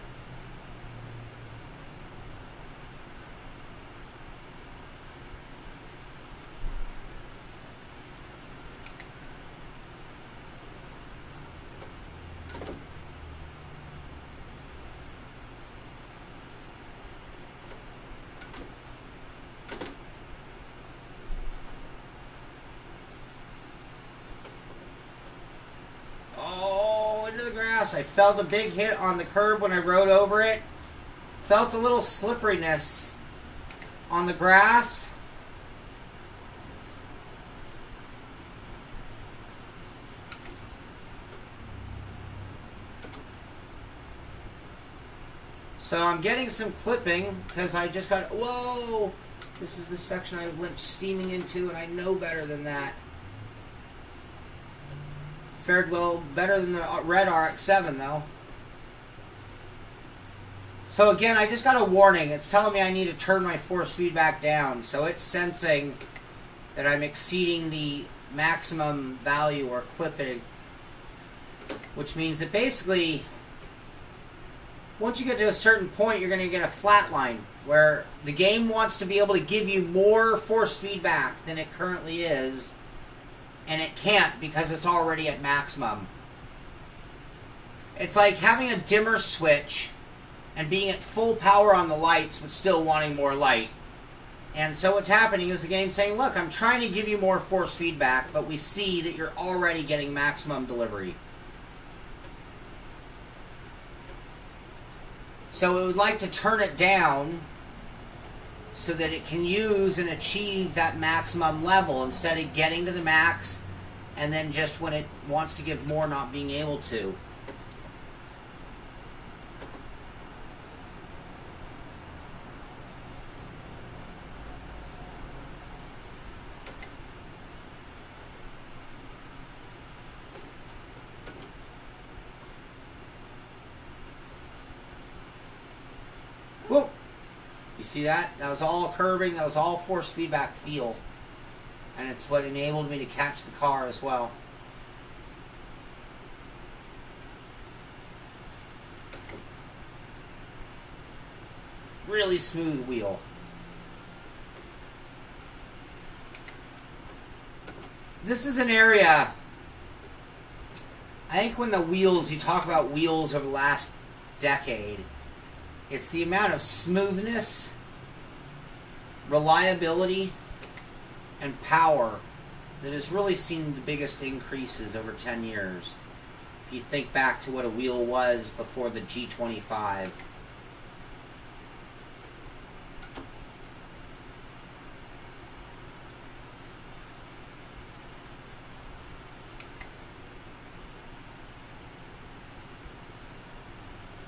I felt a big hit on the curb when I rode over it. Felt a little slipperiness on the grass. So I'm getting some clipping because I just got, whoa! This is the section I went steaming into, and I know better than that. Fared well, better than the red RX-7 though. So again, I just got a warning. It's telling me I need to turn my force feedback down. So it's sensing that I'm exceeding the maximum value or clipping. Which means that basically, once you get to a certain point, you're going to get a flat line. Where the game wants to be able to give you more force feedback than it currently is. And it can't because it's already at maximum. It's like having a dimmer switch and being at full power on the lights but still wanting more light. And so what's happening is the game's saying, look, I'm trying to give you more force feedback, but we see that you're already getting maximum delivery. So it would like to turn it down so that it can use and achieve that maximum level instead of getting to the max and then just when it wants to give more not being able to. Whoa! You see that? That was all curbing, that was all force feedback feel. And it's what enabled me to catch the car as well. Really smooth wheel. This is an area, I think when the wheels, you talk about wheels over the last decade, it's the amount of smoothness, reliability, and power that has really seen the biggest increases over 10 years. If you think back to what a wheel was before the G25.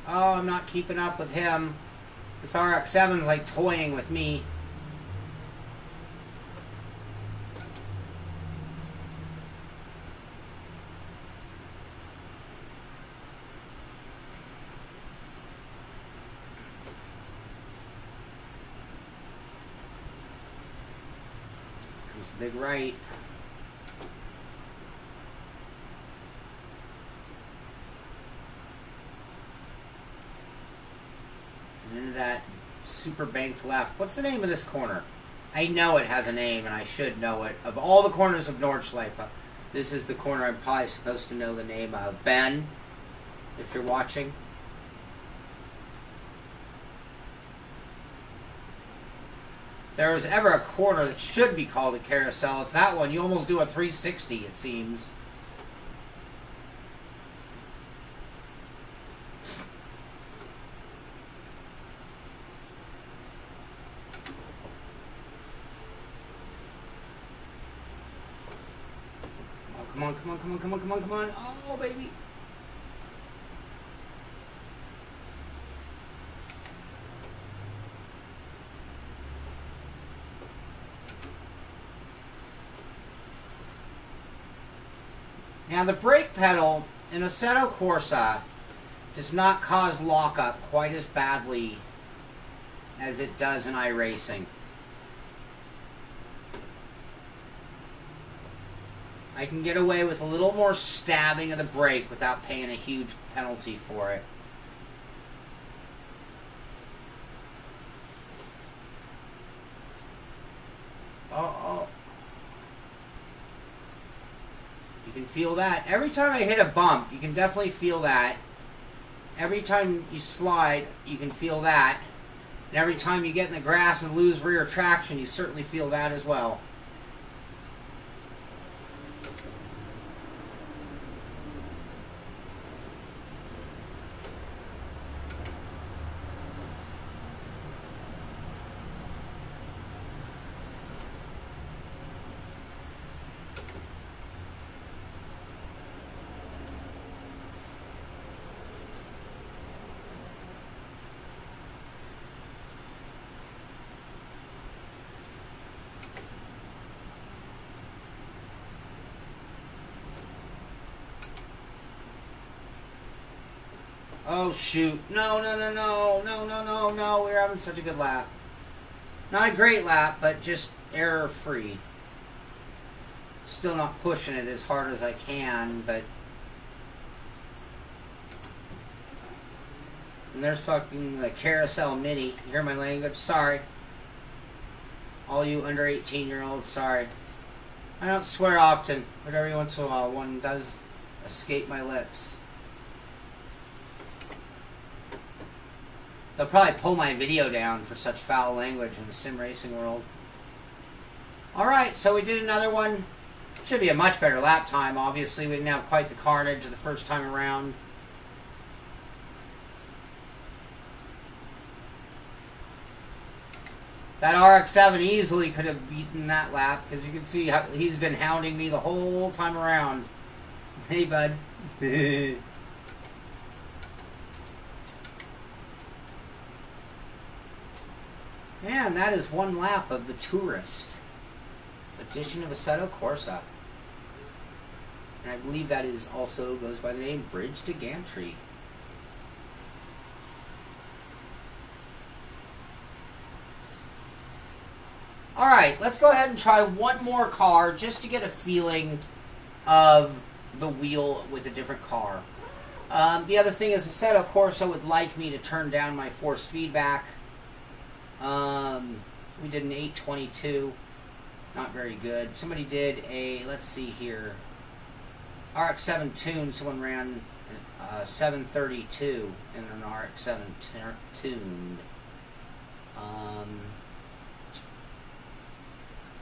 Oh, I'm not keeping up with him. This RX-7's like toying with me. Big right. And into that super banked left. What's the name of this corner? I know it has a name and I should know it. Of all the corners of Nordschleife, this is the corner I'm probably supposed to know the name of. Ben, if you're watching. there was ever a corner that should be called a carousel, it's that one. You almost do a 360, it seems. Oh, come on, come on, come on, come on, come on, come on. Oh, baby. Now the brake pedal in Assetto Corsa does not cause lockup quite as badly as it does in iRacing. I can get away with a little more stabbing of the brake without paying a huge penalty for it. Oh. You can feel that. Every time I hit a bump, you can definitely feel that. Every time you slide, you can feel that. And every time you get in the grass and lose rear traction, you certainly feel that as well. Oh shoot. No, no, no, no, no, no, no, no. We're having such a good lap. Not a great lap, but just error-free. Still not pushing it as hard as I can, but... And there's fucking the Carousel Mini. You hear my language? Sorry. All you under 18-year-olds, sorry. I don't swear often, but every once in a while one does escape my lips. They'll probably pull my video down for such foul language in the sim racing world. Alright, so we did another one. Should be a much better lap time, obviously. We didn't have quite the carnage the first time around. That RX-7 easily could have beaten that lap, because you can see how he's been hounding me the whole time around. Hey, bud. And that is one lap of the Tourist edition of Assetto Corsa. And I believe that is also goes by the name Bridge to Gantry. Alright, let's go ahead and try one more car just to get a feeling of the wheel with a different car. The other thing is Assetto Corsa would like me to turn down my force feedback. We did an 822, not very good. Somebody did a, let's see here, RX-7 tuned. Someone ran 732 in an RX-7 tuned.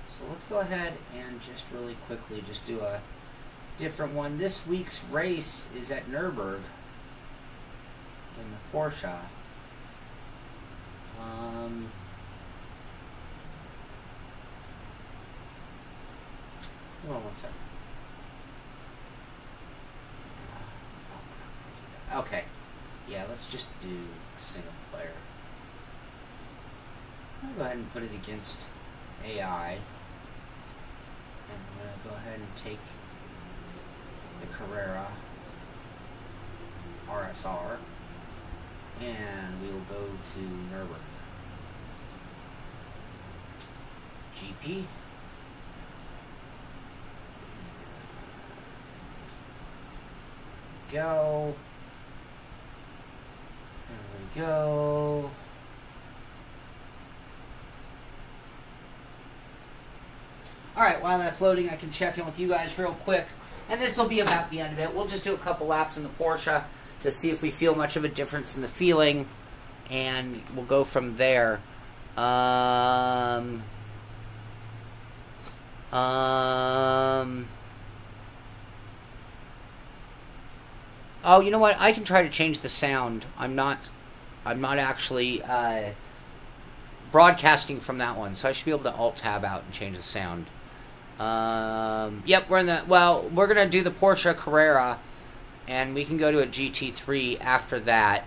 So let's go ahead and just really quickly just do a different one. This week's race is at Nürburgring in the Porsche. Hold on one second. Okay. Yeah, let's just do a single player. I'll go ahead and put it against AI. And I'm going to go ahead and take the Carrera RSR. And we will go to Nürburgring. GP. Go. There we go. Alright, while that's loading, I can check in with you guys real quick. And this will be about the end of it. We'll just do a couple laps in the Porsche to see if we feel much of a difference in the feeling. And we'll go from there. Oh, you know what? I can try to change the sound. I'm not actually broadcasting from that one, so I should be able to Alt-Tab out and change the sound. Yep, we're in the... Well, we're going to do the Porsche Carrera, and we can go to a GT3 after that.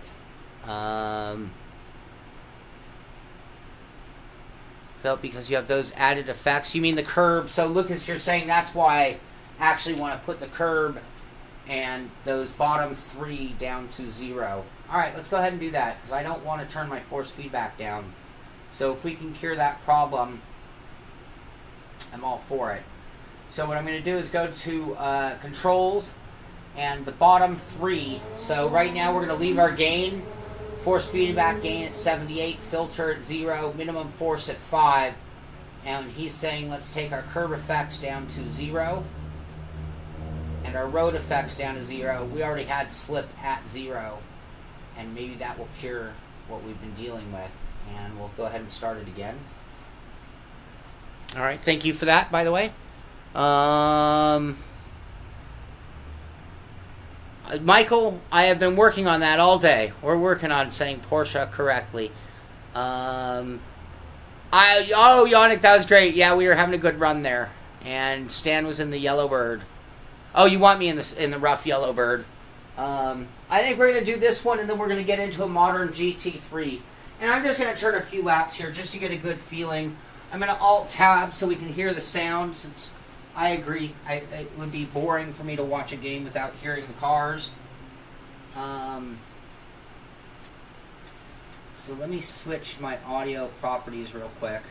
Felt because you have those added effects. You mean the curb. So, Lucas, you're saying that's why I actually want to put the curb and those bottom 3 down to 0. Alright, let's go ahead and do that, because I don't want to turn my force feedback down. So if we can cure that problem, I'm all for it. So what I'm going to do is go to controls and the bottom 3. So right now we're going to leave our gain, force feedback gain at 78, filter at 0, minimum force at 5. And he's saying let's take our curb effects down to 0. And our road effects down to 0. We already had slip at 0. And maybe that will cure what we've been dealing with. And we'll go ahead and start it again. Alright, thank you for that, by the way. Michael, I have been working on that all day. We're working on saying Porsche correctly. Oh, Yannick, that was great. Yeah, we were having a good run there. And Stan was in the Yellowbird. Oh, you want me in the rough Yellowbird. I think we're going to do this one, and then we're going to get into a modern GT3. And I'm just going to turn a few laps here just to get a good feeling. I'm going to Alt-Tab so we can hear the sound, since I agree. It would be boring for me to watch a game without hearing the cars. So let me switch my audio properties real quick.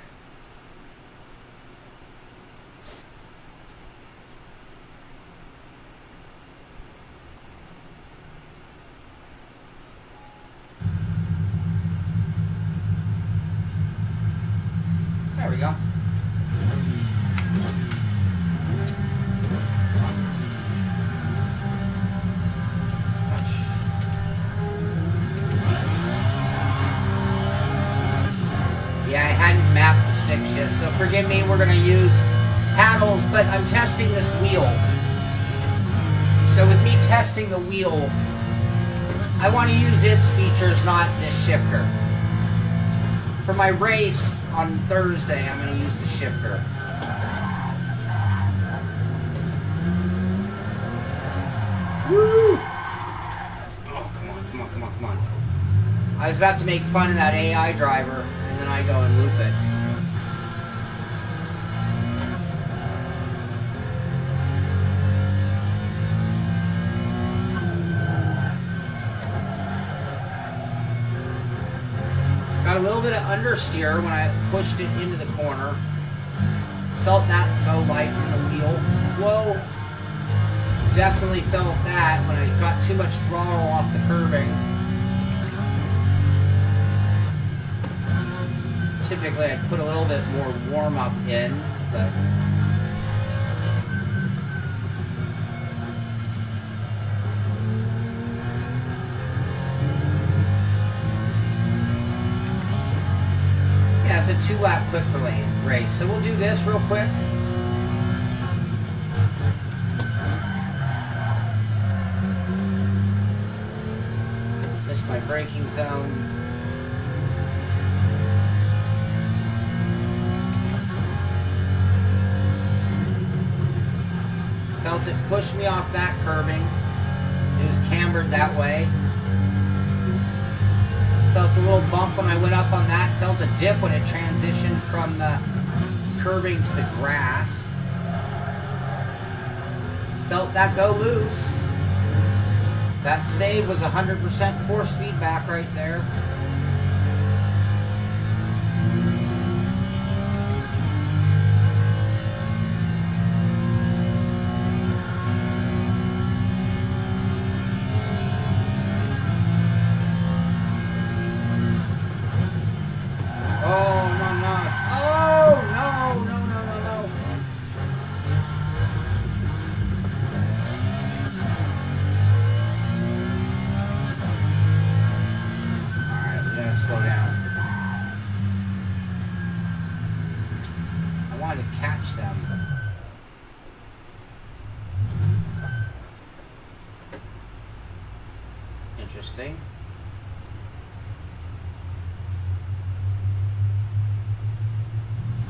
There we go. Yeah, I hadn't mapped the stick shift, so forgive me, we're going to use paddles, but I'm testing this wheel. So with me testing the wheel, I want to use its features, not this shifter. For my race on Thursday, I'm going to use the shifter. Woo! Oh, come on, come on, come on, come on. I was about to make fun of that AI driver, and then I go and loop it. Got a little bit of understeer when I pushed it into the corner. Felt that go light in the wheel. Whoa! Definitely felt that when I got too much throttle off the curbing. Typically I'd put a little bit more warm-up in, but... yeah, it's a 2-lap quick race. So we'll do this real quick. Missed my braking zone. Felt it push me off that curbing. It was cambered that way. Felt a little bump when I went up on that. Felt a dip when it transitioned from the curbing to the grass. Felt that go loose. That save was 100% force feedback right there. interesting.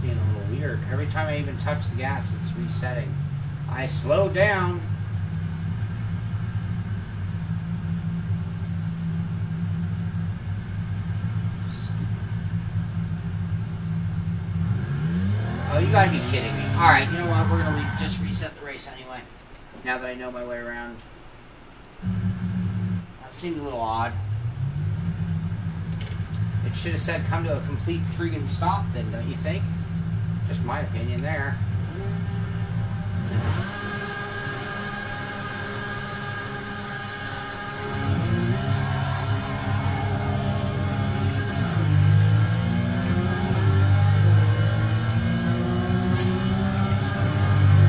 Being a little weird. Every time I even touch the gas, it's resetting. I slowed down. Oh, you gotta be kidding me. Alright, you know what? We're gonna just reset the race anyway. Now that I know my way around. That seemed a little odd. It should have said come to a complete friggin' stop then, don't you think? Just my opinion there.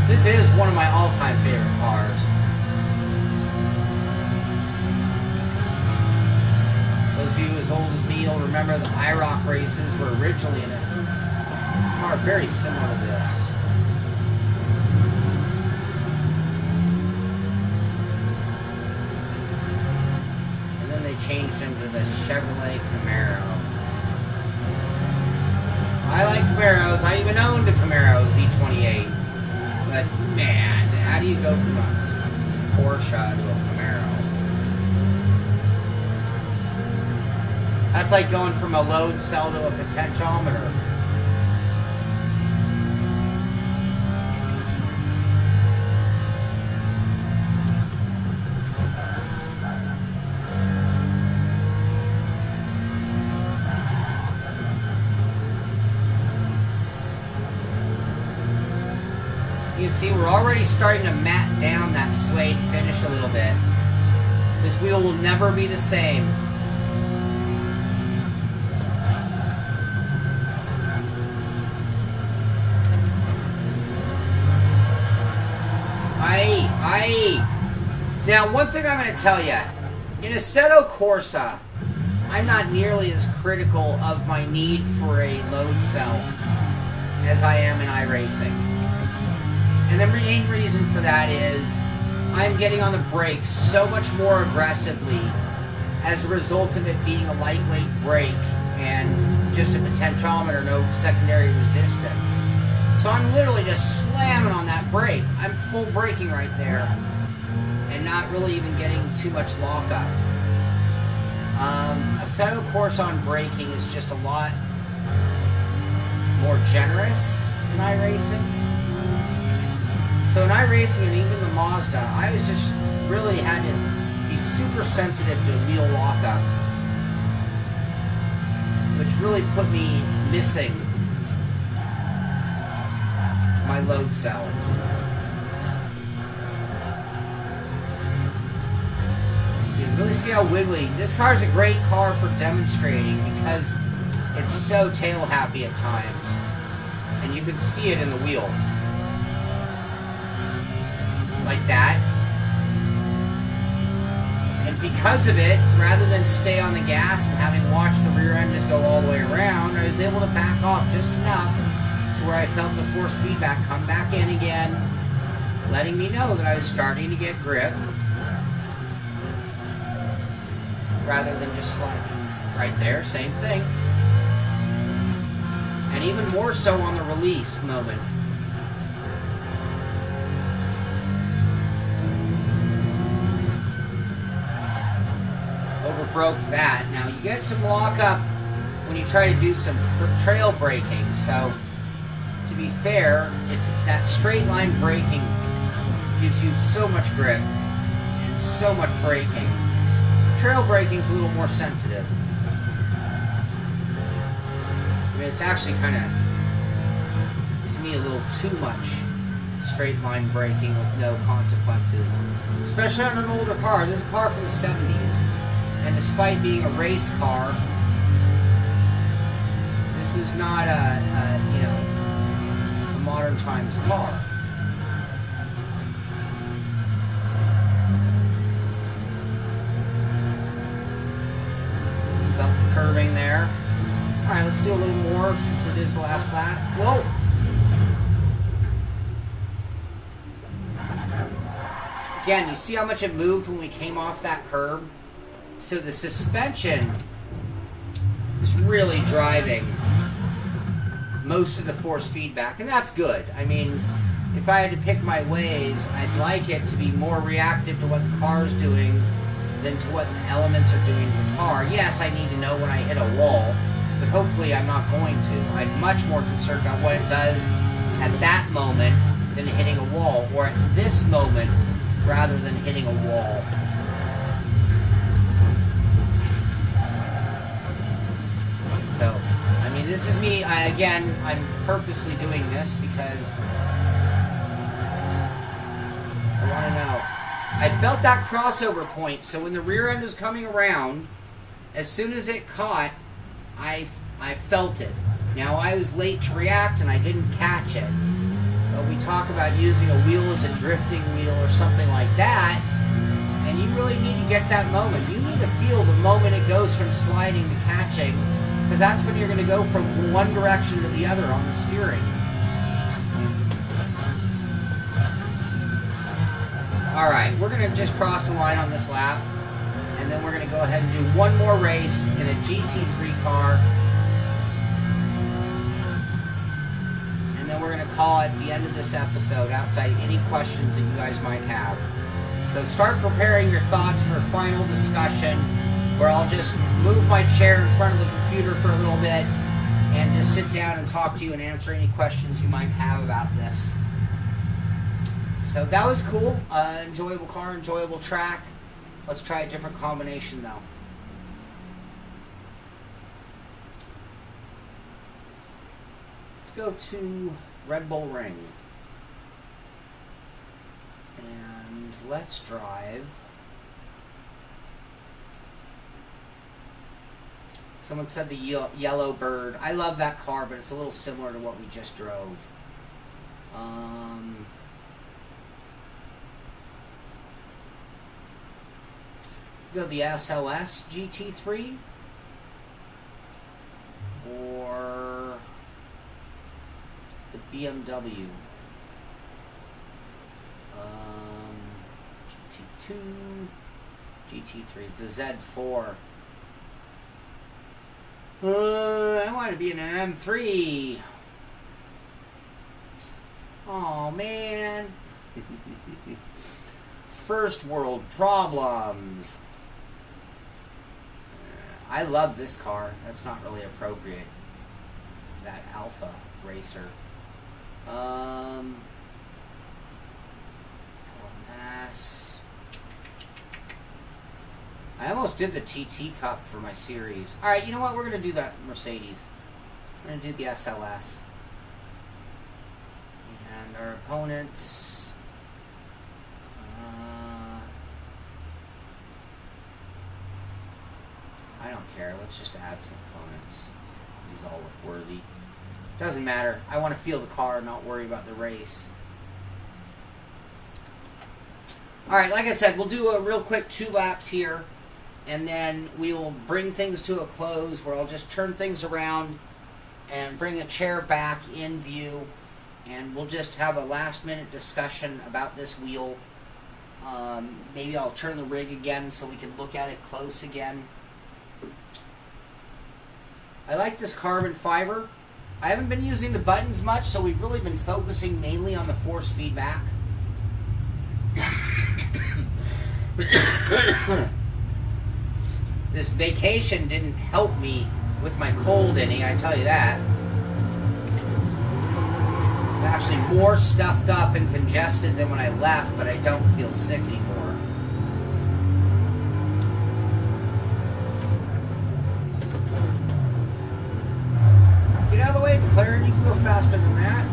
This is one of my all-time favorite cars. Those of you as old as me will remember the IROC races were originally in a car very similar to this. And then they changed them to the Chevrolet Camaro. I like Camaros. I even owned a Camaro Z28. But man, how do you go from a Porsche to a Camaro? That's like going from a load cell to a potentiometer. You can see we're already starting to mat down that suede finish a little bit. This wheel will never be the same. Now, one thing I'm going to tell you. In Assetto Corsa, I'm not nearly as critical of my need for a load cell as I am in iRacing. And the main reason for that is I'm getting on the brakes so much more aggressively as a result of it being a lightweight brake and just a potentiometer, no secondary resistance. So I'm literally just slamming on that brake. I'm full braking right there and not really even getting too much lockup. Assetto Corsa on braking is just a lot more generous than iRacing. So in iRacing and even the Mazda, I was just really had to be super sensitive to wheel lockup, which really put me missing my load cell. You can really see how wiggly. This car is a great car for demonstrating because it's so tail happy at times, and you can see it in the wheel. Like that. And because of it, rather than stay on the gas and having watched the rear end just go all the way around, I was able to back off just enough to where I felt the force feedback come back in again, letting me know that I was starting to get grip rather than just sliding right there. Same thing. And even more so on the release moment. Broke that. Now you get some lockup when you try to do some trail braking. So to be fair, it's that straight line braking gives you so much grip and so much braking. Trail braking is a little more sensitive. I mean, it's actually kind of, to me, a little too much straight line braking with no consequences, especially on an older car. This is a car from the 70s. And despite being a race car, this was not a modern times car. Felt the curving there. All right, let's do a little more since it is the last lap. Whoa! Again, you see how much it moved when we came off that curb? So the suspension is really driving most of the force feedback, and that's good. I mean, if I had to pick my ways, I'd like it to be more reactive to what the car's doing than to what the elements are doing to the car. Yes, I need to know when I hit a wall, but hopefully I'm not going to. I'm much more concerned about what it does at that moment than hitting a wall, or at this moment rather than hitting a wall. So, I mean, this is me. I'm purposely doing this because I want to know. I felt that crossover point, so when the rear end was coming around, as soon as it caught, I felt it. Now, I was late to react and I didn't catch it. But we talk about using a wheel as a drifting wheel or something like that, and you really need to get that moment. You need to feel the moment it goes from sliding to catching, because that's when you're going to go from one direction to the other on the steering. Alright, we're going to just cross the line on this lap, and then we're going to go ahead and do one more race in a GT3 car. And then we're going to call it the end of this episode outside any questions that you guys might have. So start preparing your thoughts for a final discussion, where I'll just move my chair in front of the computer for a little bit and just sit down and talk to you and answer any questions you might have about this. So that was cool. Enjoyable car, enjoyable track. Let's try a different combination though. Let's go to Red Bull Ring. And let's drive. Someone said the Yellow Bird. I love that car, but it's a little similar to what we just drove. Go the SLS GT3 or the BMW GT2, GT3. It's a Z4. I want to be in an M3. Oh man. First world problems. I love this car. That's not really appropriate. That Alpha Racer. LMS. I almost did the TT Cup for my series. Alright, you know what? We're going to do that Mercedes. We're going to do the SLS. And our opponents... I don't care. Let's just add some opponents. These all look worthy. Doesn't matter. I want to feel the car, not worry about the race. Alright, like I said, we'll do a real quick 2 laps here. And then we will bring things to a close where I'll just turn things around and bring a chair back in view. And we'll just have a last minute discussion about this wheel. Maybe I'll turn the rig again so we can look at it close again. I like this carbon fiber. I haven't been using the buttons much, so we've really been focusing mainly on the force feedback. This vacation didn't help me with my cold any, I tell you that. I'm actually more stuffed up and congested than when I left, but I don't feel sick anymore. Get out of the way, McLaren. You can go faster than that.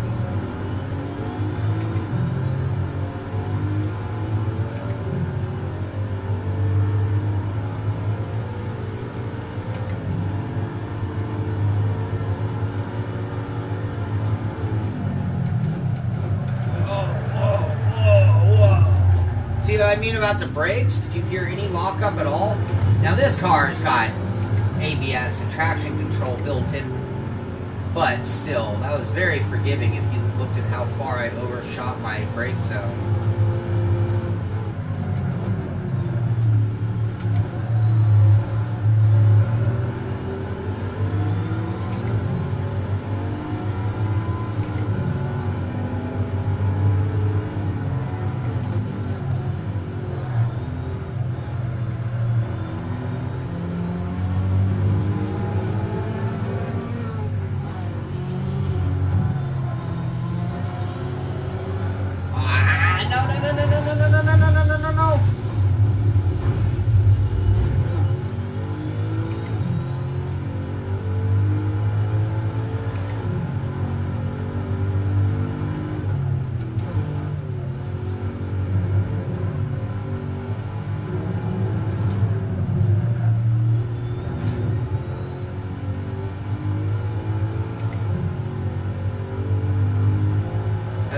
See what I mean about the brakes? Did you hear any lockup at all? Now this car has got ABS and traction control built in, but still, that was very forgiving if you looked at how far I overshot my brake zone.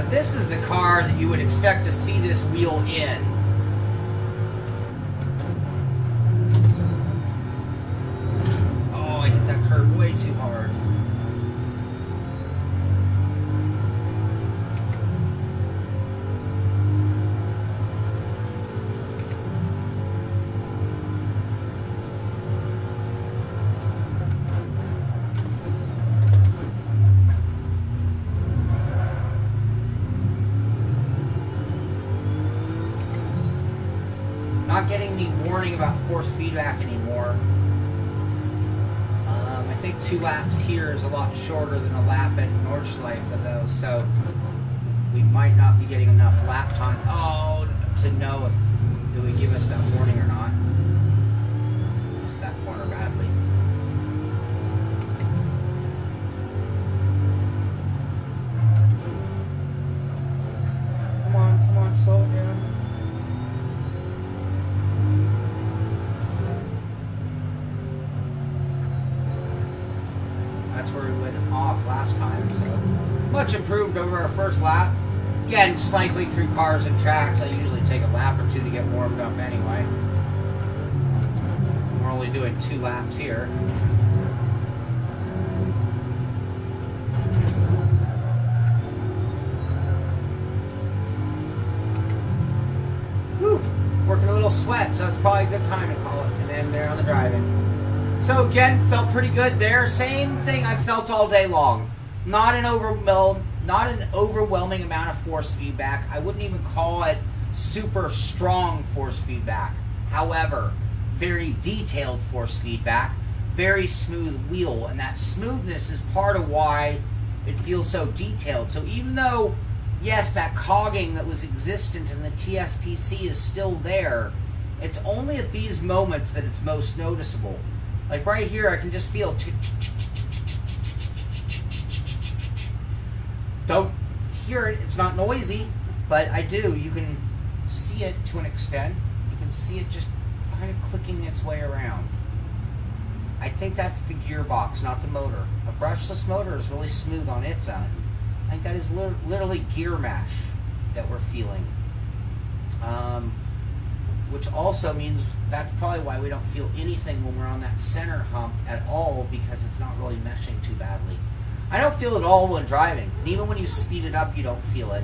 this is the car that you would expect to see this wheel in. Oh, I hit that curve way too hard. Not getting the warning about force feedback anymore. I think 2 laps here is a lot shorter than a lap at Nordschleife though, so we might not be getting enough lap time to know if it would give us that warning or not. Missed that corner badly. Come on, slow it down. Where we went off last time, so much improved over our first lap. Again, cycling through cars and tracks, I usually take a lap or 2 to get warmed up anyway. We're only doing 2 laps here. Whew, working a little sweat, so it's probably a good time to call it. And then there on the driving. So again, felt pretty good there. Same thing I felt all day long. Not an overwhelming amount of force feedback. I wouldn't even call it super strong force feedback. However, very detailed force feedback. Very smooth wheel. And that smoothness is part of why it feels so detailed. So even though, yes, that cogging that was existent in the TSPC is still there, it's only at these moments that it's most noticeable. Like right here, I can just feel. Don't hear it. It's not noisy, but I do. You can see it to an extent. You can see it just kind of clicking its way around. I think that's the gearbox, not the motor. A brushless motor is really smooth on its own. I think that is literally gear mesh that we're feeling. Which also means that's probably why we don't feel anything when we're on that center hump at all, because it's not really meshing too badly. I don't feel it all when driving. And even when you speed it up, you don't feel it.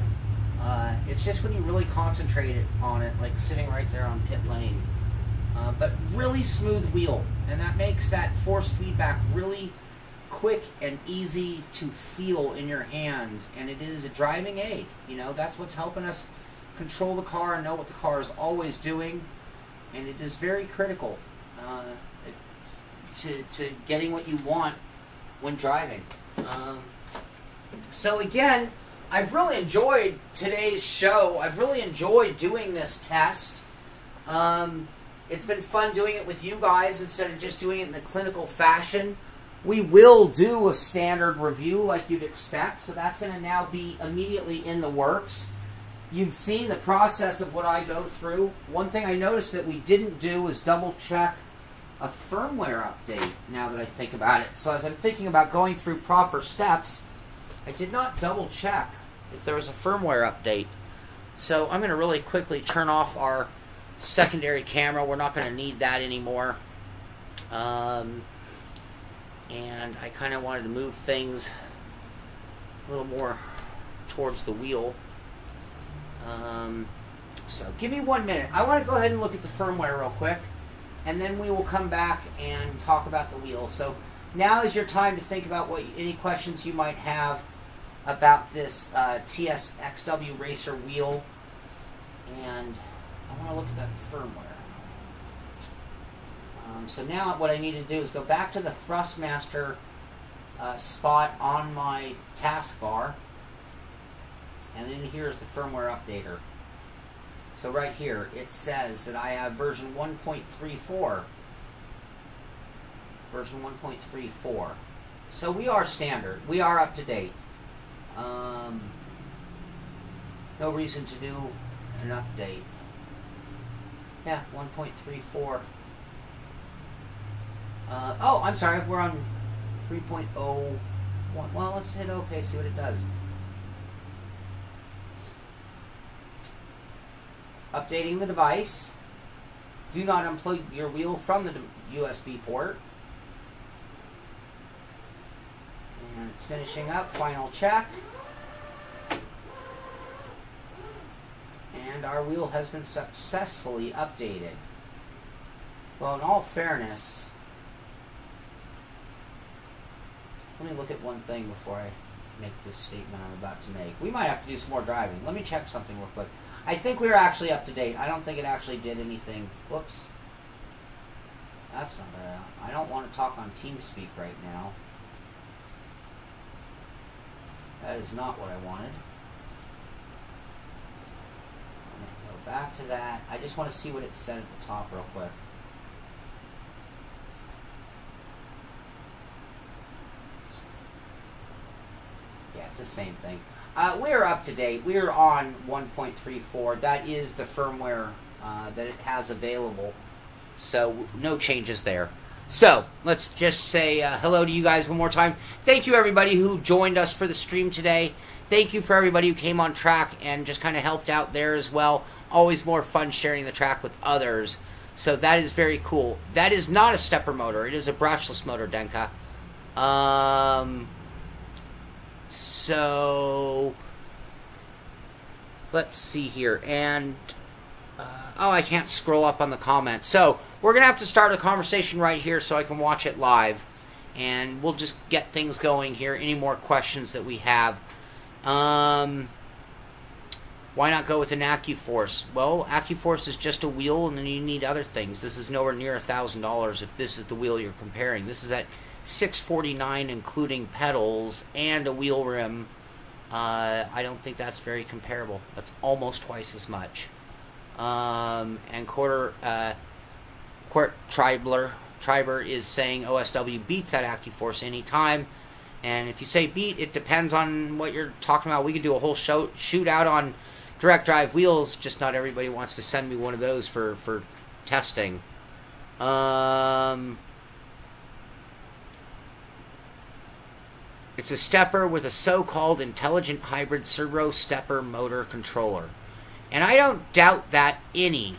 It's just when you really concentrate on it, like sitting right there on pit lane. But really smooth wheel. And that makes that force feedback really quick and easy to feel in your hands. And it is a driving aid. You know, that's what's helping us control the car and know what the car is always doing, and it is very critical to getting what you want when driving. So again, I've really enjoyed today's show. I've really enjoyed doing this test. It's been fun doing it with you guys instead of just doing it in the clinical fashion. We will do a standard review like you'd expect, so that's going to now be immediately in the works. You've seen the process of what I go through. One thing I noticed that we didn't do is double check a firmware update, now that I think about it. So as I'm thinking about going through proper steps, I did not double check if there was a firmware update. So I'm going to really quickly turn off our secondary camera. We're not going to need that anymore. And I kind of wanted to move things a little more towards the wheel. So give me 1 minute. I want to go ahead and look at the firmware real quick, and then we will come back and talk about the wheel. So now is your time to think about any questions you might have about this TSXW Racer wheel. And I want to look at that firmware. So now what I need to do is go back to the Thrustmaster spot on my taskbar. And then here's the firmware updater. So right here, it says that I have version 1.34. Version 1.34. So we are standard. We are up to date. No reason to do an update. Yeah, 1.34. Oh, I'm sorry. We're on 3.01. Well, let's hit OK, see what it does. Updating the device. Do not unplug your wheel from the USB port. And it's finishing up. Final check. And our wheel has been successfully updated. Well, in all fairness, let me look at one thing before I make this statement I'm about to make. We might have to do some more driving. Let me check something real quick. I think we were actually up to date. I don't think it actually did anything. Whoops. That's not bad. I don't want to talk on TeamSpeak right now. That is not what I wanted. I'm going to go back to that. I just want to see what it said at the top real quick. Yeah, it's the same thing. We're up to date. We're on 1.34. That is the firmware that it has available. So, no changes there. So, let's just say hello to you guys one more time. Thank you, everybody who joined us for the stream today. Thank you for everybody who came on track and just kind of helped out there as well. Always more fun sharing the track with others. So, that is very cool. That is not a stepper motor. It is a brushless motor, Denka. So, let's see here. And, oh, I can't scroll up on the comments. So, we're going to have to start a conversation right here so I can watch it live. And we'll just get things going here. Any more questions that we have? Why not go with an AccuForce? Well, AccuForce is just a wheel, and then you need other things. This is nowhere near $1,000 if this is the wheel you're comparing. This is at $649, including pedals and a wheel rim. I don't think that's very comparable. That's almost twice as much. And Court Triber is saying OSW beats that AccuForce anytime. And if you say beat, it depends on what you're talking about. We could do a whole shootout on direct drive wheels. Just not everybody wants to send me one of those for testing. It's a stepper with a so-called intelligent hybrid servo stepper motor controller. And I don't doubt that any.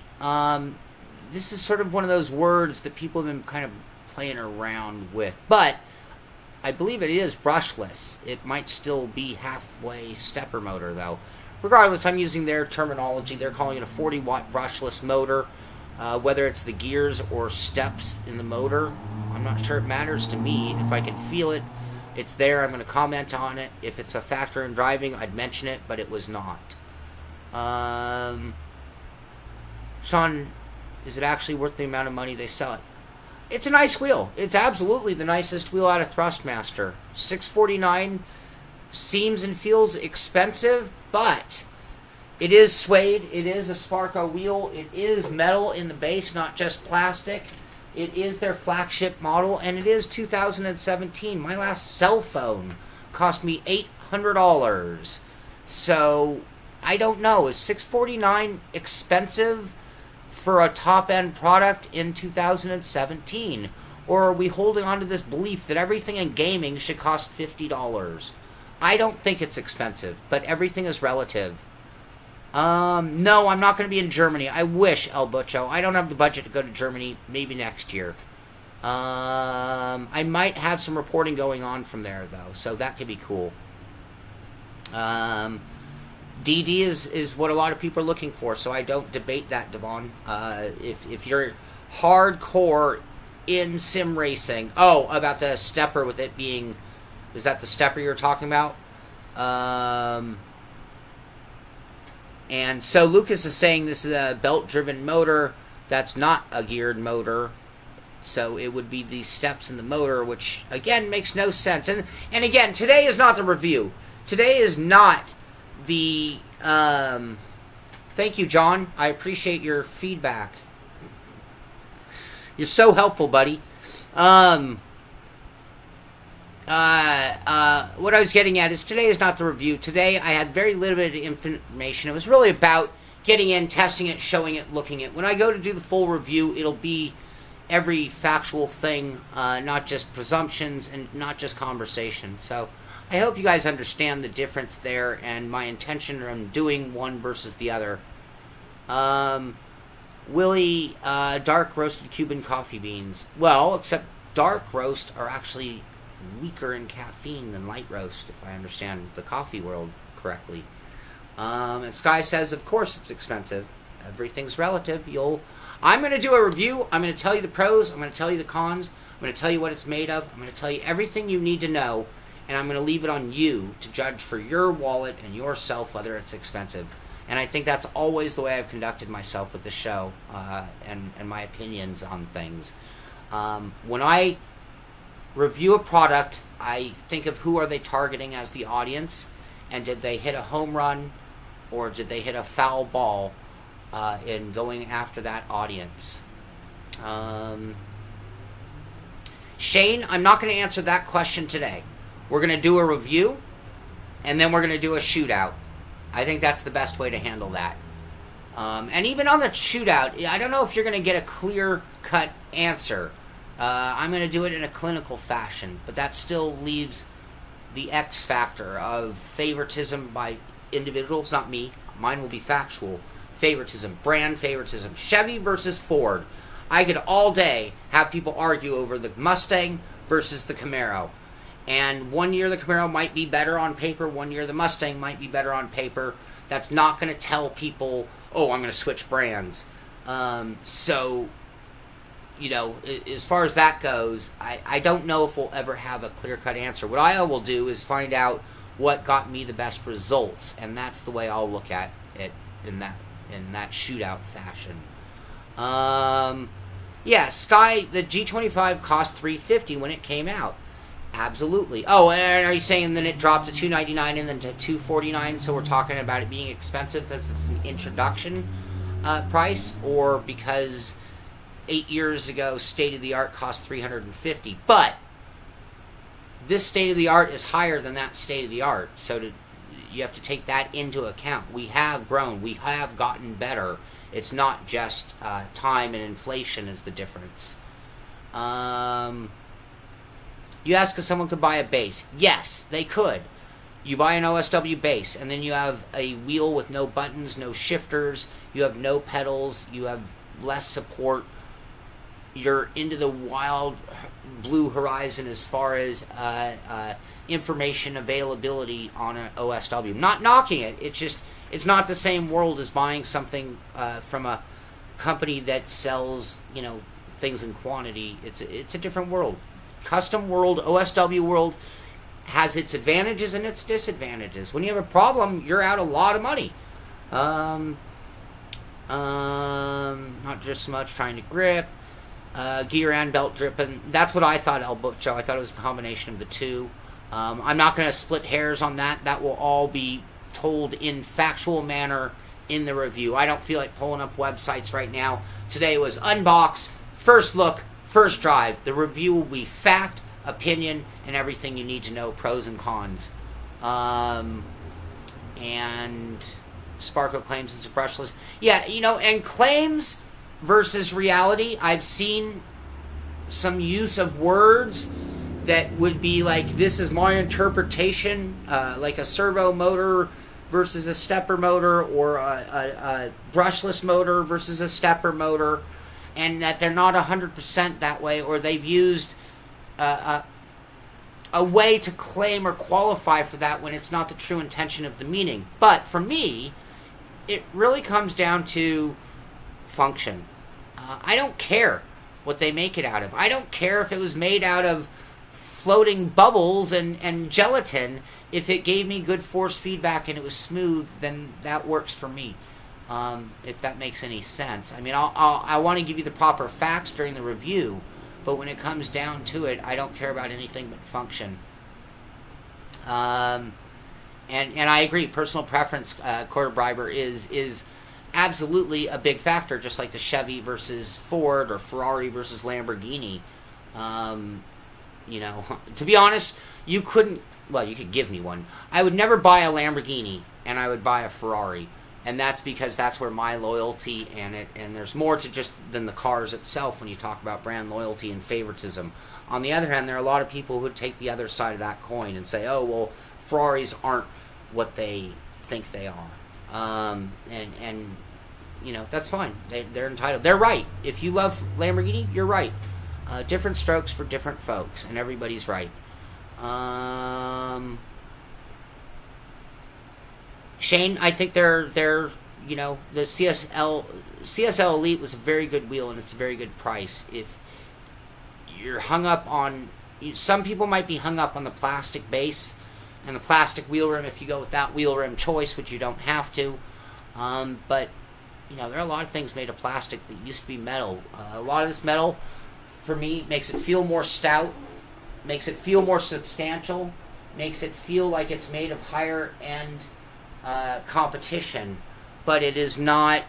This is sort of one of those words that people have been kind of playing around with. But I believe it is brushless. It might still be halfway stepper motor, though. Regardless, I'm using their terminology. They're calling it a 40-watt brushless motor. Whether it's the gears or steps in the motor, I'm not sure it matters to me. If I can feel it, it's there. I'm going to comment on it. If it's a factor in driving, I'd mention it, but it was not. Shaun, is it actually worth the amount of money they sell it? It's a nice wheel. It's absolutely the nicest wheel out of Thrustmaster. $649 seems and feels expensive, but it is suede. It is a Sparco wheel. It is metal in the base, not just plastic. It is their flagship model, and it is 2017. My last cell phone cost me $800. So, I don't know. Is $649 expensive for a top-end product in 2017? Or are we holding on to this belief that everything in gaming should cost $50? I don't think it's expensive, but everything is relative. No, I'm not going to be in Germany. I wish, El Butcho. I don't have the budget to go to Germany. Maybe next year. I might have some reporting going on from there, though, so that could be cool. DD is what a lot of people are looking for, so I don't debate that, Devon. If you're hardcore in sim racing... Oh, about the stepper with it being... Is that the stepper you're talking about? And so Lucas is saying this is a belt-driven motor. That's not a geared motor. So it would be the steps in the motor, which, again, makes no sense. And again, today is not the review. Today is not the... Thank you, John. I appreciate your feedback. You're so helpful, buddy. What I was getting at is today is not the review. Today I had very limited information. It was really about getting in, testing it, showing it, looking at. When I go to do the full review, it'll be every factual thing, not just presumptions and not just conversation. So I hope you guys understand the difference there and my intention on doing one versus the other. Willie, dark roasted Cuban coffee beans. Well, except dark roast are actually weaker in caffeine than light roast, if I understand the coffee world correctly. And Sky says, of course it's expensive. Everything's relative. I'm going to do a review. I'm going to tell you the pros. I'm going to tell you the cons. I'm going to tell you what it's made of. I'm going to tell you everything you need to know. And I'm going to leave it on you to judge for your wallet and yourself whether it's expensive. And I think that's always the way I've conducted myself with the show and my opinions on things. When I review a product, I think of who are they targeting as the audience, and did they hit a home run or did they hit a foul ball in going after that audience. Shane, I'm not going to answer that question today. We're going to do a review, and then we're going to do a shootout. I think that's the best way to handle that. And even on the shootout, I don't know if you're going to get a clear-cut answer. I'm going to do it in a clinical fashion, but that still leaves the X factor of favoritism by individuals, not me. Mine will be factual. Favoritism, brand favoritism. Chevy versus Ford. I could all day have people argue over the Mustang versus the Camaro. And one year the Camaro might be better on paper, one year the Mustang might be better on paper. That's not going to tell people, oh, I'm going to switch brands. So, you know, as far as that goes, I don't know if we'll ever have a clear-cut answer. What I will do is find out what got me the best results, and that's the way I'll look at it in that shootout fashion. Yeah, Sky, the G25 cost $350 when it came out. Absolutely. Oh, and are you saying then it dropped to $299 and then to $249? So we're talking about it being expensive because it's an introduction price, or because 8 years ago state of the art cost $350? But this state of the art is higher than that state of the art, so you have to take that into account. We have grown. We have gotten better. It's not just time and inflation is the difference. You ask if someone could buy a base. Yes, they could. You buy an OSW base, and then you have a wheel with no buttons, no shifters, you have no pedals, you have less support. You're into the wild blue horizon as far as information availability on an OSW. Not knocking it, it's just, it's not the same world as buying something from a company that sells, you know, things in quantity. It's a different world. Custom world, OSW world, has its advantages and its disadvantages. When you have a problem, you're out a lot of money. Not just so much trying to grip, gear and belt dripping. That's what I thought, El Butcho. I thought it was a combination of the two. I'm not going to split hairs on that. That will all be told in factual manner in the review. I don't feel like pulling up websites right now. Today was unbox, first look, first drive. The review will be fact, opinion, and everything you need to know, pros and cons. And Sparco claims it's a brushless. Yeah, you know, and claims versus reality. I've seen some use of words that would be like, this is my interpretation, like a servo motor versus a stepper motor, or a brushless motor versus a stepper motor, and that they're not 100% that way, or they've used a way to claim or qualify for that when it's not the true intention of the meaning. But for me, it really comes down to function. I don't care what they make it out of. I don't care if it was made out of floating bubbles and gelatin. If it gave me good force feedback and it was smooth, then that works for me. If that makes any sense. I mean, I want to give you the proper facts during the review, but when it comes down to it, I don't care about anything but function. And I agree, personal preference, quarter briber is absolutely a big factor, just like the Chevy versus Ford or Ferrari versus Lamborghini. You know, to be honest, you couldn't, well, you could give me one. I would never buy a Lamborghini, and I would buy a Ferrari. And that's because that's where my loyalty and there's more to just than the cars itself when you talk about brand loyalty and favoritism. On the other hand, there are a lot of people who would take the other side of that coin and say, oh, well, Ferraris aren't what they think they are. And you know, that's fine. They're entitled. They're right. If you love Lamborghini, you're right. Different strokes for different folks, and everybody's right. Shane, I think they're you know, the CSL Elite was a very good wheel, and it's a very good price. If you're hung up on, some people might be hung up on the plastic base and the plastic wheel rim if you go with that wheel rim choice, which you don't have to. But, you know, there are a lot of things made of plastic that used to be metal. A lot of this metal, for me, makes it feel more stout, makes it feel more substantial, makes it feel like it's made of higher end competition, but it does not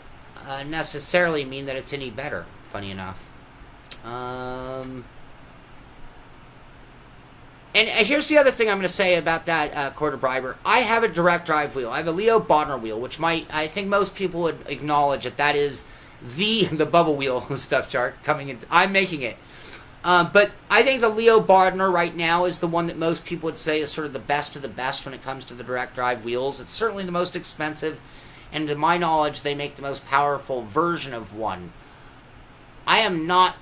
necessarily mean that it's any better, funny enough. And here's the other thing I'm going to say about that quarter briber. I have a direct drive wheel. I have a Leo Bodner wheel, which I think most people would acknowledge that is the bubble wheel stuff chart coming in. I'm making it. But I think the Leo Bodner right now is the one that most people would say is sort of the best of the best when it comes to the direct drive wheels. It's certainly the most expensive, and to my knowledge, they make the most powerful version of one. I am not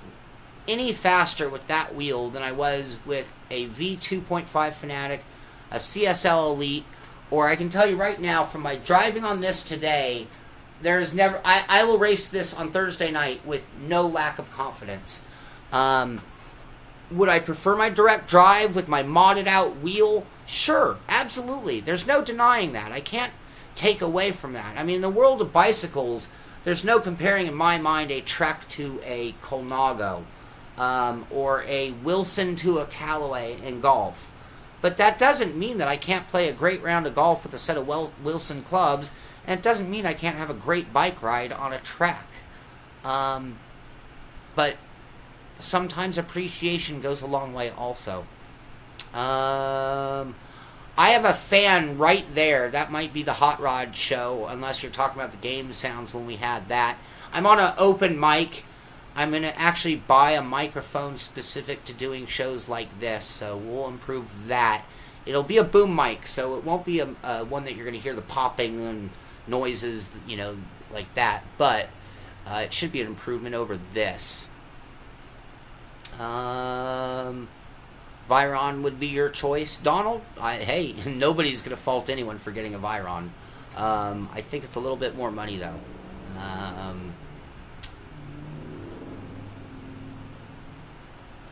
any faster with that wheel than I was with a V2.5 Fanatic, a CSL Elite, or I can tell you right now from my driving on this today, there is never, I will race this on Thursday night with no lack of confidence. Would I prefer my direct drive with my modded out wheel? Sure, absolutely. There's no denying that. I can't take away from that. I mean, in the world of bicycles, there's no comparing in my mind a Trek to a Colnago, or a Wilson to a Callaway in golf. But that doesn't mean that I can't play a great round of golf with a set of Wilson clubs, and it doesn't mean I can't have a great bike ride on a Trek. But sometimes appreciation goes a long way also. I have a fan right there. That might be the Hot Rod show, unless you're talking about the game sounds when we had that. I'm on an open mic. I'm going to actually buy a microphone specific to doing shows like this, so we'll improve that. It'll be a boom mic, so it won't be a one that you're going to hear the popping and noises, you know, like that, but it should be an improvement over this. Viron would be your choice. Donald, hey, nobody's going to fault anyone for getting a Viron. I think it's a little bit more money, though.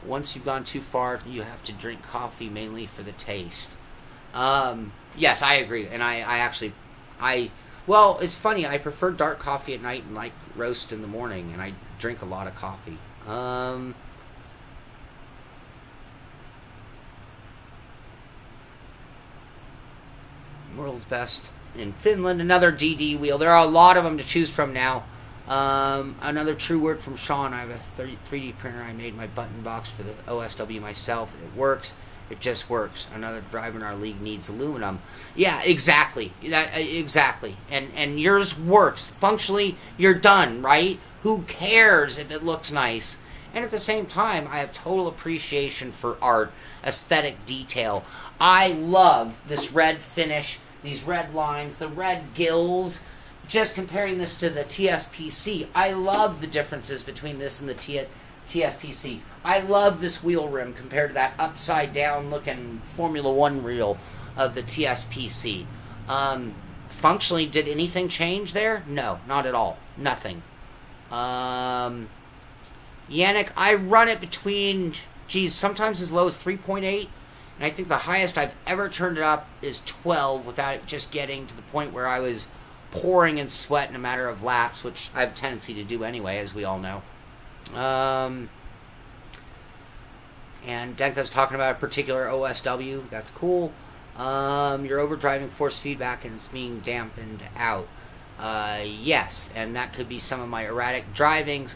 Once you've gone too far, you have to drink coffee mainly for the taste. Yes, I agree. And well, it's funny. I prefer dark coffee at night and like roast in the morning, and I drink a lot of coffee. World's best in Finland. Another DD wheel. There are a lot of them to choose from now. Another true word from Shaun. I have a 3D printer. I made my button box for the OSW myself. It works. It just works. Another driver in our league needs aluminum. Yeah, exactly. Exactly. And yours works. Functionally, you're done, right? Who cares if it looks nice? And at the same time, I have total appreciation for art, aesthetic detail. I love this red finish, these red lines, the red gills. Just comparing this to the TSPC, I love the differences between this and the TSPC. I love this wheel rim compared to that upside down looking Formula One wheel of the TSPC. Functionally, did anything change there? No, not at all. Nothing. Yannick, I run it between, geez, sometimes as low as 3.8, and I think the highest I've ever turned it up is 12 without it just getting to the point where I was pouring in sweat in a matter of laps, which I have a tendency to do anyway, as we all know. And Denka's talking about a particular OSW. That's cool. You're overdriving force feedback and it's being dampened out. Yes, and that could be some of my erratic driving.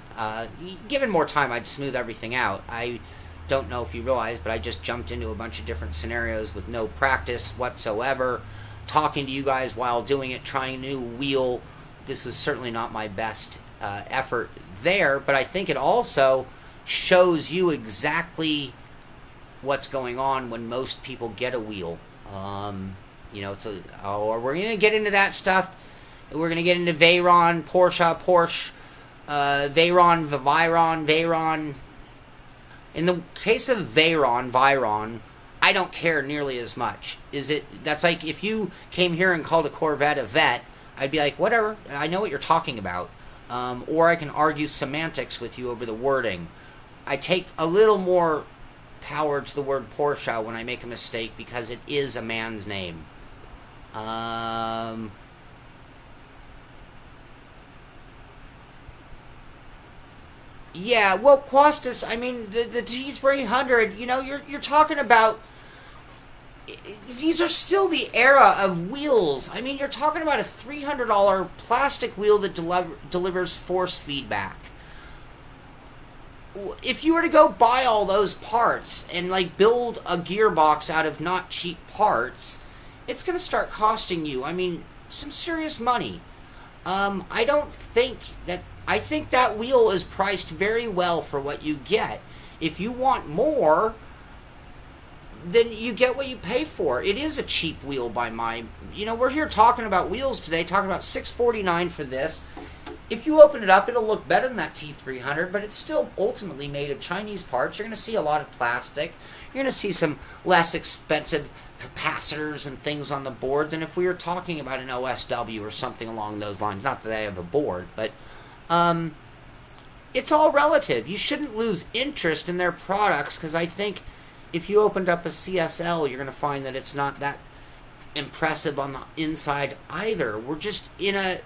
Given more time, I'd smooth everything out. I don't know if you realize, but I just jumped into a bunch of different scenarios with no practice whatsoever. Talking to you guys while doing it, trying a new wheel. This was certainly not my best effort there, but I think it also shows you exactly what's going on when most people get a wheel. You know, we're going to get into that stuff We're going to get into Veyron, Porsche, Veyron. In the case of Veyron, I don't care nearly as much. That's like if you came here and called a Corvette a Vet, I'd be like, whatever, I know what you're talking about. Or I can argue semantics with you over the wording. I take a little more power to the word Porsche when I make a mistake because it is a man's name. Yeah, well, Quastus, I mean, the T300, you know, you're talking about, these are still the era of wheels. I mean, you're talking about a $300 plastic wheel that delivers force feedback. If you were to go buy all those parts and, like, build a gearbox out of not cheap parts, it's going to start costing you, I mean, some serious money. I think that wheel is priced very well for what you get. If you want more, then you get what you pay for. It is a cheap wheel by my... You know, we're here talking about wheels today, talking about $649 for this. If you open it up, it'll look better than that T300, but it's still ultimately made of Chinese parts. You're going to see a lot of plastic. You're going to see some less expensive capacitors and things on the board than if we were talking about an OSW or something along those lines. Not that I have a board, but... it's all relative. You shouldn't lose interest in their products because I think if you opened up a CSL, you're going to find that it's not that impressive on the inside either. We're just in a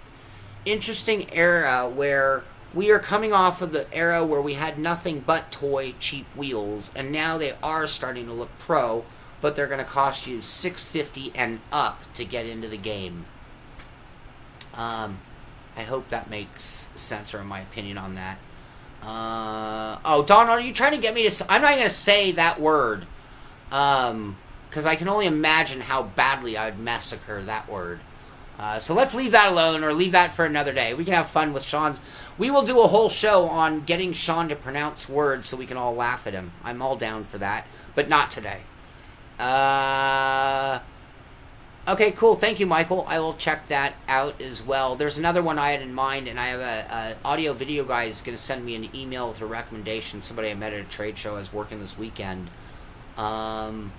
interesting era where we are coming off of the era where we had nothing but toy cheap wheels, and now they are starting to look pro, but they're going to cost you $650 and up to get into the game. I hope that makes sense, or my opinion on that. Oh, Don, are you trying to get me to... I'm not going to say that word. Because I can only imagine how badly I would massacre that word. So let's leave that alone, or leave that for another day. We can have fun with Shaun's... We will do a whole show on getting Shaun to pronounce words so we can all laugh at him. I'm all down for that. But not today. Okay, cool. Thank you, Michael. I will check that out as well. There's another one I had in mind, and I have a audio-video guy who's going to send me an email with a recommendation. Somebody I met at a trade show I was working this weekend. And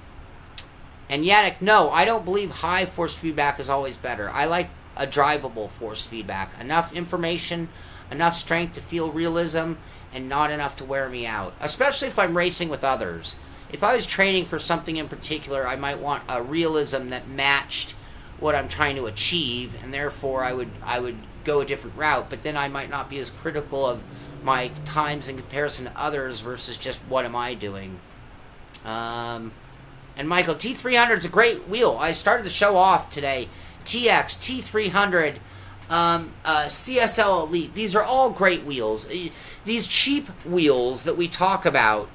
Yannick, no, I don't believe high force feedback is always better. I like a drivable force feedback. Enough information, enough strength to feel realism, and not enough to wear me out. Especially if I'm racing with others. If I was training for something in particular, I might want a realism that matched what I'm trying to achieve, and therefore I would go a different route, but then I might not be as critical of my times in comparison to others versus just what am I doing. And Michael, T300 is a great wheel. I started the show off today. TX, T300, CSL Elite. These are all great wheels. These cheap wheels that we talk about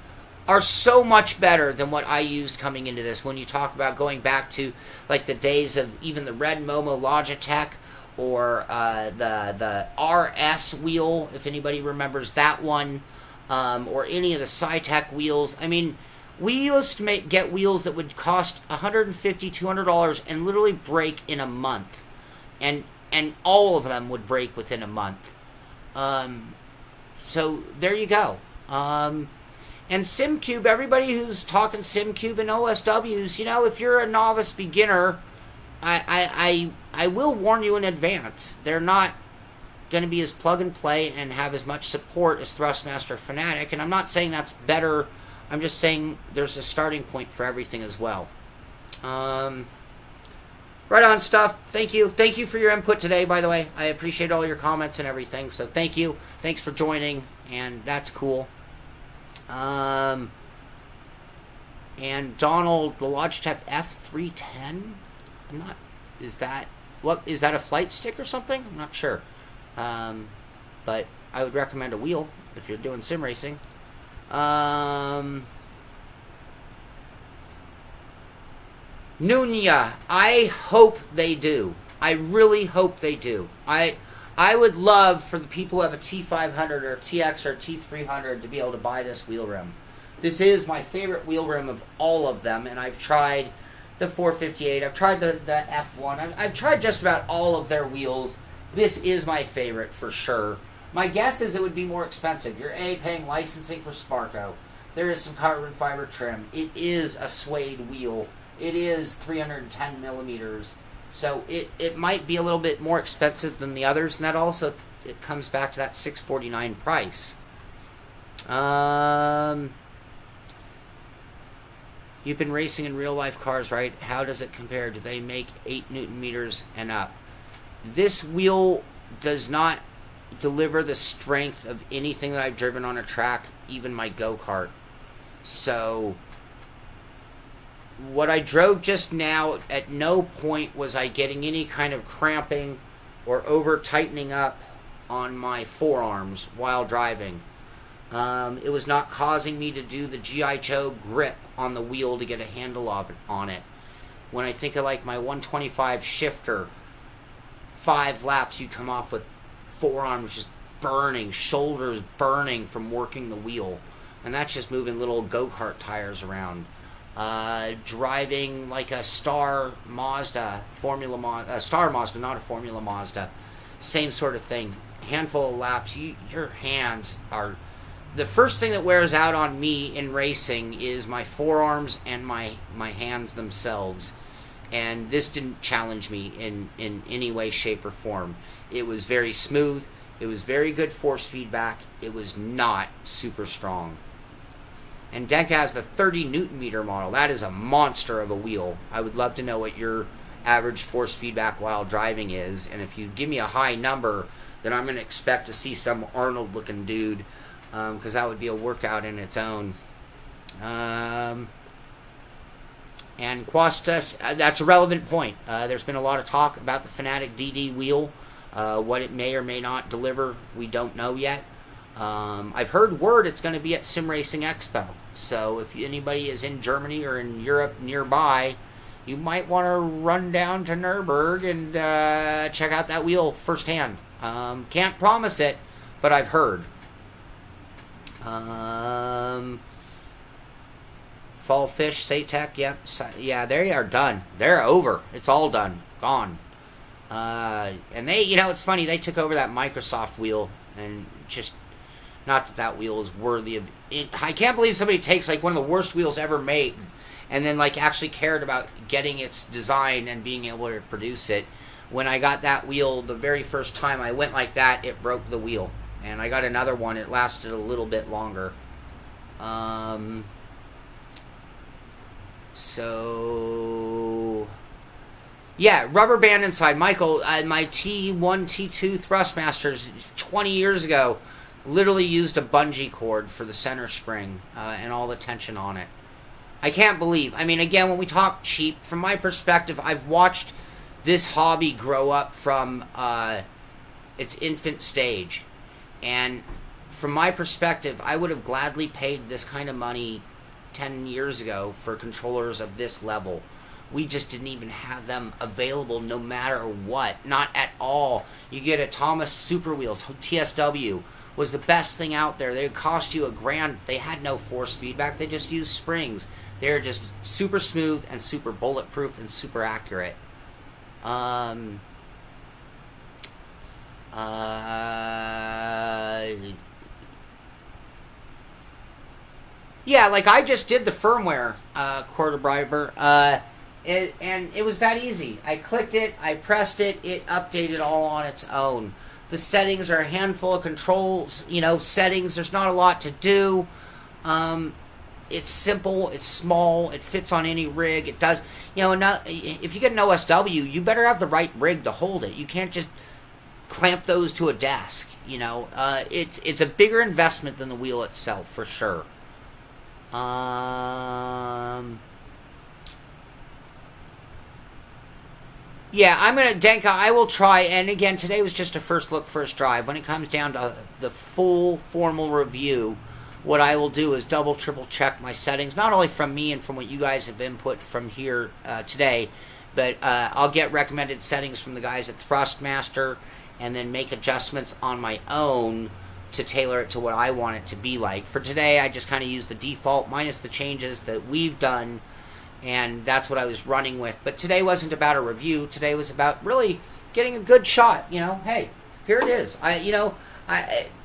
are so much better than what I used coming into this. When you talk about going back to like the days of even the Red Momo Logitech or the RS wheel, if anybody remembers that one, or any of the Cytec wheels. I mean, we used to get wheels that would cost $150, $200 and literally break in a month, and all of them would break within a month. So there you go. And SimCube, everybody who's talking SimCube and OSWs, you know, if you're a novice beginner, I will warn you in advance. They're not going to be as plug and play and have as much support as Thrustmaster Fanatic. And I'm not saying that's better. I'm just saying there's a starting point for everything as well. Right on, stuff. Thank you. Thank you for your input today, by the way. I appreciate all your comments and everything. So thank you. Thanks for joining. And that's cool. And Donald, the Logitech F310, I'm not, is that a flight stick or something? I'm not sure. But I would recommend a wheel if you're doing sim racing. Nunya, I hope they do. I really hope they do. I would love for the people who have a T500 or a TX or a T300 to be able to buy this wheel rim. This is my favorite wheel rim of all of them, and I've tried the 458, I've tried the F1, I've tried just about all of their wheels, this is my favorite for sure. My guess is it would be more expensive. You're paying licensing for Sparco. There is some carbon fiber trim. It is a suede wheel. It is 310 millimeters. So it might be a little bit more expensive than the others, and that also, it comes back to that $649 price. You've been racing in real life cars, right? How does it compare? Do they make 8 Newton meters and up? This wheel does not deliver the strength of anything that I've driven on a track, even my go-kart. So what I drove just now, at no point was I getting any kind of cramping or over tightening up on my forearms while driving. It was not causing me to do the G.I. Joe grip on the wheel to get a handle on it. When I think of like my 125 shifter, 5 laps you come off with forearms just burning, shoulders burning from working the wheel. And that's just moving little go-kart tires around. Driving like a Star Mazda, Star Mazda, not a Formula Mazda. Same sort of thing. Handful of laps, your hands are... The first thing that wears out on me in racing is my forearms and my hands themselves. And this didn't challenge me in any way, shape, or form. It was very smooth. It was very good force feedback. It was not super strong. And Denka has the 30 Newton meter model. That is a monster of a wheel. I would love to know what your average force feedback while driving is. And if you give me a high number, then I'm going to expect to see some Arnold-looking dude, because that would be a workout in its own. And Quastus, that's a relevant point. There's been a lot of talk about the Fanatic DD wheel. What it may or may not deliver, we don't know yet. I've heard word it's going to be at Sim Racing Expo. So if anybody is in Germany or in Europe nearby, you might want to run down to Nürburgring and check out that wheel firsthand. Can't promise it, but I've heard. Fall Fish, Satec, yep. Yeah, they are done. They're over. It's all done. Gone. And they, it's funny, they took over that Microsoft wheel, and just, not that that wheel is worthy of it. I can't believe somebody takes, like, one of the worst wheels ever made, and then, like, actually cared about getting its design and being able to produce it. When I got that wheel, the very first time I went like that, it broke the wheel. And I got another one, it lasted a little bit longer. So... yeah, rubber band inside. Michael, my T1, T2 Thrustmasters 20 years ago literally used a bungee cord for the center spring and all the tension on it. I can't believe. I mean, again, when we talk cheap, from my perspective, I've watched this hobby grow up from its infant stage. And from my perspective, I would have gladly paid this kind of money 10 years ago for controllers of this level. We just didn't even have them available no matter what. Not at all. You get a Thomas Super Wheel, TSW, was the best thing out there. They would cost you $1,000. They had no force feedback. They just used springs. They're just super smooth and super bulletproof and super accurate. Yeah, like I just did the firmware, Quarter Briber, and it was that easy. I clicked it, I pressed it, it updated all on its own. The settings are a handful of controls, settings. There's not a lot to do. It's simple, it's small, it fits on any rig. It does, if you get an OSW, you better have the right rig to hold it. You can't just clamp those to a desk, It's a bigger investment than the wheel itself, for sure. Yeah, I'm going to, Denka, I will try, and again, today was just a first look, first drive. When it comes down to the full formal review, what I will do is double, triple check my settings, not only from me and from what you guys have input from here today, but I'll get recommended settings from the guys at Thrustmaster, and then make adjustments on my own to tailor it to what I want it to be like. For today, I just kind of used the default minus the changes that we've done, and that's what I was running with. But today wasn't about a review. Today was about really getting a good shot. You know, hey, here it is.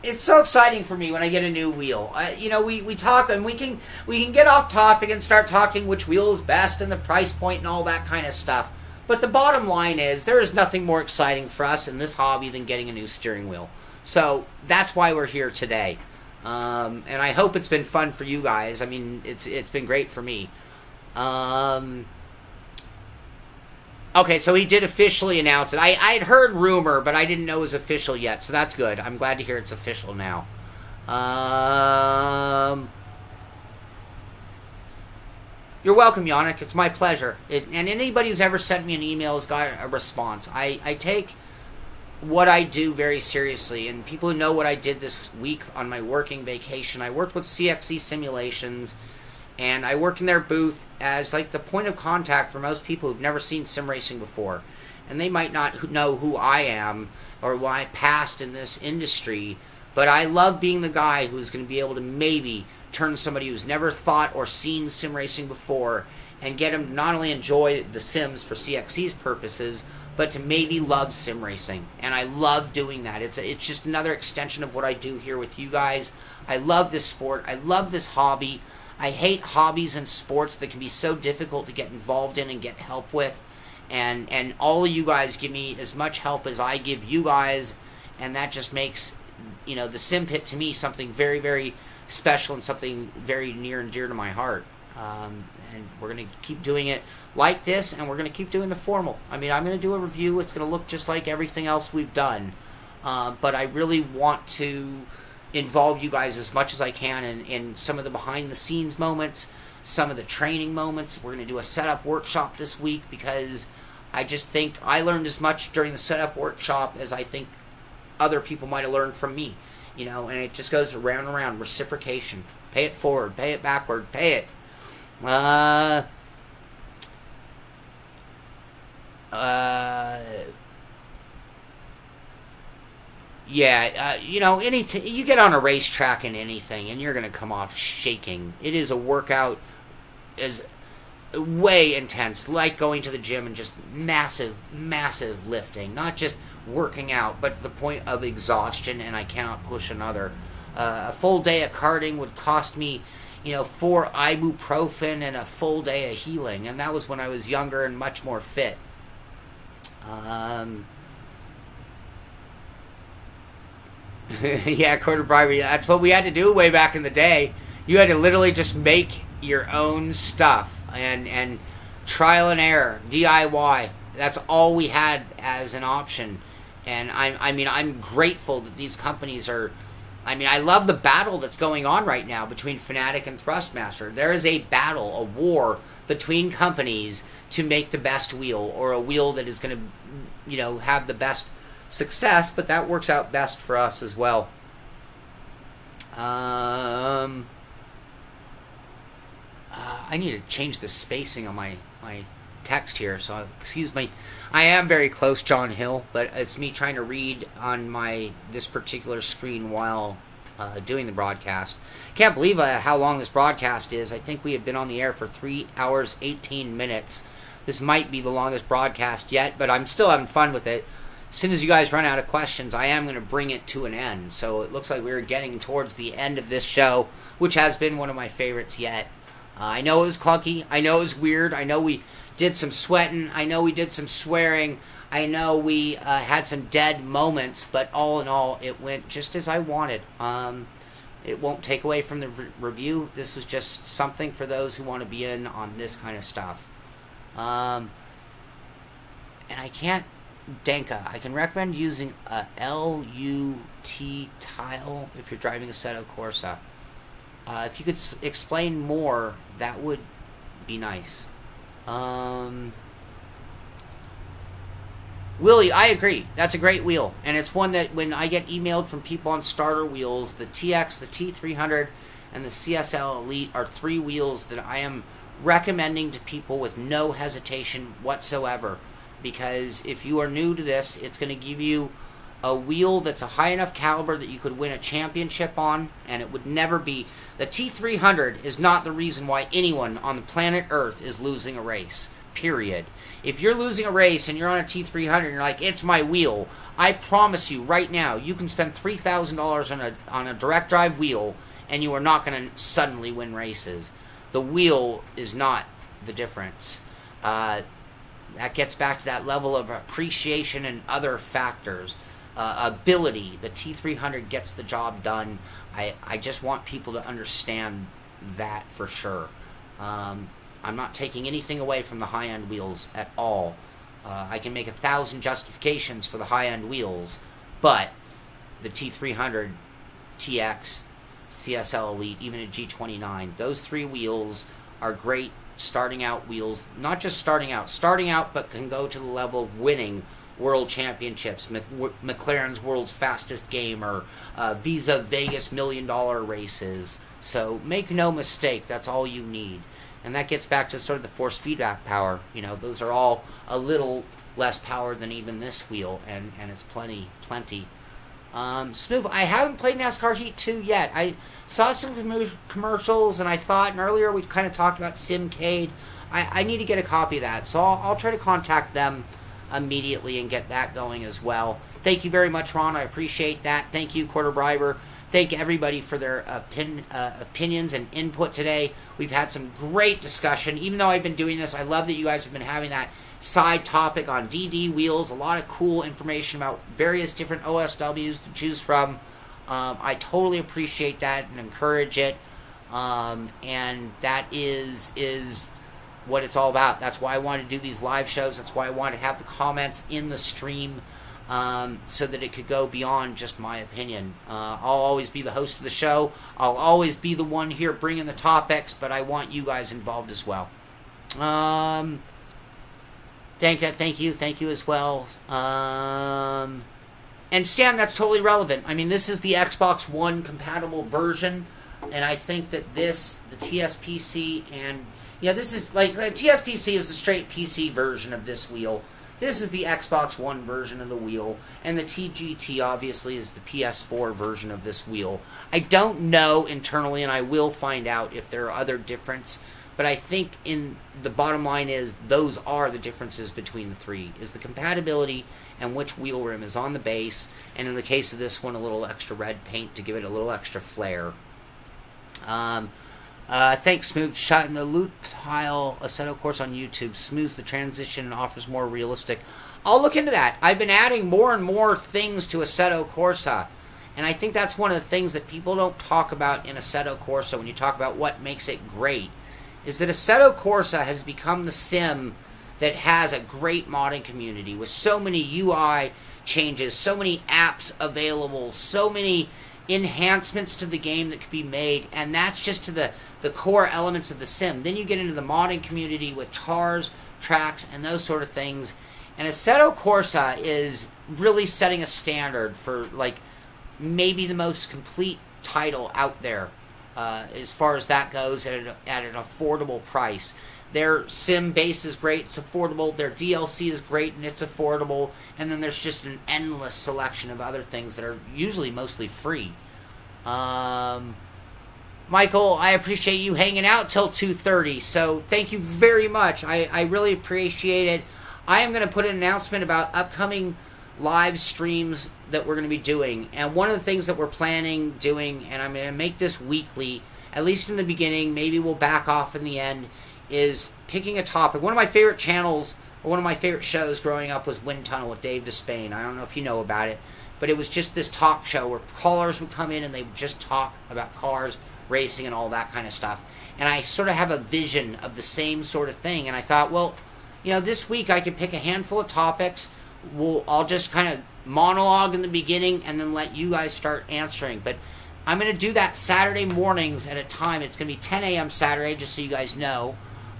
It's so exciting for me when I get a new wheel. We talk and we can get off topic and start talking which wheel is best and the price point and all that kind of stuff. But the bottom line is there is nothing more exciting for us in this hobby than getting a new steering wheel. So that's why we're here today. And I hope it's been fun for you guys. I mean, it's been great for me. Okay, so he did officially announce it. I had heard rumor, but I didn't know it was official yet, so that's good. I'm glad to hear it's official now. You're welcome, Yannick. It's my pleasure. And anybody who's ever sent me an email has got a response. I take what I do very seriously, and people who know what I did this week on my working vacation, I worked with CXC Simulations, and I worked in their booth as like the point of contact for most people who've never seen sim racing before. And they might not know who I am or why I passed in this industry, but I love being the guy who's going to be able to maybe turn somebody who's never thought or seen sim racing before and get them to not only enjoy the sims for CXC's purposes, but to maybe love sim racing. And I love doing that. It's just another extension of what I do here with you guys. I love this sport. I love this hobby. I hate hobbies and sports that can be so difficult to get involved in and get help with. And all of you guys give me as much help as I give you guys. And that just makes, the Simpit to me something very, very special and something very near and dear to my heart. And we're going to keep doing it like this, and we're going to keep doing the formal. I mean, I'm going to do a review. It's going to look just like everything else we've done. But I really want to involve you guys as much as I can in some of the behind-the-scenes moments, some of the training moments. We're going to do a setup workshop this week because I just think I learned as much during the setup workshop as I think other people might have learned from me. And it just goes around and around. Reciprocation. Pay it forward. Pay it backward. Pay it. You get on a racetrack in anything, and you're going to come off shaking. It is a workout, is way intense, like going to the gym and just massive, massive lifting. Not just working out, but to the point of exhaustion, and I cannot push another. A full day of karting would cost me, 4 ibuprofen and a full day of healing, and that was when I was younger and much more fit. Yeah, quarter bribery. That's what we had to do way back in the day. You had to literally just make your own stuff and trial and error, DIY. That's all we had as an option. And I'm grateful that these companies are. I love the battle that's going on right now between Fnatic and Thrustmaster. There is a battle, a war between companies to make the best wheel, or a wheel that is going to, have the best success, but that works out best for us as well. I need to change the spacing on my text here, so excuse me. I am very close, John Hill, but it's me trying to read on this particular screen while doing the broadcast. Can't believe how long this broadcast is. I think we have been on the air for 3 hours, 18 minutes. This might be the longest broadcast yet, but I'm still having fun with it. As soon as you guys run out of questions, I am going to bring it to an end. So it looks like we're getting towards the end of this show, which has been one of my favorites yet. I know it was clunky. I know it was weird. I know we did some sweating. I know we did some swearing. I know we had some dead moments, but all in all, it went just as I wanted. It won't take away from the review. This was just something for those who want to be in on this kind of stuff. And I can't... Danka, I can recommend using a LUT tile if you're driving a Assetto Corsa. If you could explain more, that would be nice. Willie, I agree. That's a great wheel. And it's one that when I get emailed from people on starter wheels, the TX, the T300, and the CSL Elite are 3 wheels that I am recommending to people with no hesitation whatsoever. Because if you are new to this, it's going to give you a wheel that's a high enough caliber that you could win a championship on, and it would never be... The T300 is not the reason why anyone on the planet Earth is losing a race. period. If you're losing a race and you're on a T300 and you're like, it's my wheel, I promise you right now, you can spend $3,000 on a direct drive wheel and you are not going to suddenly win races. The wheel is not the difference. That gets back to that level of appreciation and other factors. Ability. The T300 gets the job done. I just want people to understand that for sure. I'm not taking anything away from the high-end wheels at all. I can make 1,000 justifications for the high-end wheels, but the T300, TX, CSL Elite, even a G29, those three wheels are great starting out wheels. Not just starting out, but can go to the level of winning world championships, McLaren's world's fastest game, or Visa Vegas $1 million races. So make no mistake, that's all you need. And that gets back to sort of the force feedback power. You know, those are all a little less power than even this wheel, and it's plenty. Smooth, I haven't played NASCAR Heat 2 yet. I saw some commercials, and I thought, and earlier we kind of talked about Simcade. I need to get a copy of that, so I'll try to contact them immediately and get that going as well. Thank you very much, Ron. I appreciate that. Thank you, Quarter Briber. Thank everybody for their opinions and input today. We've had some great discussion. Even though I've been doing this, I love that you guys have been having that side topic on DD wheels. A lot of cool information about various different OSWs to choose from. I totally appreciate that and encourage it. And that is what it's all about. That's why I want to do these live shows. That's why I want to have the comments in the stream. So that it could go beyond just my opinion. I'll always be the host of the show. I'll always be the one here bringing the topics, but I want you guys involved as well. Thank you as well. And Stan, that's totally relevant. I mean, this is the Xbox One compatible version, and I think that this, the TSPC, and yeah, this is like the TSPC is the straight PC version of this wheel. This is the Xbox One version of the wheel, and the TGT obviously is the PS4 version of this wheel. I don't know internally, and I will find out if there are other differences, but I think in the bottom line is those are the differences between the three, is the compatibility and which wheel rim is on the base, and in the case of this one, a little extra red paint to give it a little extra flair. Thanks, Smooth. Shot in the loot tile Assetto course on YouTube. Smooths the transition and offers more realistic. I'll look into that. I've been adding more and more things to Assetto Corsa, and I think that's one of the things that people don't talk about in Assetto Corsa when you talk about what makes it great, is that Assetto Corsa has become the sim that has a great modding community with so many UI changes, so many apps available, so many enhancements to the game that could be made, and that's just to the core elements of the sim. Then you get into the modding community with cars, tracks, and those sort of things. And Assetto Corsa is really setting a standard for, like, maybe the most complete title out there as far as that goes at an affordable price. Their sim base is great, it's affordable. Their DLC is great, and it's affordable. And then there's just an endless selection of other things that are usually mostly free. Michael, I appreciate you hanging out till 2:30, so thank you very much. I really appreciate it. I am going to put an announcement about upcoming live streams that we're going to be doing. And one of the things that we're planning doing, and I'm going to make this weekly, at least in the beginning, maybe we'll back off in the end, is picking a topic. One of my favorite channels, or one of my favorite shows growing up was Wind Tunnel with Dave Despain. I don't know if you know about it, but it was just this talk show where callers would come in and they would just talk about cars, racing, and all that kind of stuff. And I sort of have a vision of the same sort of thing. And I thought, well, you know, this week I could pick a handful of topics. I'll just kind of monologue in the beginning and then let you guys start answering. But I'm going to do that Saturday mornings at a time. It's going to be 10 a.m. Saturday, just so you guys know.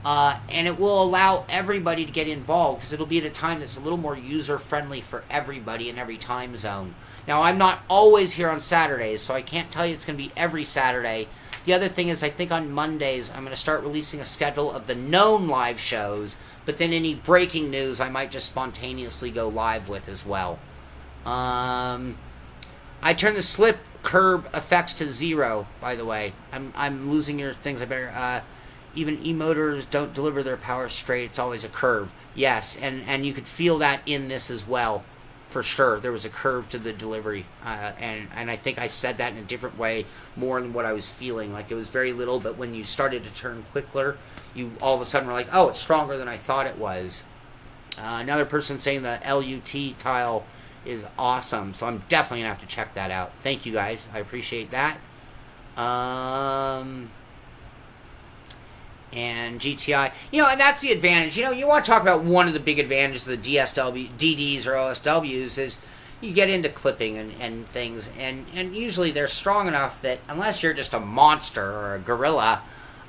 And it will allow everybody to get involved, because it'll be at a time that's a little more user-friendly for everybody in every time zone. Now, I'm not always here on Saturdays, so I can't tell you it's going to be every Saturday. The other thing is, I think on Mondays, I'm going to start releasing a schedule of the known live shows, but then any breaking news I might just spontaneously go live with as well. I turned the slip curb effects to 0, by the way. I'm losing your things. I better... even e-motors don't deliver their power straight. It's always a curve. Yes, and you could feel that in this as well, for sure. There was a curve to the delivery, and I think I said that in a different way, more than what I was feeling. Like, it was very little, but when you started to turn quicker, you all of a sudden were like, oh, it's stronger than I thought it was. Another person saying the LUT tile is awesome, so I'm definitely going to have to check that out. Thank you, guys. I appreciate that. And GTI, and that's the advantage. You want to talk about one of the big advantages of the DDs or OSWs is you get into clipping and things, and usually they're strong enough that unless you're just a monster or a gorilla,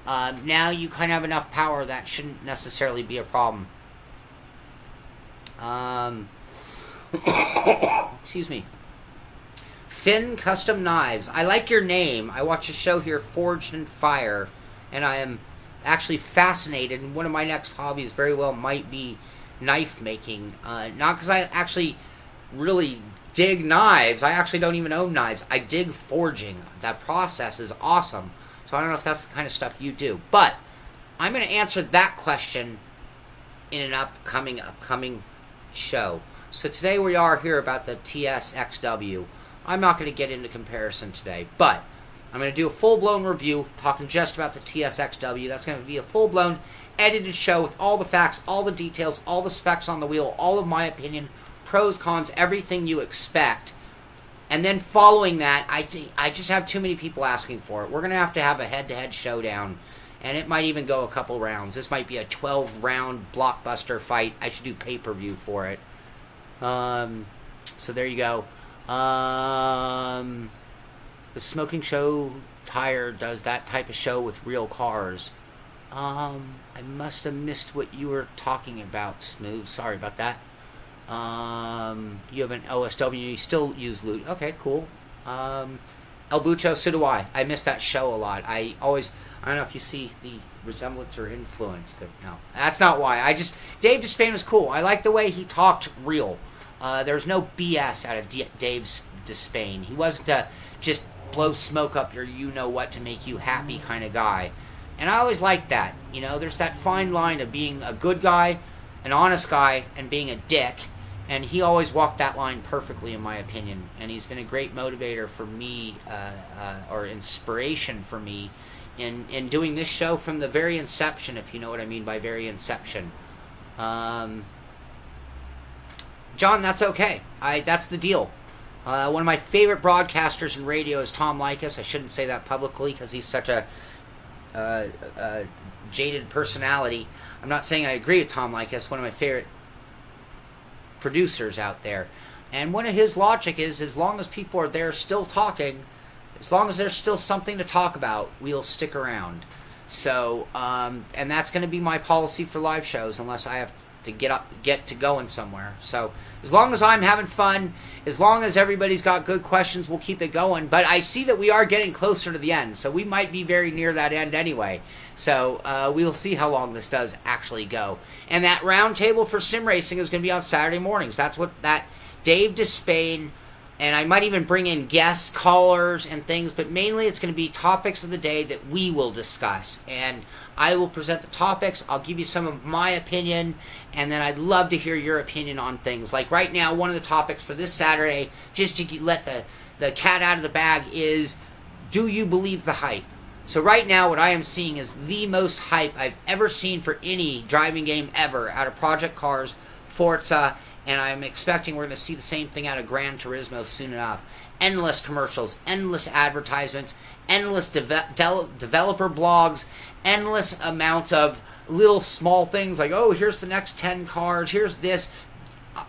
now you kind of have enough power that shouldn't necessarily be a problem. Excuse me. Finn Custom Knives. I like your name. I watch a show here, Forged in Fire, and I am actually fascinated, and one of my next hobbies very well might be knife making. Not because I actually really dig knives. I actually don't even own knives. I dig forging. That process is awesome. So I don't know if that's the kind of stuff you do. But I'm going to answer that question in an upcoming show. So today we are here about the TSXW. I'm not going to get into comparison today, but I'm going to do a full-blown review talking just about the TSXW. That's going to be a full-blown edited show with all the facts, all the details, all the specs on the wheel, all of my opinion, pros, cons, everything you expect. And then following that, I think I just have too many people asking for it. We're going to have a head-to-head showdown, and it might even go a couple rounds. This might be a 12-round blockbuster fight. I should do pay-per-view for it. So there you go. The Smoking Show Tire does that type of show with real cars. I must have missed what you were talking about, Smooth. Sorry about that. You have an OSW, you still use loot. Okay, cool. El Bucho, so do I. I miss that show a lot. I don't know if you see the resemblance or influence, but no. That's not why. Dave Despain was cool. I like the way he talked real. There was no BS out of Dave Despain. He wasn't just blow smoke up your you-know-what to make you happy kind of guy. And I always liked that. There's that fine line of being a good guy, an honest guy, and being a dick. And he always walked that line perfectly, in my opinion. And he's been a great motivator for me, or inspiration for me, in doing this show from the very inception, if you know what I mean by very inception. John, that's okay. That's the deal. One of my favorite broadcasters in radio is Tom Likas. I shouldn't say that publicly because he's such a jaded personality. I'm not saying I agree with Tom Likas. One of my favorite producers out there. And one of his logic is, as long as people are there still talking, as long as there's still something to talk about, we'll stick around. So, and that's going to be my policy for live shows, unless I have to get to going somewhere. So, as long as I'm having fun, as long as everybody's got good questions, we'll keep it going. But I see that we are getting closer to the end, so we might be very near that end anyway. So, we'll see how long this does actually go. And that round table for sim racing is going to be on Saturday mornings. That's what that Dave Despain, and I might even bring in guests, callers, and things, but mainly it's going to be topics of the day that we will discuss. And I will present the topics, I'll give you some of my opinion, and then I'd love to hear your opinion on things. Like right now, one of the topics for this Saturday, just to let the cat out of the bag, is, do you believe the hype? So right now, what I am seeing is the most hype I've ever seen for any driving game ever out of Project Cars, Forza, and I'm expecting we're going to see the same thing out of Gran Turismo soon enough. Endless commercials, endless advertisements, endless developer blogs, endless amounts of little small things like, oh, here's the next 10 cars, here's this.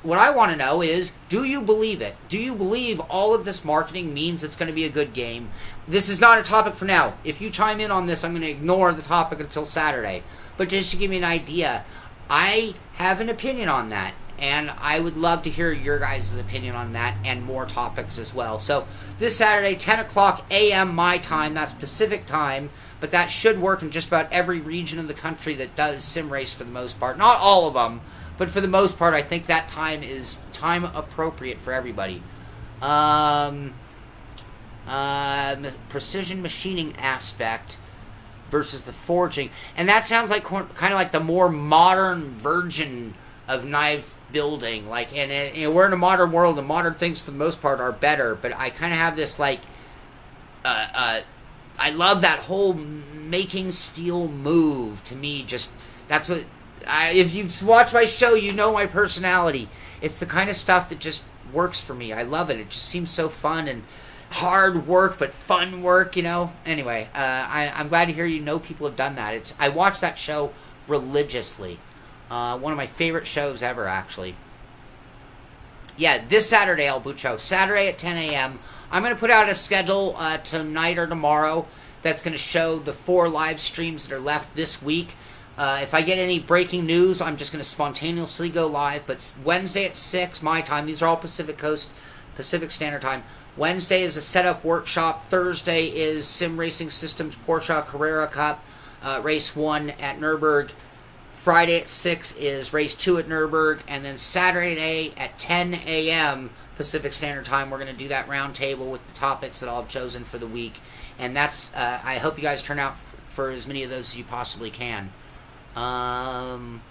What I want to know is, do you believe it? Do you believe all of this marketing means it's going to be a good game? This is not a topic for now. If you chime in on this, I'm going to ignore the topic until Saturday. But just to give you an idea, I have an opinion on that. And I would love to hear your guys' opinion on that and more topics as well. So this Saturday, 10 o'clock a.m. my time, that's Pacific time, but that should work in just about every region of the country that does sim race for the most part. Not all of them, but for the most part, I think that time is time appropriate for everybody. Precision machining aspect. versus the forging. And that sounds like kind of like the more modern version of knife building. Like, and you know, we're in a modern world, and modern things for the most part are better. But I kind of have this like, I love that whole making steel move. To me, just that's what. If you've watched my show, you know my personality. It's the kind of stuff that just works for me. I love it. It just seems so fun and hard work, but fun work, you know. Anyway, I'm glad to hear you know people have done that. I watch that show religiously. One of my favorite shows ever, actually. Yeah, this Saturday, El Bucho. Saturday at 10 a.m. I'm going to put out a schedule tonight or tomorrow that's going to show the 4 live streams that are left this week. If I get any breaking news, I'm just going to spontaneously go live. But Wednesday at 6 my time. These are all Pacific Standard Time. Wednesday is a setup workshop. Thursday is Sim Racing Systems Porsche Carrera Cup Race 1 at Nürburgring. Friday at 6 is Race 2 at Nürburgring. And then Saturday at 10 a.m. Pacific Standard Time, we're going to do that round table with the topics that I'll have chosen for the week. And that's, I hope you guys turn out for as many of those as you possibly can. And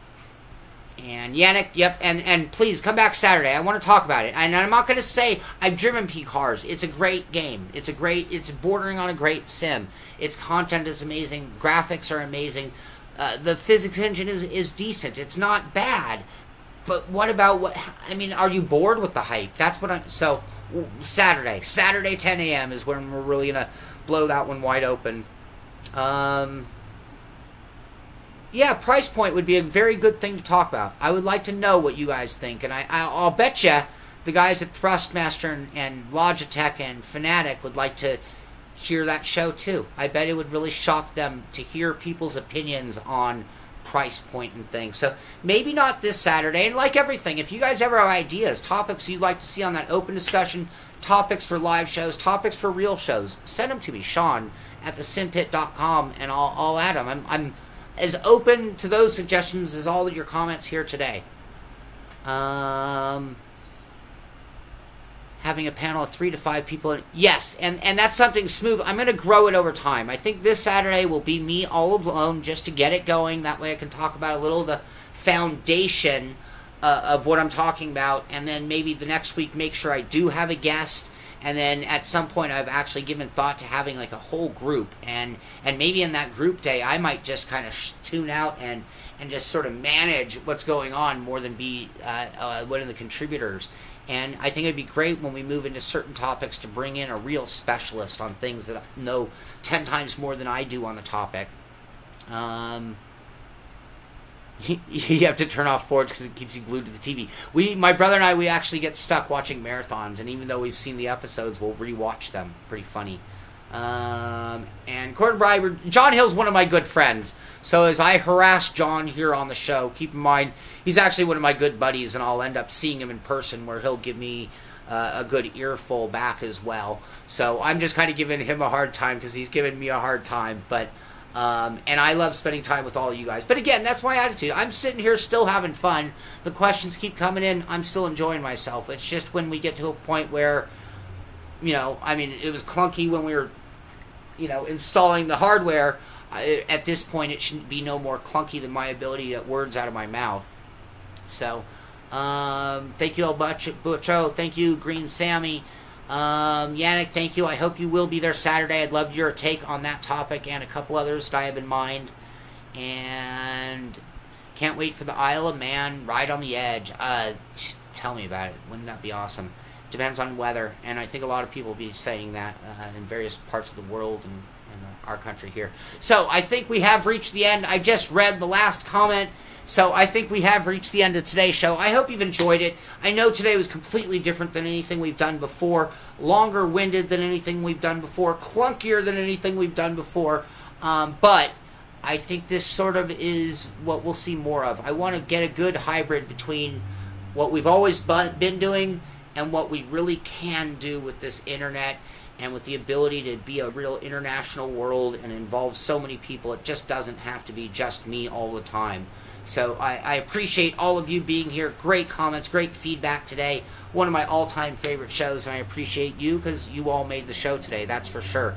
Yannick, yep, and please come back Saturday. I want to talk about it. And I'm not going to say I've driven P-Cars. It's a great game. It's bordering on a great sim. Its content is amazing. Graphics are amazing. The physics engine is decent. It's not bad. But what about are you bored with the hype? That's what so Saturday 10 a.m. is when we're really going to blow that one wide open. Yeah, price point would be a very good thing to talk about. I would like to know what you guys think. And I'll bet you the guys at Thrustmaster and Logitech and Fanatic would like to hear that show too. I bet it would really shock them to hear people's opinions on price point and things. So maybe not this Saturday. And like everything, if you guys ever have ideas, topics you'd like to see on that open discussion, topics for live shows, topics for real shows, send them to me, Shaun at thesimpit.com, and I'll add them. I'm as open to those suggestions as all of your comments here today. Having a panel of 3 to 5 people. Yes, and that's something smooth. I'm going to grow it over time. I think this Saturday will be me all alone just to get it going. That way I can talk about a little of the foundation of what I'm talking about. And then maybe the next week make sure I do have a guest. And then at some point I've actually given thought to having like a whole group. And maybe in that group day I might just kind of tune out and just sort of manage what's going on more than be one of the contributors. And I think it'd be great when we move into certain topics to bring in a real specialist on things that know 10 times more than I do on the topic. You have to turn off Forge because it keeps you glued to the TV. My brother and I, we actually get stuck watching marathons, and even though we've seen the episodes, we'll rewatch them. Pretty funny. And Gordon Breyer, John Hill's one of my good friends. So as I harass John here on the show, keep in mind, he's actually one of my good buddies, and I'll end up seeing him in person where he'll give me a good earful back as well. So I'm just kind of giving him a hard time because he's giving me a hard time. But and I love spending time with all of you guys. But again, that's my attitude. I'm sitting here still having fun. The questions keep coming in. I'm still enjoying myself. It's just when we get to a point where, it was clunky when we were, installing the hardware. At this point, it shouldn't be no more clunky than my ability to get words out of my mouth. So, thank you, El Butcho. Thank you, Green Sammy. Yannick, thank you. I hope you will be there Saturday. I'd love your take on that topic and a couple others that I have in mind. And can't wait for the Isle of Man ride on the edge. Tell me about it. Wouldn't that be awesome? Depends on weather, and I think a lot of people will be saying that in various parts of the world and our country here. So I think we have reached the end. I just read the last comment. So I think we have reached the end of today's show. I hope you've enjoyed it. I know today was completely different than anything we've done before. Longer-winded than anything we've done before. Clunkier than anything we've done before. But I think this sort of is what we'll see more of. I want to get a good hybrid between what we've always been doing and what we really can do with this internet and with the ability to be a real international world and involve so many people. It just doesn't have to be just me all the time. So I appreciate all of you being here. Great comments, great feedback today. one of my all-time favorite shows, and I appreciate you because you all made the show today, that's for sure.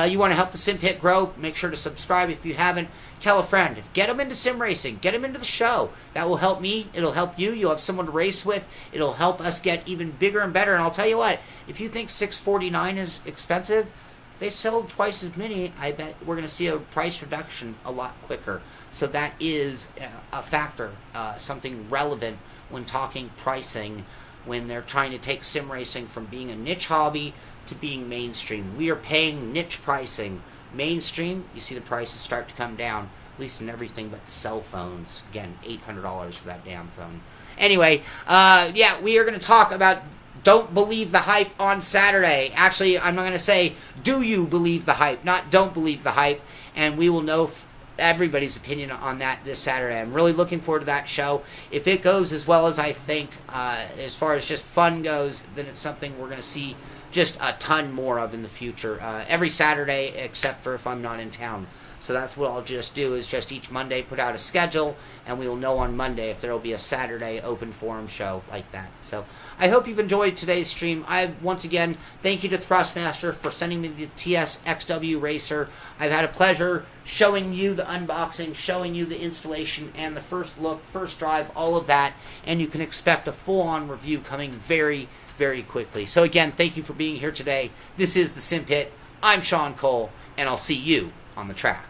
You want to help the Simpit grow, make sure to subscribe if you haven't. Tell a friend. Get them into sim racing. Get them into the show. That will help me. It'll help you. You'll have someone to race with. It'll help us get even bigger and better. And I'll tell you what, if you think $649 is expensive, they sell twice as many. I bet we're going to see a price reduction a lot quicker. So that is a factor, something relevant when talking pricing, when they're trying to take sim racing from being a niche hobby to being mainstream. We are paying niche pricing. Mainstream, you see the prices start to come down, at least in everything but cell phones. Again, $800 for that damn phone. Anyway, yeah, we are going to talk about don't believe the hype on Saturday. Actually, I'm not going to say do you believe the hype, not don't believe the hype, and we will know everybody's opinion on that this Saturday. I'm really looking forward to that show. If it goes as well as I think, as far as just fun goes, then it's something we're going to see just a ton more of in the future. Every Saturday, except for if I'm not in town. So that's what I'll just do, is just each Monday put out a schedule, and we will know on Monday if there will be a Saturday open forum show like that. So I hope you've enjoyed today's stream. Once again, thank you to Thrustmaster for sending me the TSXW Racer. I've had a pleasure showing you the unboxing, showing you the installation, and the first look, first drive, all of that. And you can expect a full-on review coming very, very quickly. So again, thank you for being here today. This is the Simpit. I'm Shaun Cole, and I'll see you on the track.